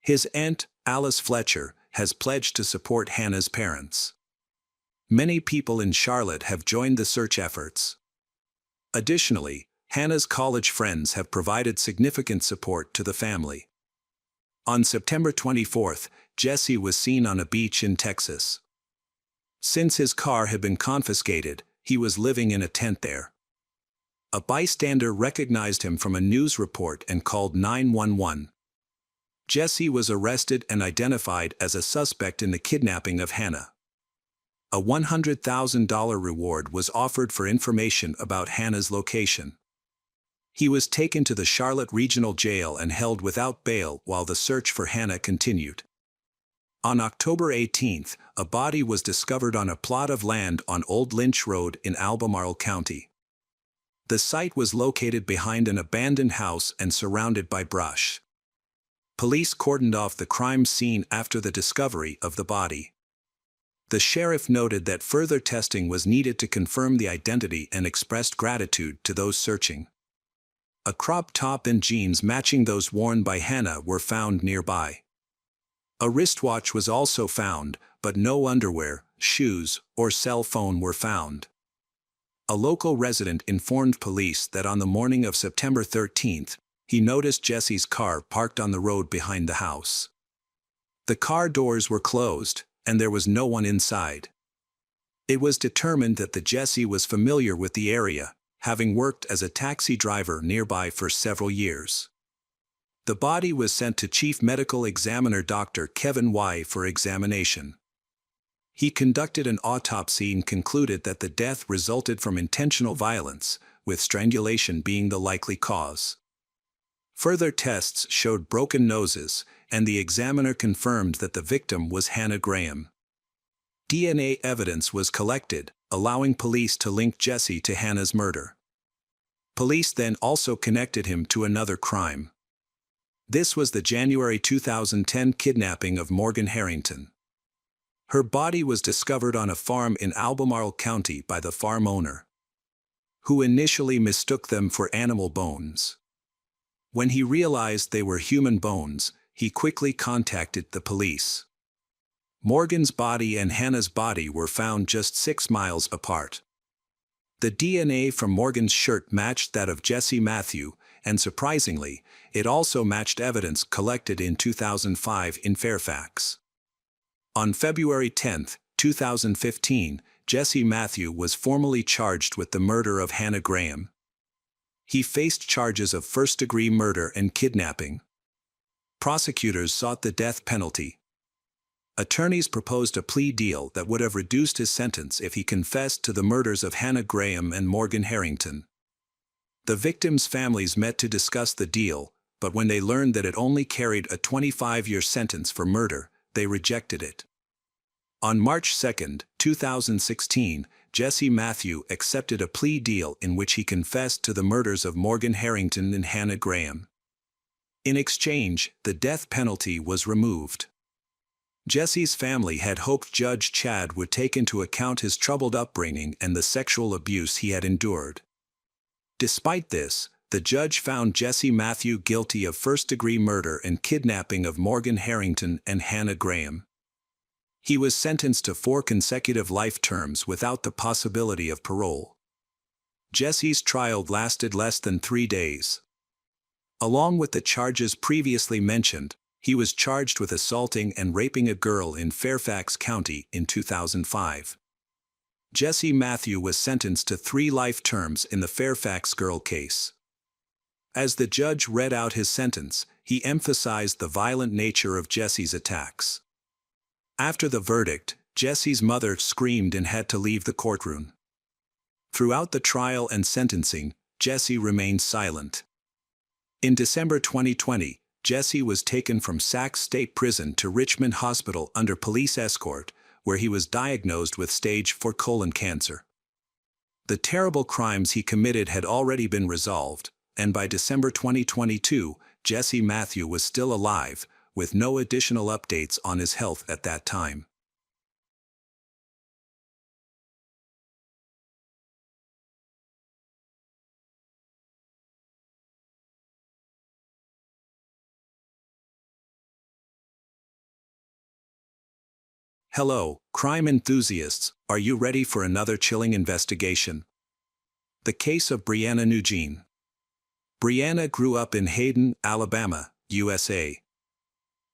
His aunt, Alice Fletcher, has pledged to support Hannah's parents. Many people in Charlotte have joined the search efforts. Additionally, Hannah's college friends have provided significant support to the family. On September 24th, Jesse was seen on a beach in Texas. Since his car had been confiscated, he was living in a tent there. A bystander recognized him from a news report and called 911. Jesse was arrested and identified as a suspect in the kidnapping of Hannah. A $100,000 reward was offered for information about Hannah's location. He was taken to the Charlotte Regional Jail and held without bail while the search for Hannah continued. On October 18th, a body was discovered on a plot of land on Old Lynch Road in Albemarle County. The site was located behind an abandoned house and surrounded by brush. Police cordoned off the crime scene after the discovery of the body. The sheriff noted that further testing was needed to confirm the identity and expressed gratitude to those searching. A crop top and jeans matching those worn by Hannah were found nearby. A wristwatch was also found, but no underwear, shoes, or cell phone were found. A local resident informed police that on the morning of September 13th, he noticed Jesse's car parked on the road behind the house. The car doors were closed, and there was no one inside. It was determined that Jesse was familiar with the area, having worked as a taxi driver nearby for several years. The body was sent to Chief Medical Examiner Dr. Kevin Y. for examination. He conducted an autopsy and concluded that the death resulted from intentional violence, with strangulation being the likely cause. Further tests showed broken noses, and the examiner confirmed that the victim was Hannah Graham. DNA evidence was collected, allowing police to link Jesse to Hannah's murder. Police then also connected him to another crime. This was the January 2010 kidnapping of Morgan Harrington. Her body was discovered on a farm in Albemarle County by the farm owner, who initially mistook them for animal bones. When he realized they were human bones, he quickly contacted the police. Morgan's body and Hannah's body were found just 6 miles apart. The DNA from Morgan's shirt matched that of Jesse Matthew, and surprisingly, it also matched evidence collected in 2005 in Fairfax. On February 10, 2015, Jesse Matthew was formally charged with the murder of Hannah Graham. He faced charges of first-degree murder and kidnapping. Prosecutors sought the death penalty. Attorneys proposed a plea deal that would have reduced his sentence if he confessed to the murders of Hannah Graham and Morgan Harrington. The victims' families met to discuss the deal, but when they learned that it only carried a 25-year sentence for murder, they rejected it. On March 2, 2016, Jesse Matthew accepted a plea deal in which he confessed to the murders of Morgan Harrington and Hannah Graham. In exchange, the death penalty was removed. Jesse's family had hoped Judge Chad would take into account his troubled upbringing and the sexual abuse he had endured. Despite this, the judge found Jesse Matthew guilty of first-degree murder and kidnapping of Morgan Harrington and Hannah Graham. He was sentenced to 4 consecutive life terms without the possibility of parole. Jesse's trial lasted less than 3 days. Along with the charges previously mentioned, he was charged with assaulting and raping a girl in Fairfax County in 2005. Jesse Matthew was sentenced to 3 life terms in the Fairfax girl case. As the judge read out his sentence, he emphasized the violent nature of Jesse's attacks. After the verdict, Jesse's mother screamed and had to leave the courtroom. Throughout the trial and sentencing, Jesse remained silent. In December 2020, Jesse was taken from Sac State Prison to Richmond Hospital under police escort, where he was diagnosed with stage 4 colon cancer. The terrible crimes he committed had already been resolved, and by December 2022, Jesse Matthew was still alive, with no additional updates on his health at that time. Hello, crime enthusiasts, are you ready for another chilling investigation? The case of Brianna Nugent. Brianna grew up in Hayden, Alabama, USA.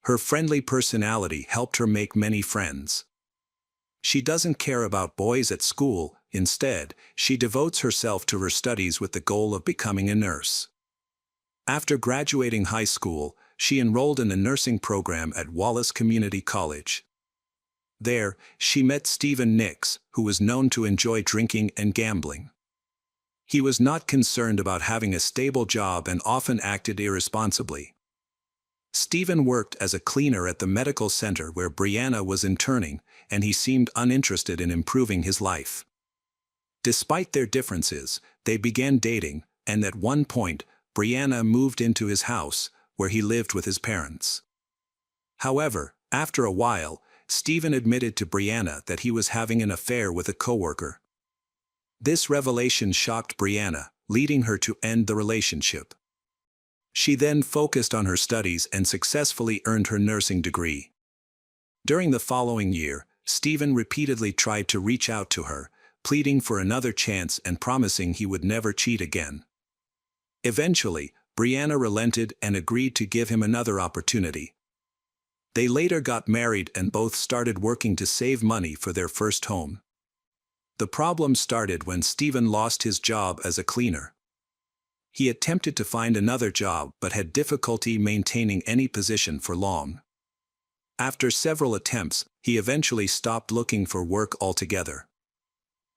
Her friendly personality helped her make many friends. She doesn't care about boys at school. Instead, she devotes herself to her studies with the goal of becoming a nurse. After graduating high school, she enrolled in the nursing program at Wallace Community College. There, she met Stephen Nix, who was known to enjoy drinking and gambling. He was not concerned about having a stable job and often acted irresponsibly. Stephen worked as a cleaner at the medical center where Brianna was interning, and he seemed uninterested in improving his life. Despite their differences, they began dating, and at one point, Brianna moved into his house, where he lived with his parents. However, after a while, Stephen admitted to Brianna that he was having an affair with a coworker. This revelation shocked Brianna, leading her to end the relationship. She then focused on her studies and successfully earned her nursing degree. During the following year, Stephen repeatedly tried to reach out to her, pleading for another chance and promising he would never cheat again. Eventually, Brianna relented and agreed to give him another opportunity. They later got married and both started working to save money for their first home. The problem started when Stephen lost his job as a cleaner. He attempted to find another job but had difficulty maintaining any position for long. After several attempts, he eventually stopped looking for work altogether.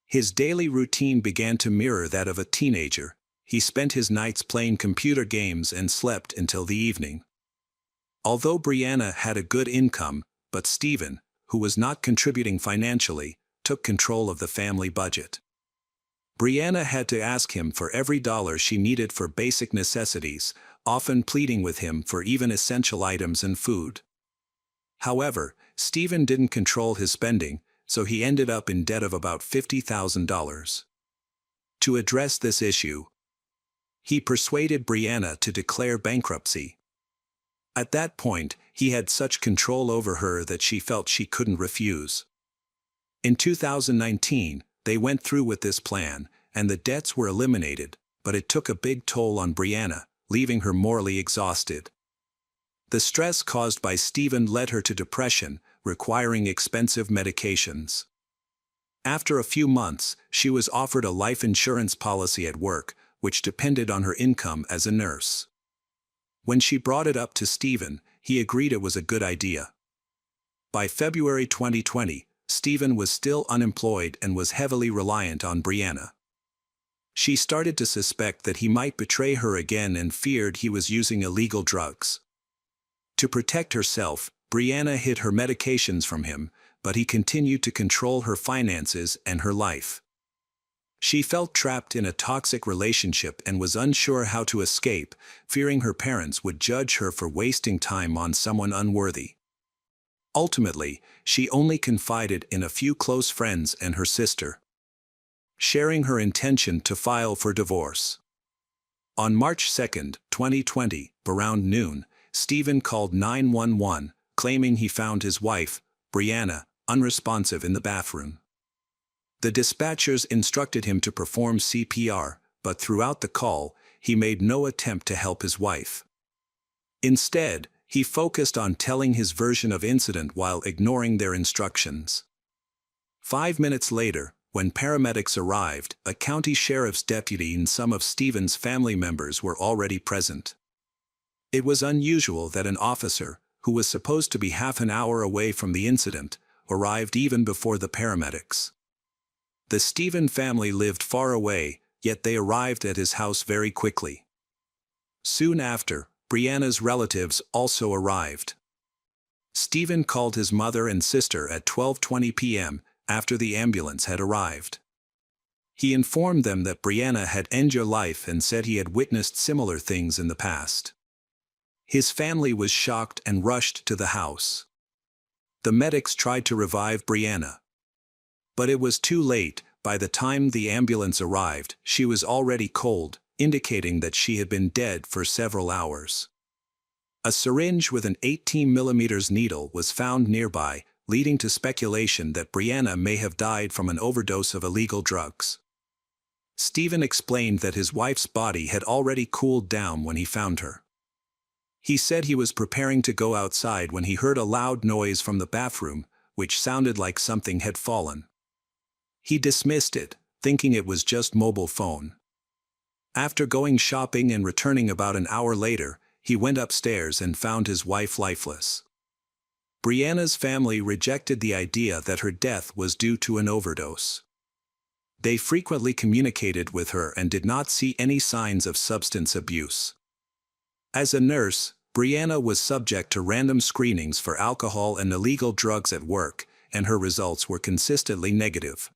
His daily routine began to mirror that of a teenager. He spent his nights playing computer games and slept until the evening. Although Brianna had a good income, but Stephen, who was not contributing financially, took control of the family budget. Brianna had to ask him for every dollar she needed for basic necessities, often pleading with him for even essential items and food. However, Stephen didn't control his spending, so he ended up in debt of about $50,000. To address this issue, he persuaded Brianna to declare bankruptcy. At that point, he had such control over her that she felt she couldn't refuse. In 2019, they went through with this plan, and the debts were eliminated, but it took a big toll on Brianna, leaving her morally exhausted. The stress caused by Stephen led her to depression, requiring expensive medications. After a few months, she was offered a life insurance policy at work, which depended on her income as a nurse. When she brought it up to Stephen, he agreed it was a good idea. By February 2020, Stephen was still unemployed and was heavily reliant on Brianna. She started to suspect that he might betray her again and feared he was using illegal drugs. To protect herself, Brianna hid her medications from him, but he continued to control her finances and her life. She felt trapped in a toxic relationship and was unsure how to escape, fearing her parents would judge her for wasting time on someone unworthy. Ultimately, she only confided in a few close friends and her sister, sharing her intention to file for divorce. On March 2, 2020, around noon, Stephen called 911, claiming he found his wife, Brianna, unresponsive in the bathroom. The dispatchers instructed him to perform CPR, but throughout the call, he made no attempt to help his wife. Instead, he focused on telling his version of incident while ignoring their instructions. 5 minutes later, when paramedics arrived, a county sheriff's deputy and some of Stephen's family members were already present. It was unusual that an officer, who was supposed to be half an hour away from the incident, arrived even before the paramedics. The Stephen family lived far away, yet they arrived at his house very quickly. Soon after, Brianna's relatives also arrived. Stephen called his mother and sister at 12:20 p.m. after the ambulance had arrived. He informed them that Brianna had ended her life and said he had witnessed similar things in the past. His family was shocked and rushed to the house. The medics tried to revive Brianna. But it was too late. By the time the ambulance arrived, she was already cold, indicating that she had been dead for several hours. A syringe with an 18mm needle was found nearby, leading to speculation that Brianna may have died from an overdose of illegal drugs. Stephen explained that his wife's body had already cooled down when he found her. He said he was preparing to go outside when he heard a loud noise from the bathroom, which sounded like something had fallen. He dismissed it, thinking it was just mobile phone. After going shopping and returning about an hour later, he went upstairs and found his wife lifeless. Brianna's family rejected the idea that her death was due to an overdose. They frequently communicated with her and did not see any signs of substance abuse. As a nurse, Brianna was subject to random screenings for alcohol and illegal drugs at work, and her results were consistently negative.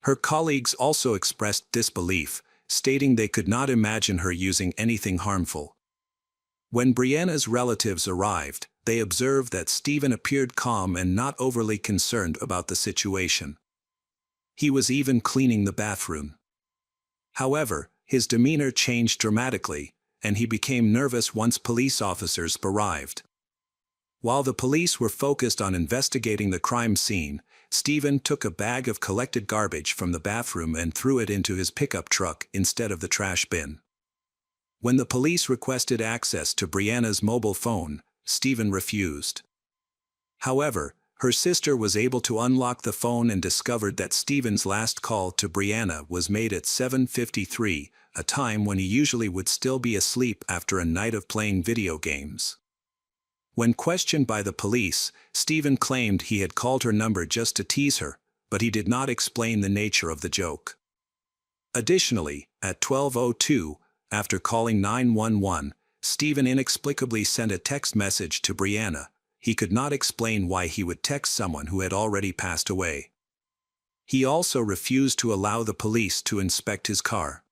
Her colleagues also expressed disbelief, stating they could not imagine her using anything harmful. When Brianna's relatives arrived, they observed that Stephen appeared calm and not overly concerned about the situation. He was even cleaning the bathroom. However, his demeanor changed dramatically, and he became nervous once police officers arrived. While the police were focused on investigating the crime scene, Stephen took a bag of collected garbage from the bathroom and threw it into his pickup truck instead of the trash bin. When the police requested access to Brianna's mobile phone, Stephen refused. However, her sister was able to unlock the phone and discovered that Stephen's last call to Brianna was made at 7:53, a time when he usually would still be asleep after a night of playing video games. When questioned by the police, Stephen claimed he had called her number just to tease her, but he did not explain the nature of the joke. Additionally, at 12:02, after calling 911, Stephen inexplicably sent a text message to Brianna. He could not explain why he would text someone who had already passed away. He also refused to allow the police to inspect his car.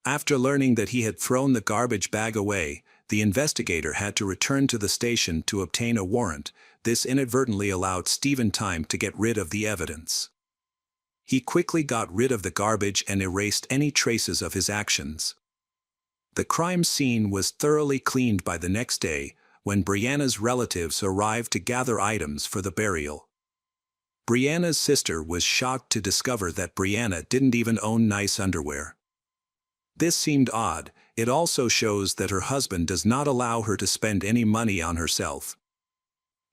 After learning that he had thrown the garbage bag away, the investigator had to return to the station to obtain a warrant. This inadvertently allowed Stephen time to get rid of the evidence. He quickly got rid of the garbage and erased any traces of his actions. The crime scene was thoroughly cleaned by the next day, when Brianna's relatives arrived to gather items for the burial. Brianna's sister was shocked to discover that Brianna didn't even own nice underwear. This seemed odd. It also shows that her husband does not allow her to spend any money on herself.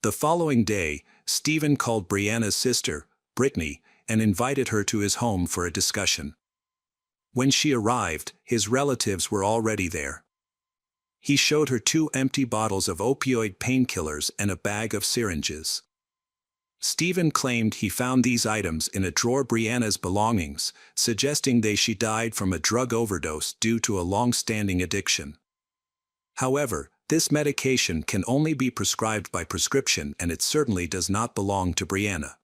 The following day, Stephen called Brianna's sister, Brittany, and invited her to his home for a discussion. When she arrived, his relatives were already there. He showed her 2 empty bottles of opioid painkillers and a bag of syringes. Stephen claimed he found these items in a drawer of Brianna's belongings, suggesting she died from a drug overdose due to a long-standing addiction. However, this medication can only be prescribed by prescription, and it certainly does not belong to Brianna.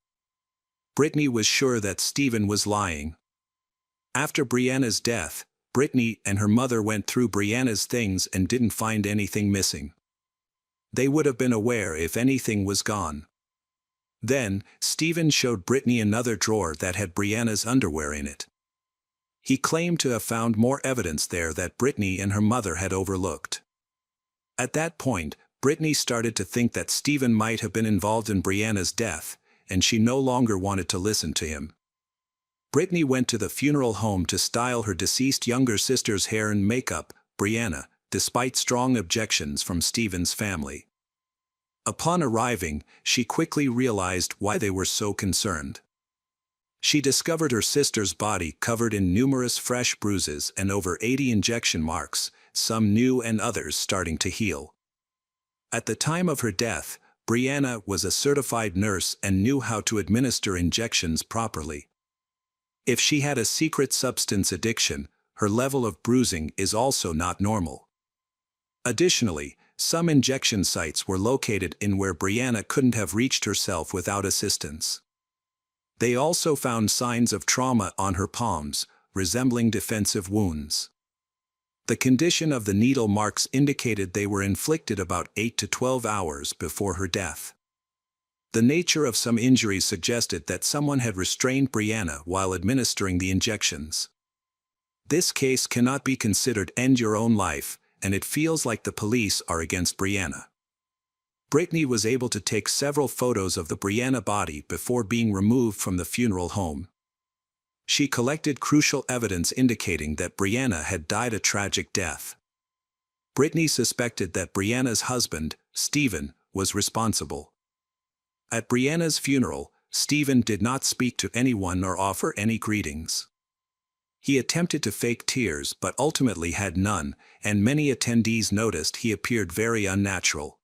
Brittany was sure that Stephen was lying. After Brianna's death, Brittany and her mother went through Brianna's things and didn't find anything missing. They would have been aware if anything was gone. Then, Stephen showed Brittany another drawer that had Brianna's underwear in it. He claimed to have found more evidence there that Brittany and her mother had overlooked. At that point, Brittany started to think that Stephen might have been involved in Brianna's death, and she no longer wanted to listen to him. Brittany went to the funeral home to style her deceased younger sister's hair and makeup, Brianna, despite strong objections from Stephen's family. Upon arriving, she quickly realized why they were so concerned. She discovered her sister's body covered in numerous fresh bruises and over 80 injection marks, some new and others starting to heal. At the time of her death, Brianna was a certified nurse and knew how to administer injections properly. If she had a secret substance addiction, her level of bruising is also not normal. Additionally, some injection sites were located in where Brianna couldn't have reached herself without assistance. They also found signs of trauma on her palms, resembling defensive wounds. The condition of the needle marks indicated they were inflicted about 8 to 12 hours before her death. The nature of some injuries suggested that someone had restrained Brianna while administering the injections. This case cannot be considered end your own life, and it feels like the police are against Brianna. Brittany was able to take several photos of the Brianna body before being removed from the funeral home. She collected crucial evidence indicating that Brianna had died a tragic death. Brittany suspected that Brianna's husband, Stephen, was responsible. At Brianna's funeral, Stephen did not speak to anyone or offer any greetings. He attempted to fake tears but ultimately had none, and many attendees noticed he appeared very unnatural.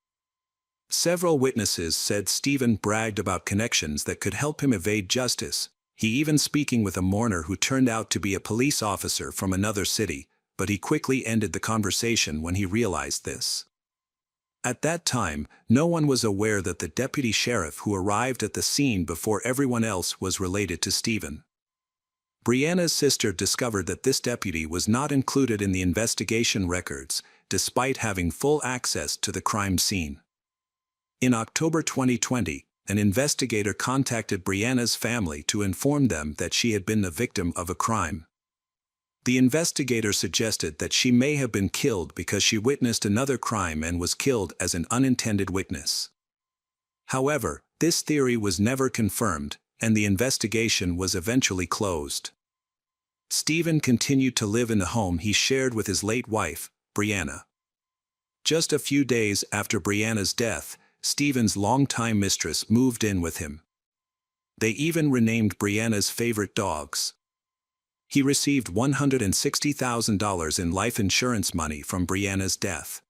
Several witnesses said Stephen bragged about connections that could help him evade justice, he even speaking with a mourner who turned out to be a police officer from another city, but he quickly ended the conversation when he realized this. At that time, no one was aware that the deputy sheriff who arrived at the scene before everyone else was related to Stephen. Brianna's sister discovered that this deputy was not included in the investigation records, despite having full access to the crime scene. In October 2020, an investigator contacted Brianna's family to inform them that she had been the victim of a crime. The investigator suggested that she may have been killed because she witnessed another crime and was killed as an unintended witness. However, this theory was never confirmed, and the investigation was eventually closed. Stephen continued to live in the home he shared with his late wife, Brianna. Just a few days after Brianna's death, Stephen's longtime mistress moved in with him. They even renamed Brianna's favorite dogs. He received $160,000 in life insurance money from Brianna's death.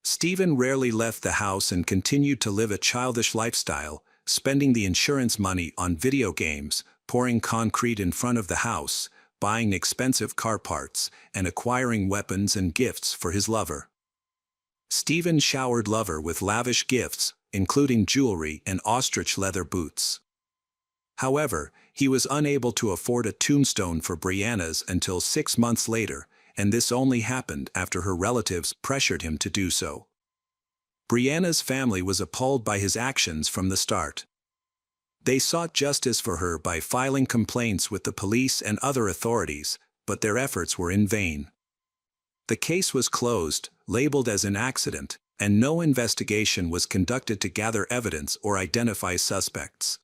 Stephen rarely left the house and continued to live a childish lifestyle, spending the insurance money on video games, pouring concrete in front of the house, buying expensive car parts, and acquiring weapons and gifts for his lover. Stephen showered lover with lavish gifts, including jewelry and ostrich leather boots. However, he was unable to afford a tombstone for Brianna's until 6 months later, and this only happened after her relatives pressured him to do so. Brianna's family was appalled by his actions from the start. They sought justice for her by filing complaints with the police and other authorities, but their efforts were in vain. The case was closed, labeled as an accident, and no investigation was conducted to gather evidence or identify suspects.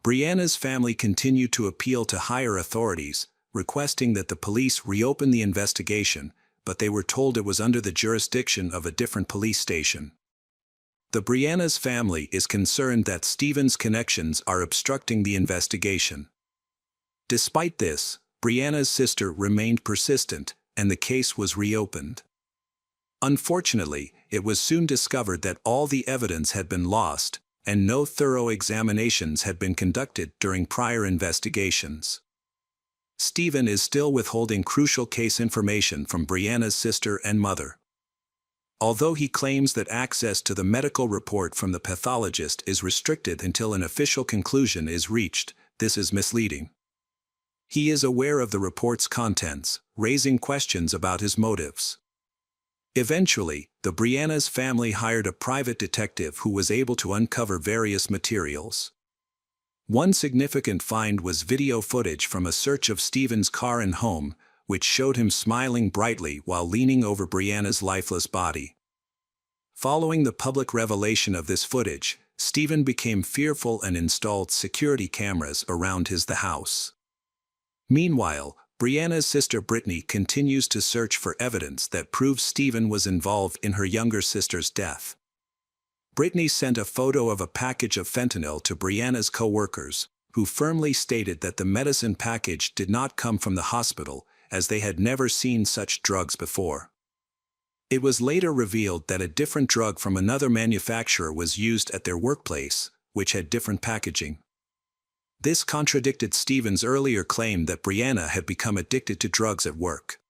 Brianna's family continued to appeal to higher authorities, requesting that the police reopen the investigation, but they were told it was under the jurisdiction of a different police station. The Brianna's family is concerned that Stephen's connections are obstructing the investigation. Despite this, Brianna's sister remained persistent, and the case was reopened. Unfortunately, it was soon discovered that all the evidence had been lost, and no thorough examinations had been conducted during prior investigations. Stephen is still withholding crucial case information from Brianna's sister and mother. Although he claims that access to the medical report from the pathologist is restricted until an official conclusion is reached, this is misleading. He is aware of the report's contents, raising questions about his motives. Eventually, the Brianna's family hired a private detective who was able to uncover various materials. One significant find was video footage from a search of Stephen's car and home, which showed him smiling brightly while leaning over Brianna's lifeless body. Following the public revelation of this footage, Stephen became fearful and installed security cameras around the house. Meanwhile, Brianna's sister Brittany continues to search for evidence that proves Stephen was involved in her younger sister's death. Brittany sent a photo of a package of fentanyl to Brianna's co-workers, who firmly stated that the medicine package did not come from the hospital, as they had never seen such drugs before. It was later revealed that a different drug from another manufacturer was used at their workplace, which had different packaging. This contradicted Stephen's earlier claim that Brianna had become addicted to drugs at work.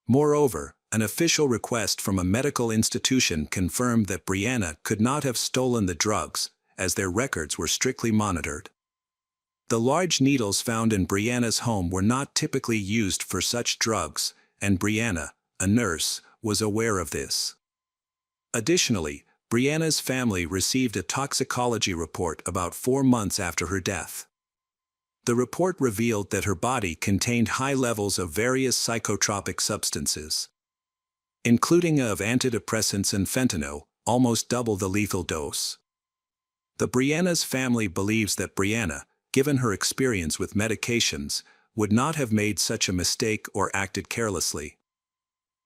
Moreover, an official request from a medical institution confirmed that Brianna could not have stolen the drugs, as their records were strictly monitored. The large needles found in Brianna's home were not typically used for such drugs, and Brianna, a nurse, was aware of this. Additionally, Brianna's family received a toxicology report about 4 months after her death. The report revealed that her body contained high levels of various psychotropic substances, including of antidepressants and fentanyl, almost double the lethal dose. The Brianna's family believes that Brianna, given her experience with medications, would not have made such a mistake or acted carelessly.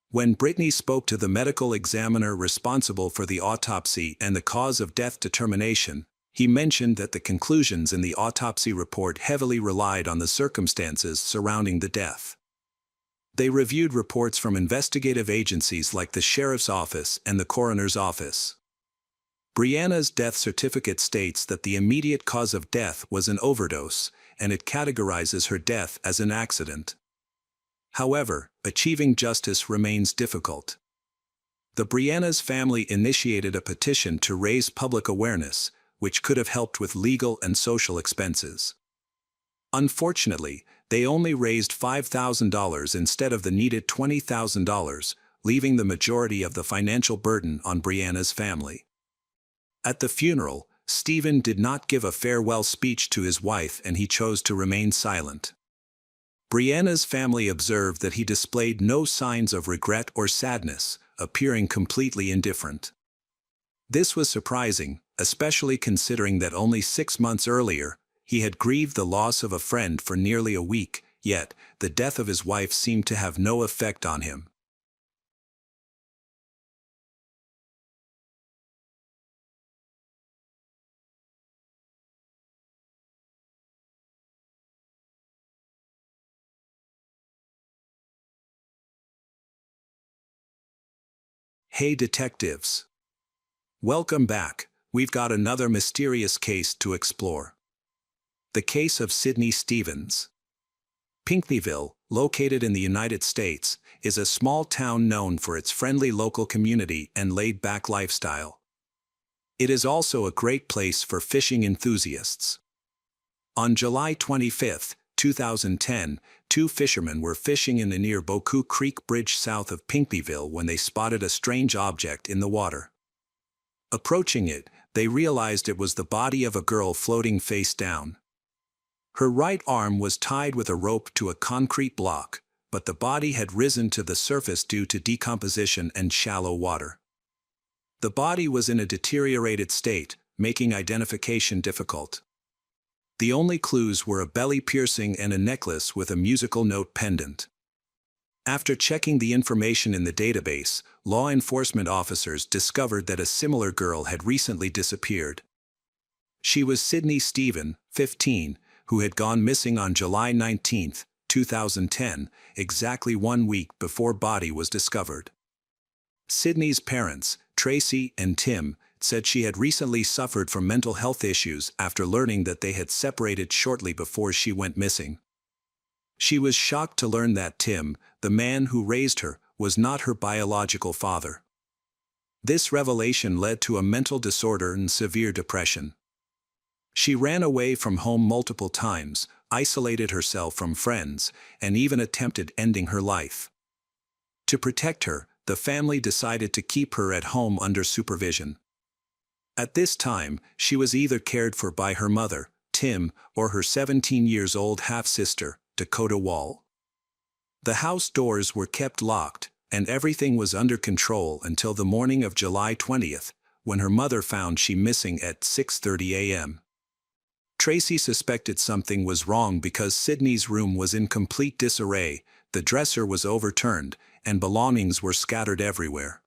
When Brittany spoke to the medical examiner responsible for the autopsy and the cause of death determination, he mentioned that the conclusions in the autopsy report heavily relied on the circumstances surrounding the death. They reviewed reports from investigative agencies like the sheriff's office and the coroner's office. Brianna's death certificate states that the immediate cause of death was an overdose, and it categorizes her death as an accident. However, achieving justice remains difficult. The Brianna's family initiated a petition to raise public awareness, which could have helped with legal and social expenses. Unfortunately, they only raised $5,000 instead of the needed $20,000, leaving the majority of the financial burden on Brianna's family. At the funeral, Stephen did not give a farewell speech to his wife, and he chose to remain silent. Brianna's family observed that he displayed no signs of regret or sadness, appearing completely indifferent. This was surprising, especially considering that only 6 months earlier, he had grieved the loss of a friend for nearly a week, yet the death of his wife seemed to have no effect on him. Hey detectives! Welcome back. We've got another mysterious case to explore. The case of Sydney Stevens. Pinckneyville, located in the United States, is a small town known for its friendly local community and laid-back lifestyle. It is also a great place for fishing enthusiasts. On July 25, 2010, 2 fishermen were fishing in the near Boku Creek Bridge south of Pinckneyville when they spotted a strange object in the water. Approaching it, they realized it was the body of a girl floating face down. Her right arm was tied with a rope to a concrete block, but the body had risen to the surface due to decomposition and shallow water. The body was in a deteriorated state, making identification difficult. The only clues were a belly piercing and a necklace with a musical note pendant. After checking the information in the database, law enforcement officers discovered that a similar girl had recently disappeared. She was Sydney Stevens, 15, who had gone missing on July 19, 2010, exactly 1 week before body was discovered. Sydney's parents, Tracy and Tim, said she had recently suffered from mental health issues after learning that they had separated shortly before she went missing. She was shocked to learn that Tim, the man who raised her, was not her biological father. This revelation led to a mental disorder and severe depression. She ran away from home multiple times, isolated herself from friends, and even attempted ending her life. To protect her, the family decided to keep her at home under supervision. At this time, she was either cared for by her mother, Tim, or her 17-year-old half-sister, Dakota Wall. The house doors were kept locked, and everything was under control until the morning of July 20th, when her mother found she missing at 6:30 a.m. Tracy suspected something was wrong because Sydney's room was in complete disarray, the dresser was overturned, and belongings were scattered everywhere.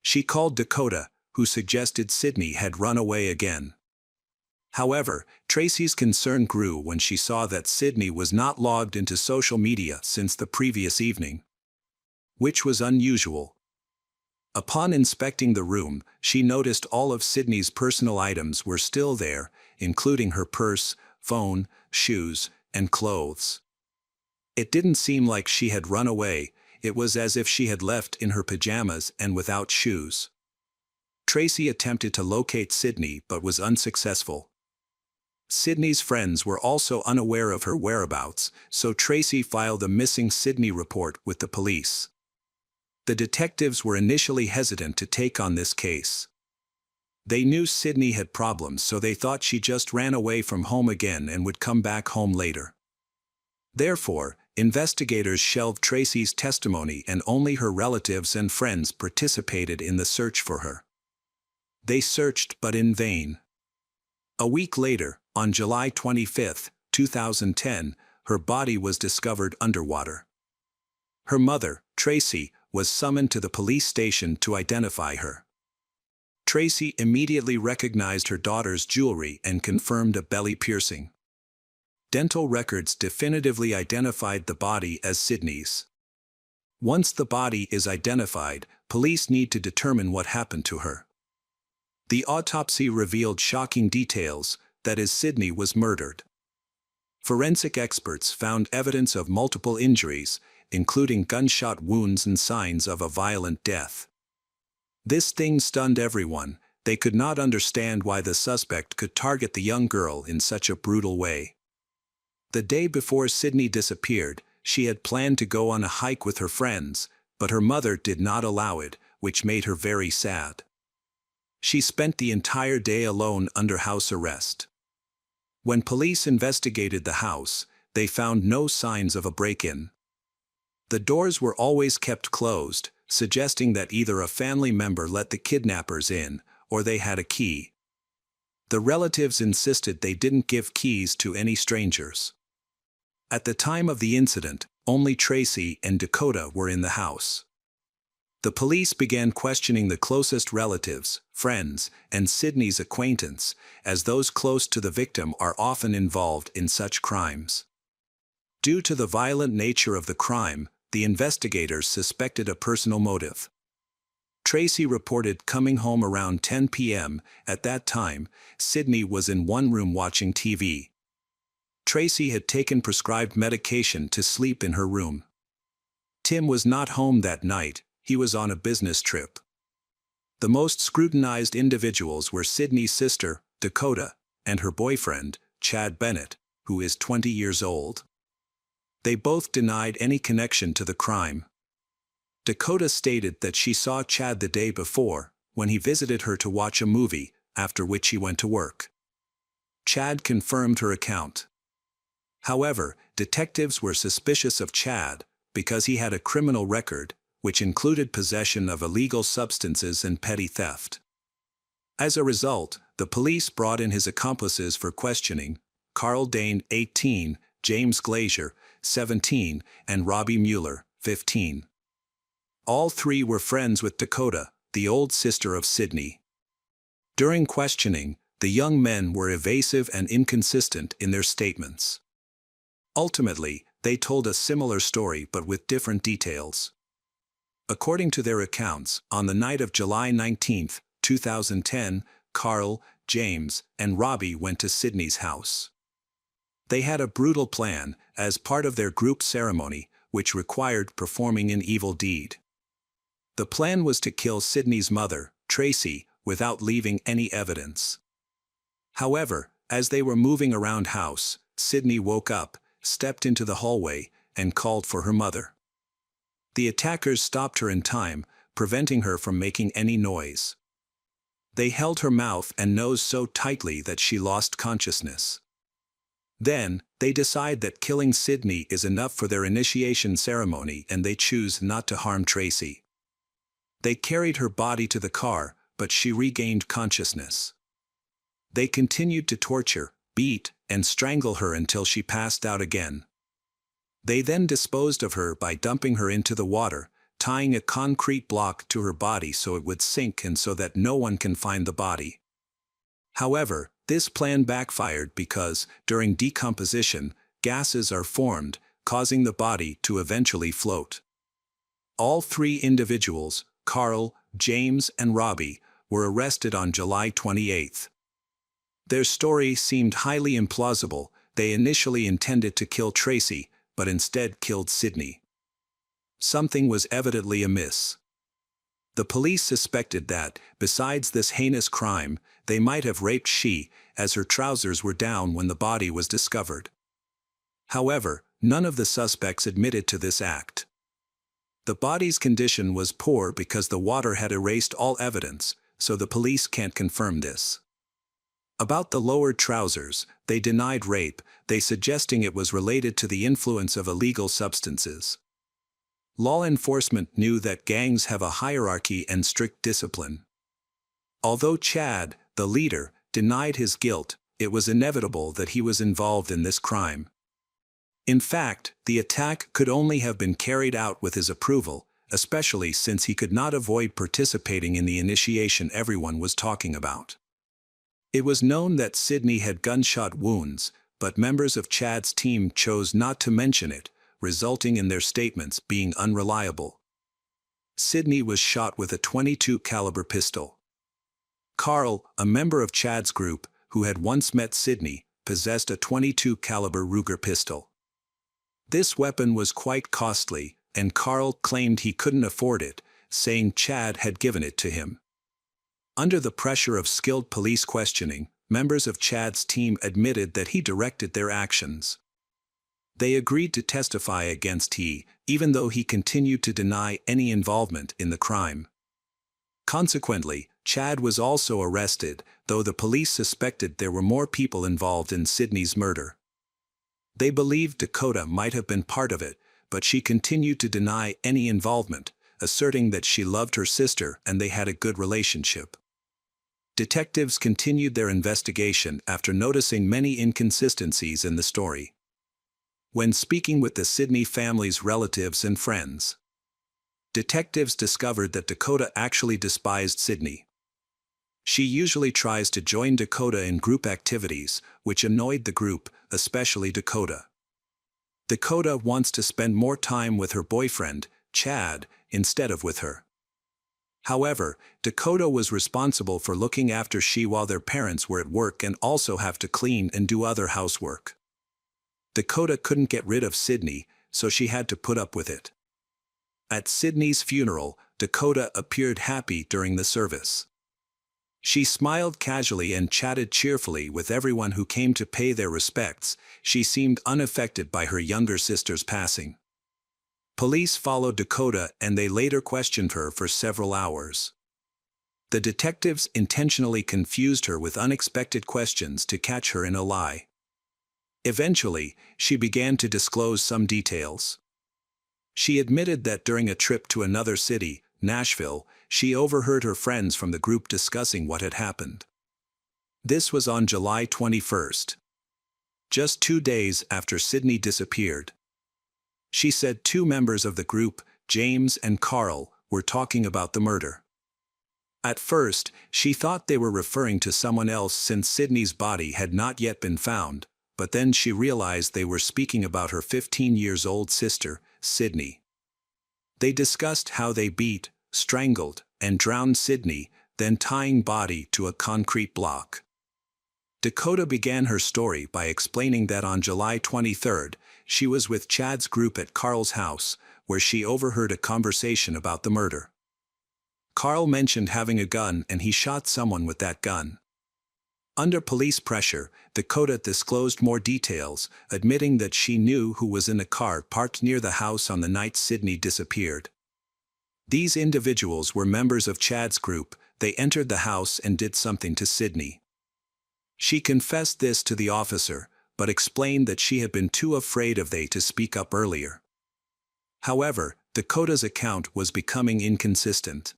She called Dakota, who suggested Sydney had run away again. However, Tracy's concern grew when she saw that Sydney was not logged into social media since the previous evening, which was unusual. Upon inspecting the room, she noticed all of Sydney's personal items were still there, including her purse, phone, shoes, and clothes. It didn't seem like she had run away, it was as if she had left in her pajamas and without shoes. Tracy attempted to locate Sydney but was unsuccessful. Sydney's friends were also unaware of her whereabouts, so Tracy filed a missing Sydney report with the police. The detectives were initially hesitant to take on this case. They knew Sydney had problems, so they thought she just ran away from home again and would come back home later. Therefore, investigators shelved Tracy's testimony and only her relatives and friends participated in the search for her. They searched, but in vain. A week later, on July 25, 2010, her body was discovered underwater. Her mother, Tracy, was summoned to the police station to identify her. Tracy immediately recognized her daughter's jewelry and confirmed a belly piercing. Dental records definitively identified the body as Sydney's. Once the body is identified, police need to determine what happened to her. The autopsy revealed shocking details, that is, Sydney was murdered. Forensic experts found evidence of multiple injuries, including gunshot wounds and signs of a violent death. This thing stunned everyone. They could not understand why the suspect could target the young girl in such a brutal way. The day before Sydney disappeared, she had planned to go on a hike with her friends, but her mother did not allow it, which made her very sad. She spent the entire day alone under house arrest. When police investigated the house, they found no signs of a break-in. The doors were always kept closed, suggesting that either a family member let the kidnappers in, or they had a key. The relatives insisted they didn't give keys to any strangers. At the time of the incident, only Tracy and Dakota were in the house. The police began questioning the closest relatives, friends, and Sydney's acquaintance, as those close to the victim are often involved in such crimes. Due to the violent nature of the crime, the investigators suspected a personal motive. Tracy reported coming home around 10 p.m. At that time, Sydney was in one room watching TV. Tracy had taken prescribed medication to sleep in her room. Tim was not home that night. He was on a business trip. The most scrutinized individuals were Sydney's sister, Dakota, and her boyfriend, Chad Bennett, who is 20 years old. They both denied any connection to the crime. Dakota stated that she saw Chad the day before, when he visited her to watch a movie, after which he went to work. Chad confirmed her account. However, detectives were suspicious of Chad because he had a criminal record, which included possession of illegal substances and petty theft. As a result, the police brought in his accomplices for questioning: Carl Dane, 18, James Glazier, 17, and Robbie Mueller, 15. All three were friends with Dakota, the old sister of Sydney. During questioning, the young men were evasive and inconsistent in their statements. Ultimately, they told a similar story but with different details. According to their accounts, on the night of July 19, 2010, Carl, James, and Robbie went to Sydney's house. They had a brutal plan, as part of their group ceremony, which required performing an evil deed. The plan was to kill Sydney's mother, Tracy, without leaving any evidence. However, as they were moving around house, Sydney woke up, stepped into the hallway, and called for her mother. The attackers stopped her in time, preventing her from making any noise. They held her mouth and nose so tightly that she lost consciousness. Then, they decide that killing Sydney is enough for their initiation ceremony and they choose not to harm Tracy. They carried her body to the car, but she regained consciousness. They continued to torture, beat, and strangle her until she passed out again. They then disposed of her by dumping her into the water, tying a concrete block to her body so it would sink and so that no one can find the body. However, this plan backfired because, during decomposition, gases are formed, causing the body to eventually float. All three individuals, Carl, James, and Robbie, were arrested on July 28. Their story seemed highly implausible. They initially intended to kill Tracy, but instead killed Sydney. Something was evidently amiss. The police suspected that, besides this heinous crime, they might have raped she, as her trousers were down when the body was discovered. However, none of the suspects admitted to this act. The body's condition was poor because the water had erased all evidence, so the police can't confirm this. About the lowered trousers, they denied rape, they suggesting it was related to the influence of illegal substances. Law enforcement knew that gangs have a hierarchy and strict discipline. Although Chad, the leader, denied his guilt, it was inevitable that he was involved in this crime. In fact, the attack could only have been carried out with his approval, especially since he could not avoid participating in the initiation everyone was talking about. It was known that Sydney had gunshot wounds, but members of Chad's team chose not to mention it, resulting in their statements being unreliable. Sydney was shot with a .22 caliber pistol. Carl, a member of Chad's group, who had once met Sydney, possessed a .22 caliber Ruger pistol. This weapon was quite costly, and Carl claimed he couldn't afford it, saying Chad had given it to him. Under the pressure of skilled police questioning, members of Chad's team admitted that he directed their actions. They agreed to testify against he, even though he continued to deny any involvement in the crime. Consequently, Chad was also arrested, though the police suspected there were more people involved in Sydney's murder. They believed Dakota might have been part of it, but she continued to deny any involvement, asserting that she loved her sister and they had a good relationship. Detectives continued their investigation after noticing many inconsistencies in the story. When speaking with the Sydney family's relatives and friends, detectives discovered that Dakota actually despised Sydney. She usually tries to join Dakota in group activities, which annoyed the group, especially Dakota. Dakota wants to spend more time with her boyfriend, Chad, instead of with her. However, Dakota was responsible for looking after she while their parents were at work and also have to clean and do other housework. Dakota couldn't get rid of Sydney, so she had to put up with it. At Sydney's funeral, Dakota appeared happy during the service. She smiled casually and chatted cheerfully with everyone who came to pay their respects. She seemed unaffected by her younger sister's passing. Police followed Dakota and they later questioned her for several hours. The detectives intentionally confused her with unexpected questions to catch her in a lie. Eventually, she began to disclose some details. She admitted that during a trip to another city, Nashville, she overheard her friends from the group discussing what had happened. This was on July 21st. Just 2 days after Sydney disappeared. She said 2 members of the group, James and Carl, were talking about the murder. At first, she thought they were referring to someone else since Sydney's body had not yet been found, but then she realized they were speaking about her 15-year-old sister, Sydney. They discussed how they beat, strangled, and drowned Sydney, then tying body to a concrete block. Dakota began her story by explaining that on July 23rd, she was with Chad's group at Carl's house, where she overheard a conversation about the murder. Carl mentioned having a gun and he shot someone with that gun. Under police pressure, Dakota disclosed more details, admitting that she knew who was in a car parked near the house on the night Sydney disappeared. These individuals were members of Chad's group. They entered the house and did something to Sydney. She confessed this to the officer, but explained that she had been too afraid of they to speak up earlier. However, Dakota's account was becoming inconsistent.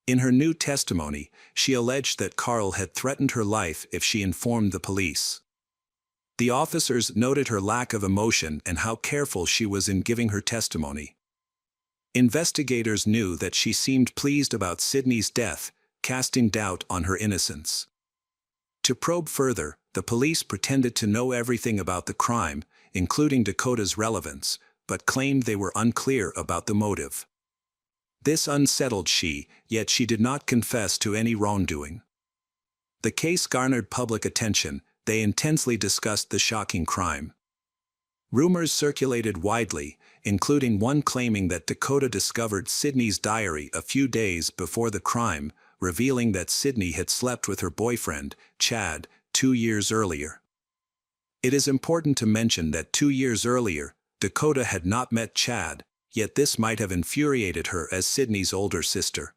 In her new testimony, she alleged that Carl had threatened her life if she informed the police. The officers noted her lack of emotion and how careful she was in giving her testimony. Investigators knew that she seemed pleased about Sydney's death, casting doubt on her innocence. To probe further, the police pretended to know everything about the crime, including Dakota's relevance, but claimed they were unclear about the motive. This unsettled she, yet she did not confess to any wrongdoing. The case garnered public attention. They intensely discussed the shocking crime. Rumors circulated widely, including one claiming that Dakota discovered Sydney's diary a few days before the crime, revealing that Sydney had slept with her boyfriend, Chad, 2 years earlier. It is important to mention that 2 years earlier, Dakota had not met Chad, yet this might have infuriated her as Sydney's older sister.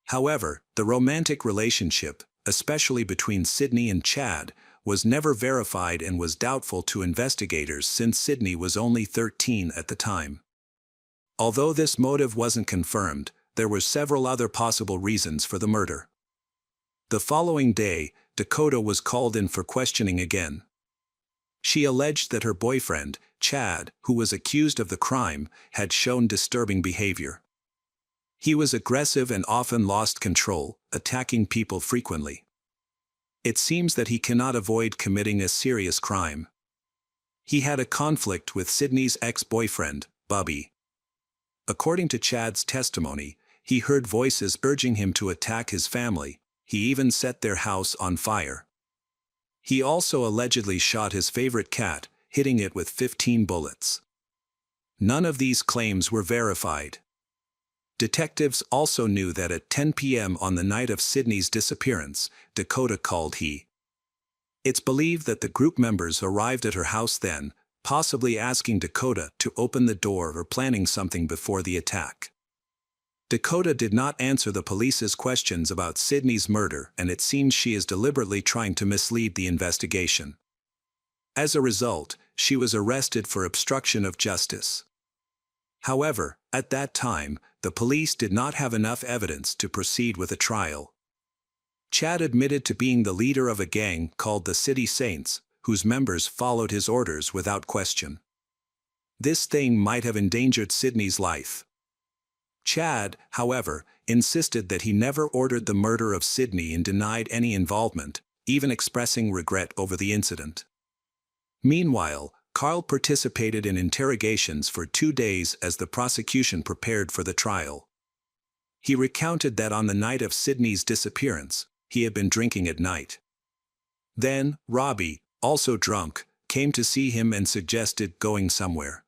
However, the romantic relationship, especially between Sydney and Chad, was never verified and was doubtful to investigators since Sydney was only 13 at the time. Although this motive wasn't confirmed, there were several other possible reasons for the murder. The following day, Dakota was called in for questioning again. She alleged that her boyfriend, Chad, who was accused of the crime, had shown disturbing behavior. He was aggressive and often lost control, attacking people frequently. It seems that he cannot avoid committing a serious crime. He had a conflict with Sydney's ex-boyfriend, Bubby. According to Chad's testimony, he heard voices urging him to attack his family. He even set their house on fire. He also allegedly shot his favorite cat, hitting it with 15 bullets. None of these claims were verified. Detectives also knew that at 10 p.m. on the night of Sydney's disappearance, Dakota called he. It's believed that the group members arrived at her house then, possibly asking Dakota to open the door or planning something before the attack. Dakota did not answer the police's questions about Sydney's murder, and it seems she is deliberately trying to mislead the investigation. As a result, she was arrested for obstruction of justice. However, at that time, the police did not have enough evidence to proceed with a trial. Chad admitted to being the leader of a gang called the City Saints, whose members followed his orders without question. This thing might have endangered Sydney's life. Chad, however, insisted that he never ordered the murder of Sydney and denied any involvement, even expressing regret over the incident. Meanwhile, Carl participated in interrogations for 2 days as the prosecution prepared for the trial. He recounted that on the night of Sydney's disappearance, he had been drinking at night. Then, Robbie, also drunk, came to see him and suggested going somewhere.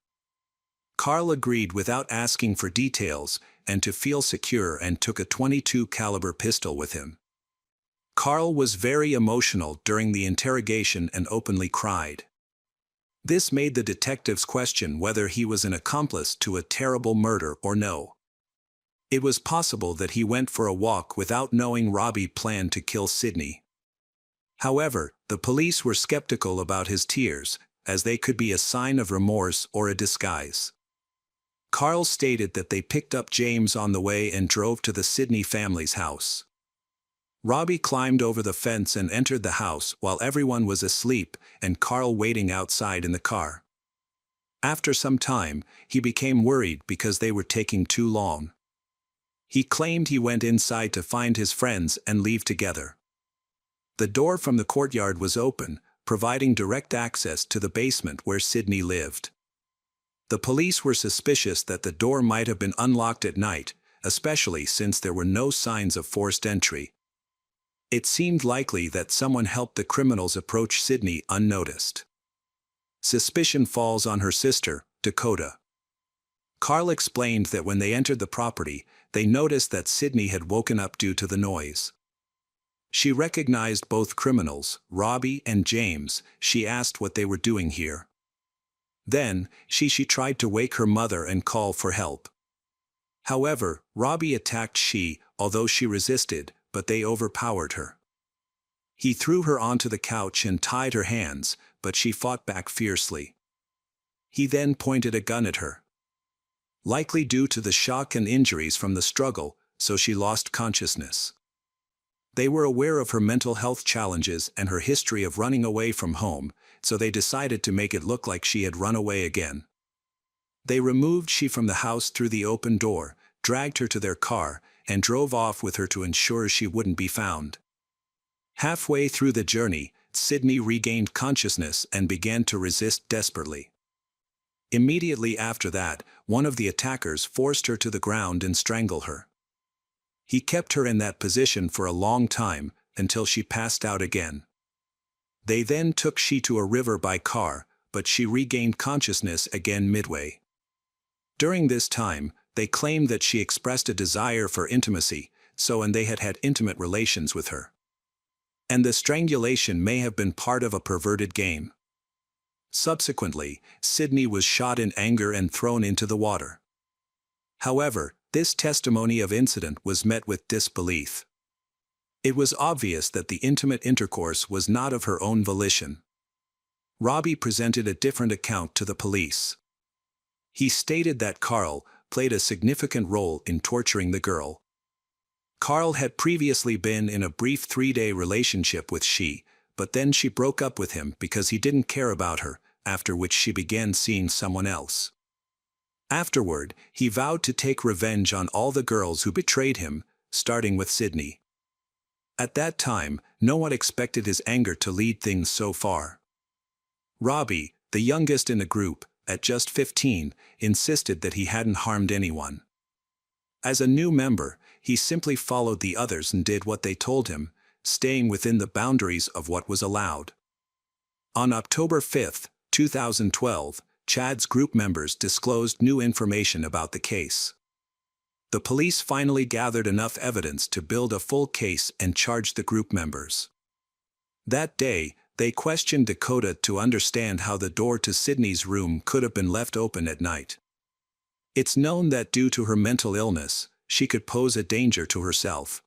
Carl agreed without asking for details and to feel secure and took a .22 caliber pistol with him. Carl was very emotional during the interrogation and openly cried. This made the detectives question whether he was an accomplice to a terrible murder or no. It was possible that he went for a walk without knowing Robbie planned to kill Sydney. However, the police were skeptical about his tears, as they could be a sign of remorse or a disguise. Carl stated that they picked up James on the way and drove to the Sydney family's house. Robbie climbed over the fence and entered the house while everyone was asleep and Carl waiting outside in the car. After some time, he became worried because they were taking too long. He claimed he went inside to find his friends and leave together. The door from the courtyard was open, providing direct access to the basement where Sydney lived. The police were suspicious that the door might have been unlocked at night, especially since there were no signs of forced entry. It seemed likely that someone helped the criminals approach Sydney unnoticed. Suspicion falls on her sister, Dakota. Carl explained that when they entered the property, they noticed that Sydney had woken up due to the noise. She recognized both criminals, Robbie and James. She asked what they were doing here. Then, she tried to wake her mother and call for help. However, Robbie attacked although she resisted, but they overpowered her. He threw her onto the couch and tied her hands, but she fought back fiercely. He then pointed a gun at her. Likely due to the shock and injuries from the struggle, so she lost consciousness. They were aware of her mental health challenges and her history of running away from home, so they decided to make it look like she had run away again. They removed from the house through the open door, dragged her to their car, and drove off with her to ensure she wouldn't be found. Halfway through the journey, Sydney regained consciousness and began to resist desperately. Immediately after that, one of the attackers forced her to the ground and strangled her. He kept her in that position for a long time, until she passed out again. They then took to a river by car, but she regained consciousness again midway. During this time, they claimed that she expressed a desire for intimacy, and they had had intimate relations with her. And the strangulation may have been part of a perverted game. Subsequently, Sydney was shot in anger and thrown into the water. However, this testimony of incident was met with disbelief. It was obvious that the intimate intercourse was not of her own volition. Robbie presented a different account to the police. He stated that Carl played a significant role in torturing the girl. Carl had previously been in a brief 3-day relationship with she, but then she broke up with him because he didn't care about her, after which she began seeing someone else. Afterward, he vowed to take revenge on all the girls who betrayed him, starting with Sydney. At that time, no one expected his anger to lead things so far. Robbie, the youngest in the group, at just 15, insisted that he hadn't harmed anyone. As a new member, he simply followed the others and did what they told him, staying within the boundaries of what was allowed. On October 5, 2012, Chad's group members disclosed new information about the case. The police finally gathered enough evidence to build a full case and charge the group members. That day, they questioned Dakota to understand how the door to Sydney's room could have been left open at night. It's known that due to her mental illness, she could pose a danger to herself.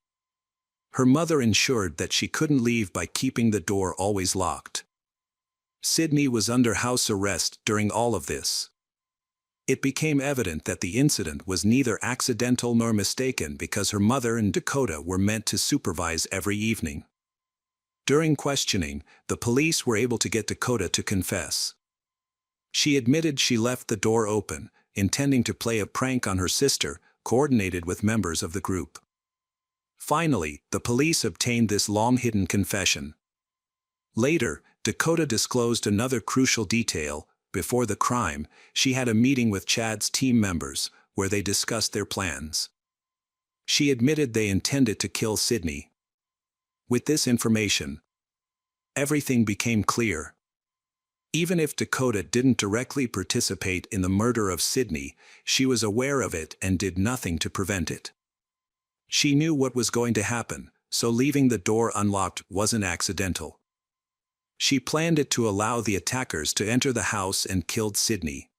Her mother ensured that she couldn't leave by keeping the door always locked. Sydney was under house arrest during all of this. It became evident that the incident was neither accidental nor mistaken because her mother and Dakota were meant to supervise every evening. During questioning, the police were able to get Dakota to confess. She admitted she left the door open, intending to play a prank on her sister, coordinated with members of the group. Finally, the police obtained this long-hidden confession. Later, Dakota disclosed another crucial detail. Before the crime, she had a meeting with Chad's team members, where they discussed their plans. She admitted they intended to kill Sydney. With this information, everything became clear. Even if Dakota didn't directly participate in the murder of Sydney, she was aware of it and did nothing to prevent it. She knew what was going to happen, so leaving the door unlocked wasn't accidental. She planned it to allow the attackers to enter the house and killed Sydney.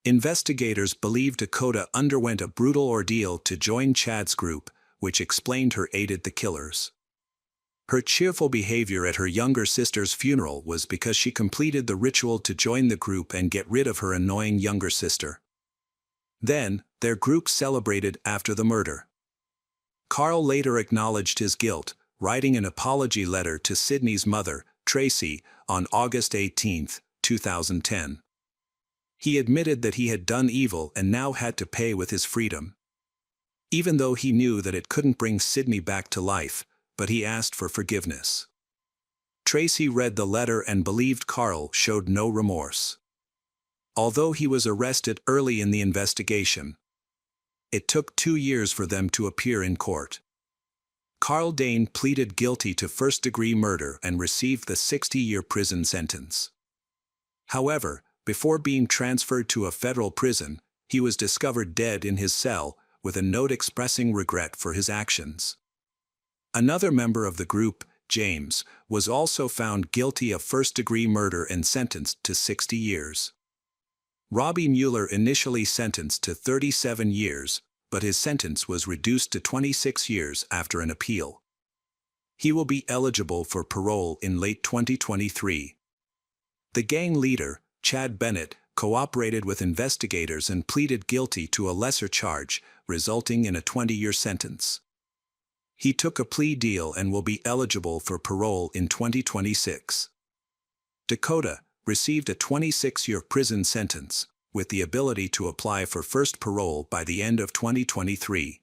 Investigators believe Dakota underwent a brutal ordeal to join Chad's group, which explained her aided the killers. Her cheerful behavior at her younger sister's funeral was because she completed the ritual to join the group and get rid of her annoying younger sister. Then, their group celebrated after the murder. Carl later acknowledged his guilt, writing an apology letter to Sydney's mother, Tracy, on August 18, 2010. He admitted that he had done evil and now had to pay with his freedom. Even though he knew that it couldn't bring Sydney back to life, but he asked for forgiveness. Tracy read the letter and believed Carl showed no remorse. Although he was arrested early in the investigation, it took 2 years for them to appear in court. Carl Dane pleaded guilty to first-degree murder and received the 60-year prison sentence. However, before being transferred to a federal prison, he was discovered dead in his cell, with a note expressing regret for his actions. Another member of the group, James, was also found guilty of first-degree murder and sentenced to 60 years. Robbie Mueller initially sentenced to 37 years, but his sentence was reduced to 26 years after an appeal. He will be eligible for parole in late 2023. The gang leader, Chad Bennett, cooperated with investigators and pleaded guilty to a lesser charge, resulting in a 20-year sentence. He took a plea deal and will be eligible for parole in 2026. Dakota received a 26-year prison sentence, with the ability to apply for first parole by the end of 2023.